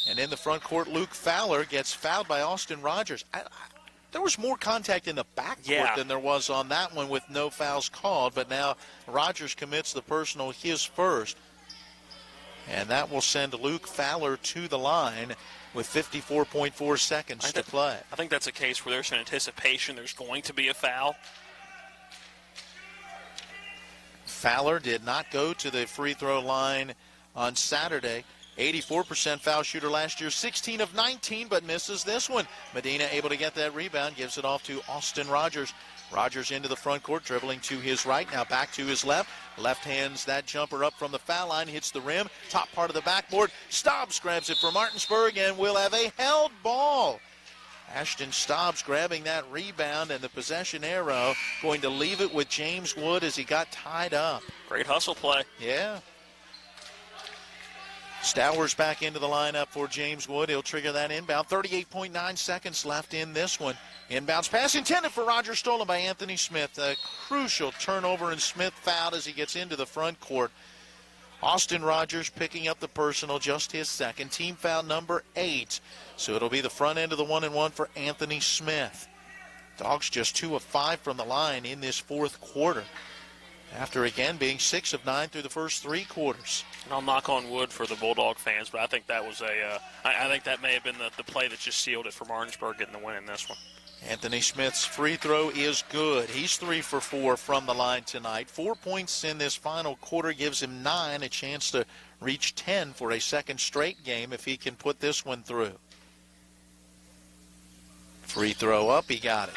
And in the front court, Luke Fowler gets fouled by Austin Rogers. There was more contact in the backcourt than there was on that one with no fouls called, but now Rogers commits the personal, his first. And that will send Luke Fowler to the line with 54.4 seconds to play. I think that's a case where there's an anticipation there's going to be a foul. Fowler did not go to the free throw line on Saturday. 84% foul shooter last year, 16 of 19, but misses this one. Medina able to get that rebound, gives it off to Austin Rogers. Rogers into the front court, dribbling to his right, now back to his left. Left hands that jumper up from the foul line, hits the rim, top part of the backboard. Stobbs grabs it for Martinsburg, and we'll have a held ball. Ashton Stobbs grabbing that rebound, and the possession arrow going to leave it with James Wood as he got tied up. Great hustle play. Yeah. Stowers back into the lineup for James Wood. He'll trigger that inbound. 38.9 seconds left in this one. Inbounds pass intended for Rogers, stolen by Anthony Smith. A crucial turnover, and Smith fouled as he gets into the front court. Austin Rogers picking up the personal, just his second. Team foul number 8. So it'll be the front end of the 1-and-1 for Anthony Smith. Dogs just 2 of 5 from the line in this 4th quarter, after again being 6 of 9 through the first 3 quarters. And I'll knock on wood for the Bulldog fans, but I think that was I think that may have been the play that just sealed it for Martinsburg getting the win in this one. Anthony Smith's free throw is good. He's 3 for 4 from the line tonight. 4 points in this final quarter gives him 9, a chance to reach 10 for a second straight game if he can put this one through. Free throw up, he got it.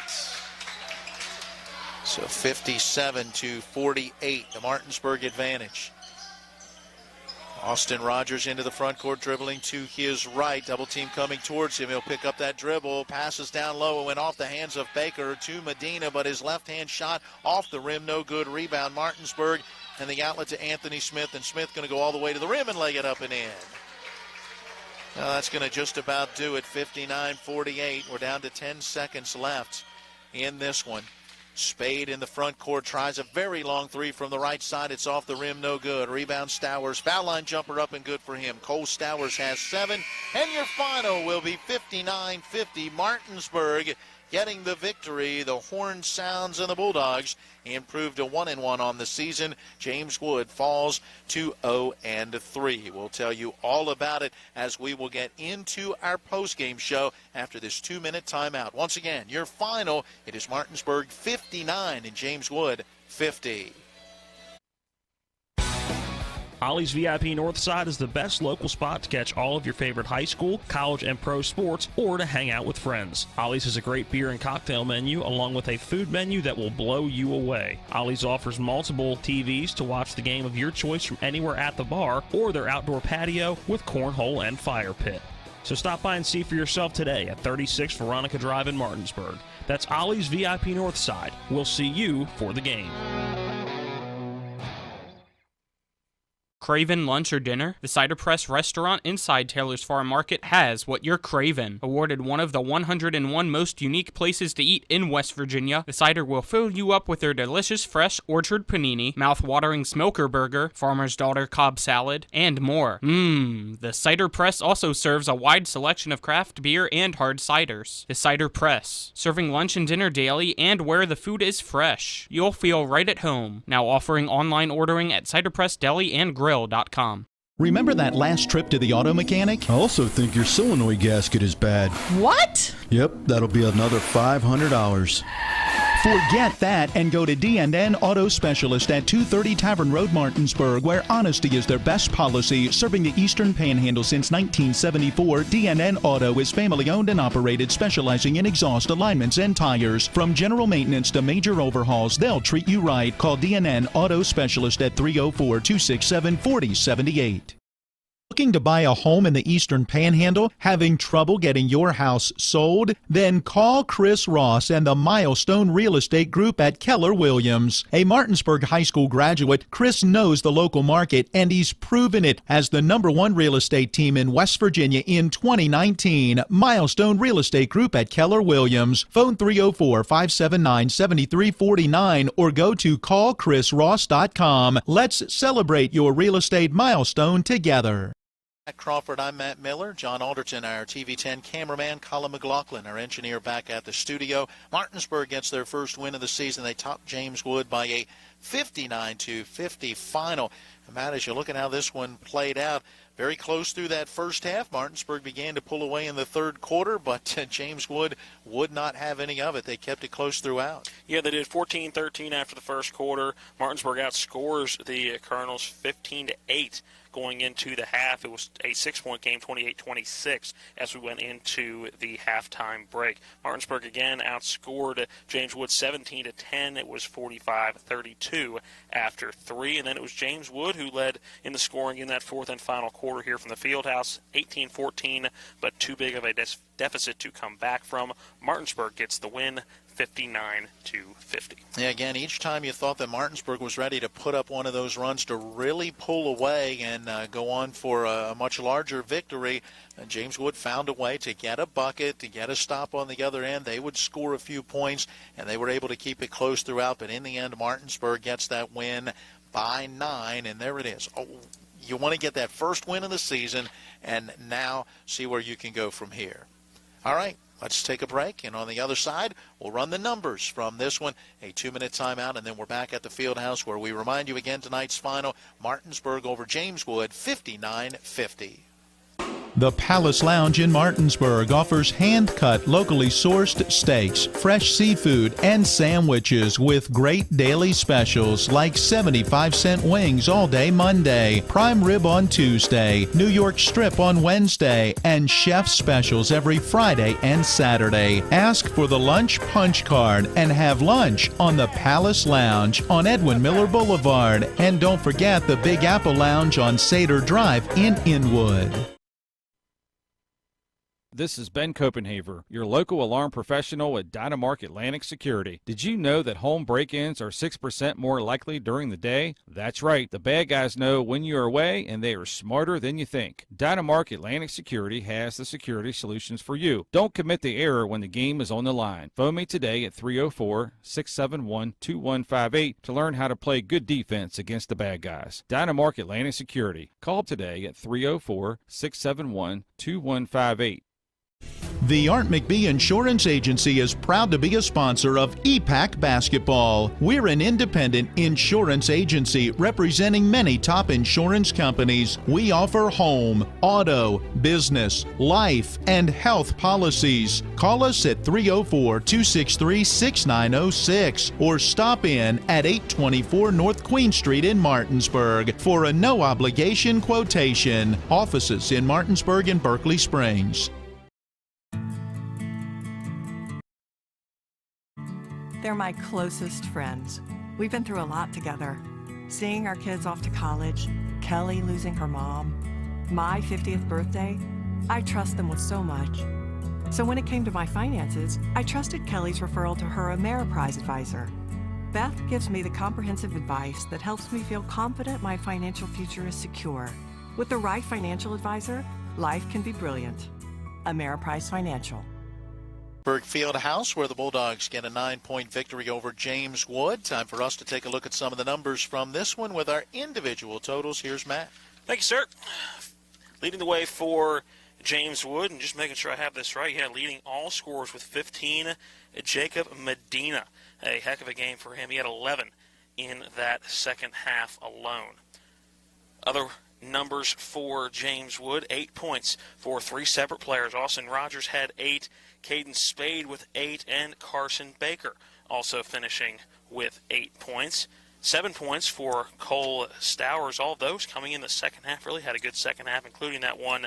So 57-48, the Martinsburg advantage. Austin Rogers into the front court, dribbling to his right. Double team coming towards him. He'll pick up that dribble. Passes down low and went off the hands of Baker to Medina, but his left-hand shot off the rim, no good. Rebound, Martinsburg, and the outlet to Anthony Smith. And Smith going to go all the way to the rim and lay it up and in. Now that's going to just about do it. 59-48. We're down to 10 seconds left in this one. Spade in the front court tries a very long three from the right side. It's off the rim, no good. Rebound, Stowers. Foul line jumper up and good for him. Cole Stowers has 7. And your final will be 59-50. Martinsburg getting the victory. The horn sounds and the Bulldogs improved to 1-1 on the season. James Wood falls to 0-3. We'll tell you all about it as we will get into our postgame show after this 2-minute timeout. Once again, your final, it is Martinsburg 59 and James Wood 50. Ollie's VIP Northside is the best local spot to catch all of your favorite high school, college, and pro sports, or to hang out with friends. Ollie's has a great beer and cocktail menu, along with a food menu that will blow you away. Ollie's offers multiple TVs to watch the game of your choice from anywhere at the bar, or their outdoor patio with cornhole and fire pit. So stop by and see for yourself today at 36 Veronica Drive in Martinsburg. That's Ollie's VIP Northside. We'll see you for the game. Craving lunch or dinner? The Cider Press restaurant inside Taylor's Farm Market has what you're craving. Awarded one of the 101 most unique places to eat in West Virginia, the Cider will fill you up with their delicious fresh orchard panini, mouth-watering smoker burger, farmer's daughter Cobb salad, and more. The Cider Press also serves a wide selection of craft beer and hard ciders. The Cider Press, serving lunch and dinner daily and where the food is fresh. You'll feel right at home. Now offering online ordering at Cider Press Deli and Grill. Remember that last trip to the auto mechanic? I also think your solenoid gasket is bad. What? Yep, that'll be another $500. Forget that and go to D&N Auto Specialist at 230 Tavern Road, Martinsburg, where honesty is their best policy. Serving the Eastern Panhandle since 1974, D&N Auto is family-owned and operated, specializing in exhaust alignments and tires. From general maintenance to major overhauls, they'll treat you right. Call D&N Auto Specialist at 304-267-4078. Looking to buy a home in the Eastern Panhandle? Having trouble getting your house sold? Then call Chris Ross and the Milestone Real Estate Group at Keller Williams. A Martinsburg High School graduate, Chris knows the local market, and he's proven it as the #1 real estate team in West Virginia in 2019. Milestone Real Estate Group at Keller Williams. Phone 304-579-7349 or go to callchrisross.com. Let's celebrate your real estate milestone together. Matt Crawford, I'm Matt Miller. John Alderton, our TV10 cameraman. Colin McLaughlin, our engineer, back at the studio. Martinsburg gets their first win of the season. They topped James Wood by a 59-50 final. And Matt, as you look at how this one played out, very close through that first half. Martinsburg began to pull away in the third quarter, but James Wood would not have any of it. They kept it close throughout. Yeah, they did 14-13 after the first quarter. Martinsburg outscores the Colonels 15-8. Going into the half, it was a 6-point game, 28-26, as we went into the halftime break. Martinsburg again outscored James Wood 17-10. It was 45-32 after 3, and then it was James Wood who led in the scoring in that fourth and final quarter here from the Fieldhouse, 18-14, but too big of a deficit to come back from. Martinsburg gets the win, 59-50. Yeah, again, each time you thought that Martinsburg was ready to put up one of those runs to really pull away and go on for a much larger victory, James Wood found a way to get a bucket, to get a stop on the other end. They would score a few points, and they were able to keep it close throughout. But in the end, Martinsburg gets that win by 9, and there it is. Oh, you want to get that first win of the season, and now see where you can go from here. All right. Let's take a break, and on the other side, we'll run the numbers from this one, a 2-minute timeout, and then we're back at the Fieldhouse where we remind you again tonight's final, Martinsburg over James Wood, 59-50. The Palace Lounge in Martinsburg offers hand-cut, locally sourced steaks, fresh seafood, and sandwiches with great daily specials like 75-cent wings all day Monday, prime rib on Tuesday, New York strip on Wednesday, and chef specials every Friday and Saturday. Ask for the lunch punch card and have lunch on the Palace Lounge on Edwin Miller Boulevard. And don't forget the Big Apple Lounge on Sater Drive in Inwood. This is Ben Copenhaver, your local alarm professional at Dynamark Atlantic Security. Did you know that home break-ins are 6% more likely during the day? That's right. The bad guys know when you're away, and they are smarter than you think. Dynamark Atlantic Security has the security solutions for you. Don't commit the error when the game is on the line. Phone me today at 304-671-2158 to learn how to play good defense against the bad guys. Dynamark Atlantic Security. Call today at 304-671-2158. The Art McBee Insurance Agency is proud to be a sponsor of EPAC Basketball. We're an independent insurance agency representing many top insurance companies. We offer home, auto, business, life, and health policies. Call us at 304-263-6906 or stop in at 824 North Queen Street in Martinsburg for a no-obligation quotation. Offices in Martinsburg and Berkeley Springs. They're my closest friends. We've been through a lot together. Seeing our kids off to college, Kelly losing her mom, my 50th birthday, I trust them with so much. So when it came to my finances, I trusted Kelly's referral to her Ameriprise advisor. Beth gives me the comprehensive advice that helps me feel confident my financial future is secure. With the right financial advisor, life can be brilliant. Ameriprise Financial. Field House, where the Bulldogs get a 9-point victory over James Wood. Time for us to take a look at some of the numbers from this one with our individual totals. Here's Matt. Thank you, sir. Leading the way for James Wood, and just making sure I have this right, leading all scorers with 15, Jacob Medina. A heck of a game for him. He had 11 in that second half alone. Other numbers for James Wood, 8 points for 3 separate players. Austin Rogers had 8, Caden Spade with 8, and Carson Baker also finishing with 8 points. 7 points for Cole Stowers. All of those coming in the second half. Really had a good second half, including that one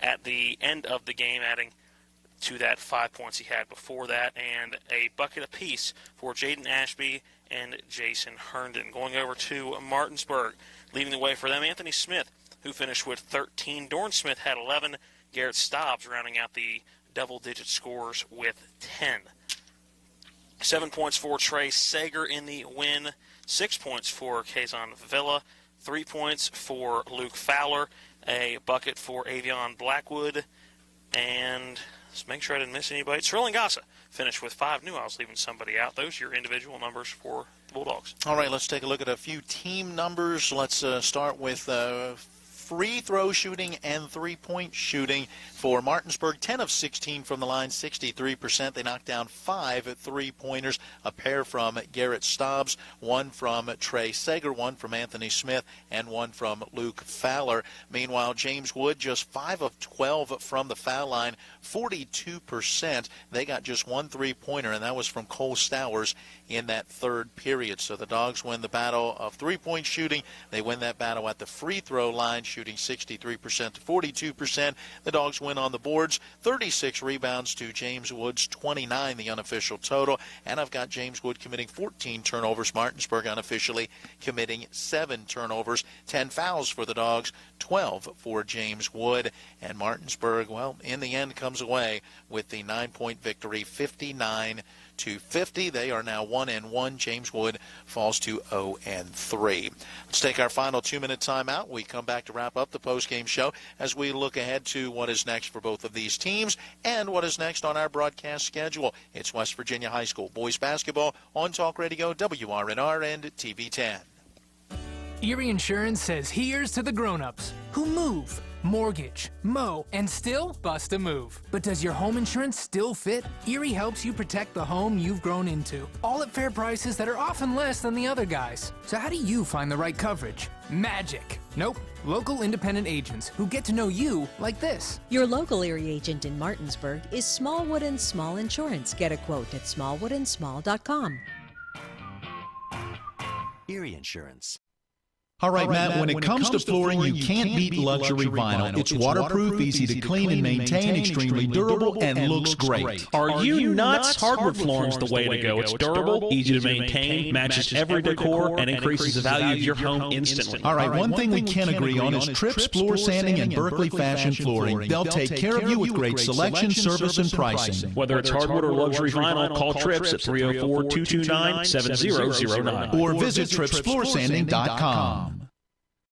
at the end of the game, adding to that 5 points he had before that, and a bucket apiece for Jaden Ashby and Jason Herndon. Going over to Martinsburg, leading the way for them, Anthony Smith, who finished with 13. Dorn Smith had 11. Garrett Stobbs rounding out the double-digit scores with 10. 7 points for Trey Sager in the win. 6 points for Kazan Villa. 3 points for Luke Fowler. A bucket for Avion Blackwood. And let's make sure I didn't miss anybody. Srilingasa finished with 5. Knew I was leaving somebody out. Those are your individual numbers for the Bulldogs. All right, let's take a look at a few team numbers. Let's start with free throw shooting and three-point shooting for Martinsburg. 10 of 16 from the line, 63%. They knocked down 5 three-pointers, a pair from Garrett Stobbs, 1 from Trey Sager, 1 from Anthony Smith, and 1 from Luke Fowler. Meanwhile, James Wood just 5 of 12 from the foul line, 42%. They got just 1 three-pointer, and that was from Cole Stowers in that third period. So the Dogs win the battle of three-point shooting. They win that battle at the free throw line, shooting 63% to 42%. The Dogs win on the boards, 36 rebounds to James Wood's 29, the unofficial total. And I've got James Wood committing 14 turnovers. Martinsburg unofficially committing 7 turnovers. 10 fouls for the Dogs, 12 for James Wood. And Martinsburg, well, in the end comes away with the 9-point victory, 59-50. They are now 1-1. James Wood falls to 0-3. Let's take our final 2-minute timeout. We come back to wrap up the postgame show as we look ahead to what is next for both of these teams and what is next on our broadcast schedule. It's West Virginia High School boys basketball on Talk Radio, WRNR, and TV 10. Erie Insurance says here's to the grown-ups who move, mortgage, mow, and still bust a move. But does your home insurance still fit? Erie helps you protect the home you've grown into, all at fair prices that are often less than the other guys. So how do you find the right coverage? Magic. Nope. Local independent agents who get to know you like this. Your local Erie agent in Martinsburg is Smallwood and Small Insurance. Get a quote at smallwoodandsmall.com. Erie Insurance. All right, Matt, when it comes to flooring, you can't beat luxury vinyl. It's waterproof, easy to clean and maintain, extremely durable, and looks great. Are you nuts? Hardwood flooring's the way to go. It's durable, easy to maintain, matches every decor, and increases the value of your home instantly. All right, one thing we can agree on is Trips Floor Sanding and Berkeley Fashion Flooring. They'll take care of you with great selection, service, and pricing. Whether it's hardwood or luxury vinyl, call Trips at 304-229-7009. Or visit tripsfloorsanding.com.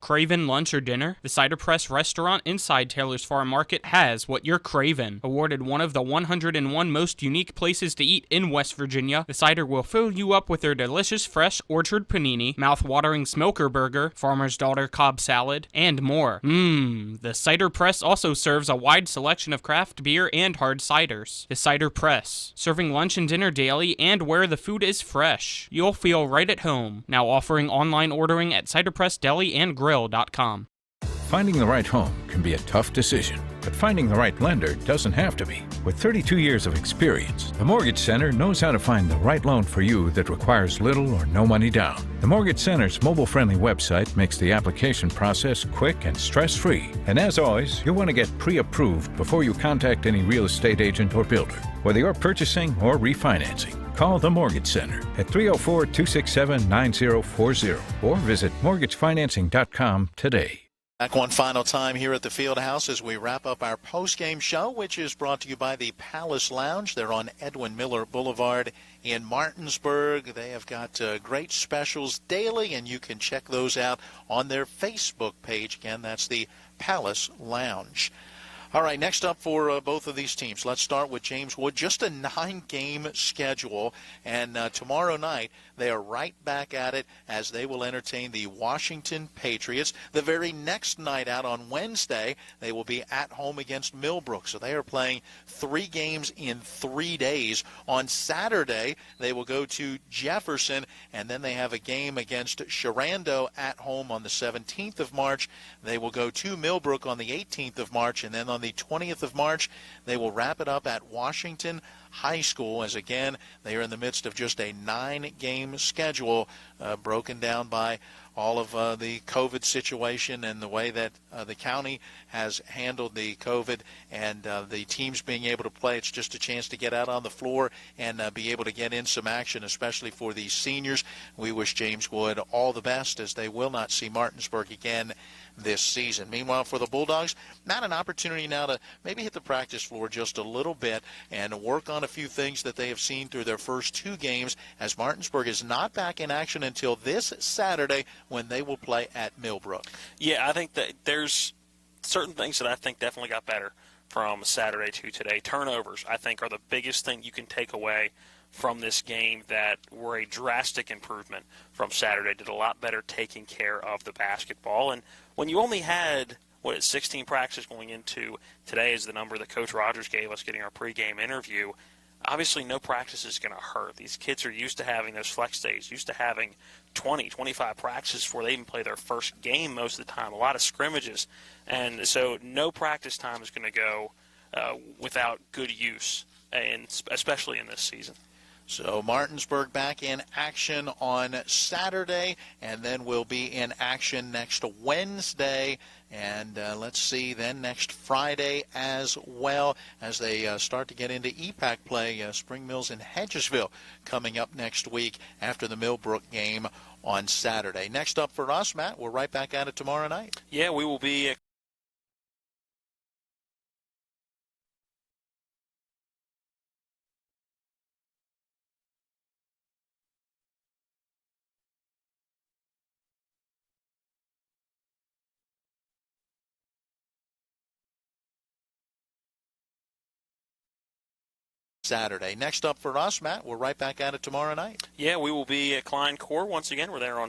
Craving lunch or dinner? The Cider Press restaurant inside Taylor's Farm Market has what you're craving. Awarded one of the 101 most unique places to eat in West Virginia, the Cider will fill you up with their delicious fresh orchard panini, mouth-watering smoker burger, farmer's daughter Cobb salad, and more. The Cider Press also serves a wide selection of craft beer and hard ciders. The Cider Press, serving lunch and dinner daily and where the food is fresh. You'll feel right at home. Now offering online ordering at Cider Press Deli and Grill. Finding the right home can be a tough decision, but finding the right lender doesn't have to be. With 32 years of experience, the Mortgage Center knows how to find the right loan for you that requires little or no money down. The Mortgage Center's mobile-friendly website makes the application process quick and stress-free. And as always, you'll want to get pre-approved before you contact any real estate agent or builder. Whether you're purchasing or refinancing, call the Mortgage Center at 304-267-9040 or visit mortgagefinancing.com today. Back one final time here at the Fieldhouse as we wrap up our post-game show, which is brought to you by the Palace Lounge. They're on Edwin Miller Boulevard in Martinsburg. They have got great specials daily, and you can check those out on their Facebook page. Again, that's the Palace Lounge. All right, next up for both of these teams, let's start with James Wood. Just a 9-game schedule, and tomorrow night they are right back at it as they will entertain the Washington Patriots. The very next night out on Wednesday, they will be at home against Millbrook. So they are playing 3 games in 3 days. On Saturday, they will go to Jefferson, and then they have a game against Sharando at home on the 17th of March. They will go to Millbrook on the 18th of March, and then on the 20th of March, they will wrap it up at Washington High School, as again, they are in the midst of just a 9-game schedule broken down by all of the COVID situation and the way that the county has handled the COVID and the teams being able to play. It's just a chance to get out on the floor and be able to get in some action, especially for the seniors. We wish James Wood all the best, as they will not see Martinsburg again this season. Meanwhile, for the Bulldogs, not an opportunity now to maybe hit the practice floor just a little bit and work on a few things that they have seen through their first 2 games, as Martinsburg is not back in action until this Saturday when they will play at Millbrook. Yeah, I think that there's certain things that I think definitely got better from Saturday to today. Turnovers, I think, are the biggest thing you can take away from this game that were a drastic improvement from Saturday. Did a lot better taking care of the basketball. And when you only had, 16 practices going into today is the number that Coach Rogers gave us getting our pregame interview, obviously no practice is going to hurt. These kids are used to having those flex days, used to having 20, 25 practices before they even play their first game most of the time, a lot of scrimmages. And so no practice time is going to go without good use, and especially in this season. So Martinsburg back in action on Saturday, and then we'll be in action next Wednesday, and let's see, then next Friday as well, as they start to get into EPAC play. Spring Mills and Hedgesville coming up next week after the Millbrook game on Saturday. Next up for us, Matt, we're right back at it tomorrow night. Yeah, we will be Saturday. Next up for us, Matt, we're right back at it tomorrow night. Yeah, we will be at Klein Core once again. We're there on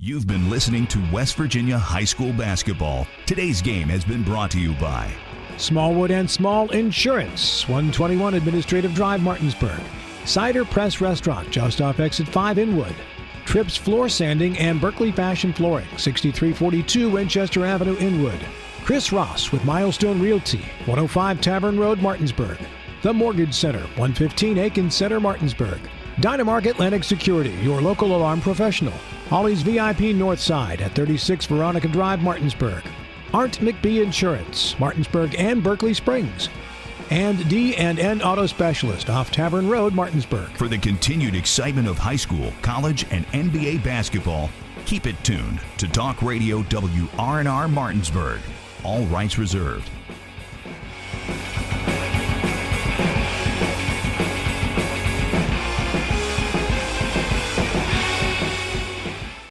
You've been listening to West Virginia High School Basketball. Today's game has been brought to you by Smallwood and Small Insurance, 121 Administrative Drive, Martinsburg. Cider Press Restaurant, just off exit 5 in Wood. Trips Floor Sanding and Berkeley Fashion Flooring, 6342 Winchester Avenue, Inwood. Chris Ross with Milestone Realty, 105 Tavern Road, Martinsburg. The Mortgage Center, 115 Aiken Center, Martinsburg. Dynamark Atlantic Security, your local alarm professional. Holly's VIP North Side at 36 Veronica Drive, Martinsburg. Art McBee Insurance, Martinsburg and Berkeley Springs. And D&N Auto Specialist off Tavern Road, Martinsburg. For the continued excitement of high school, college, and NBA basketball, keep it tuned to Talk Radio WRNR Martinsburg. All rights reserved.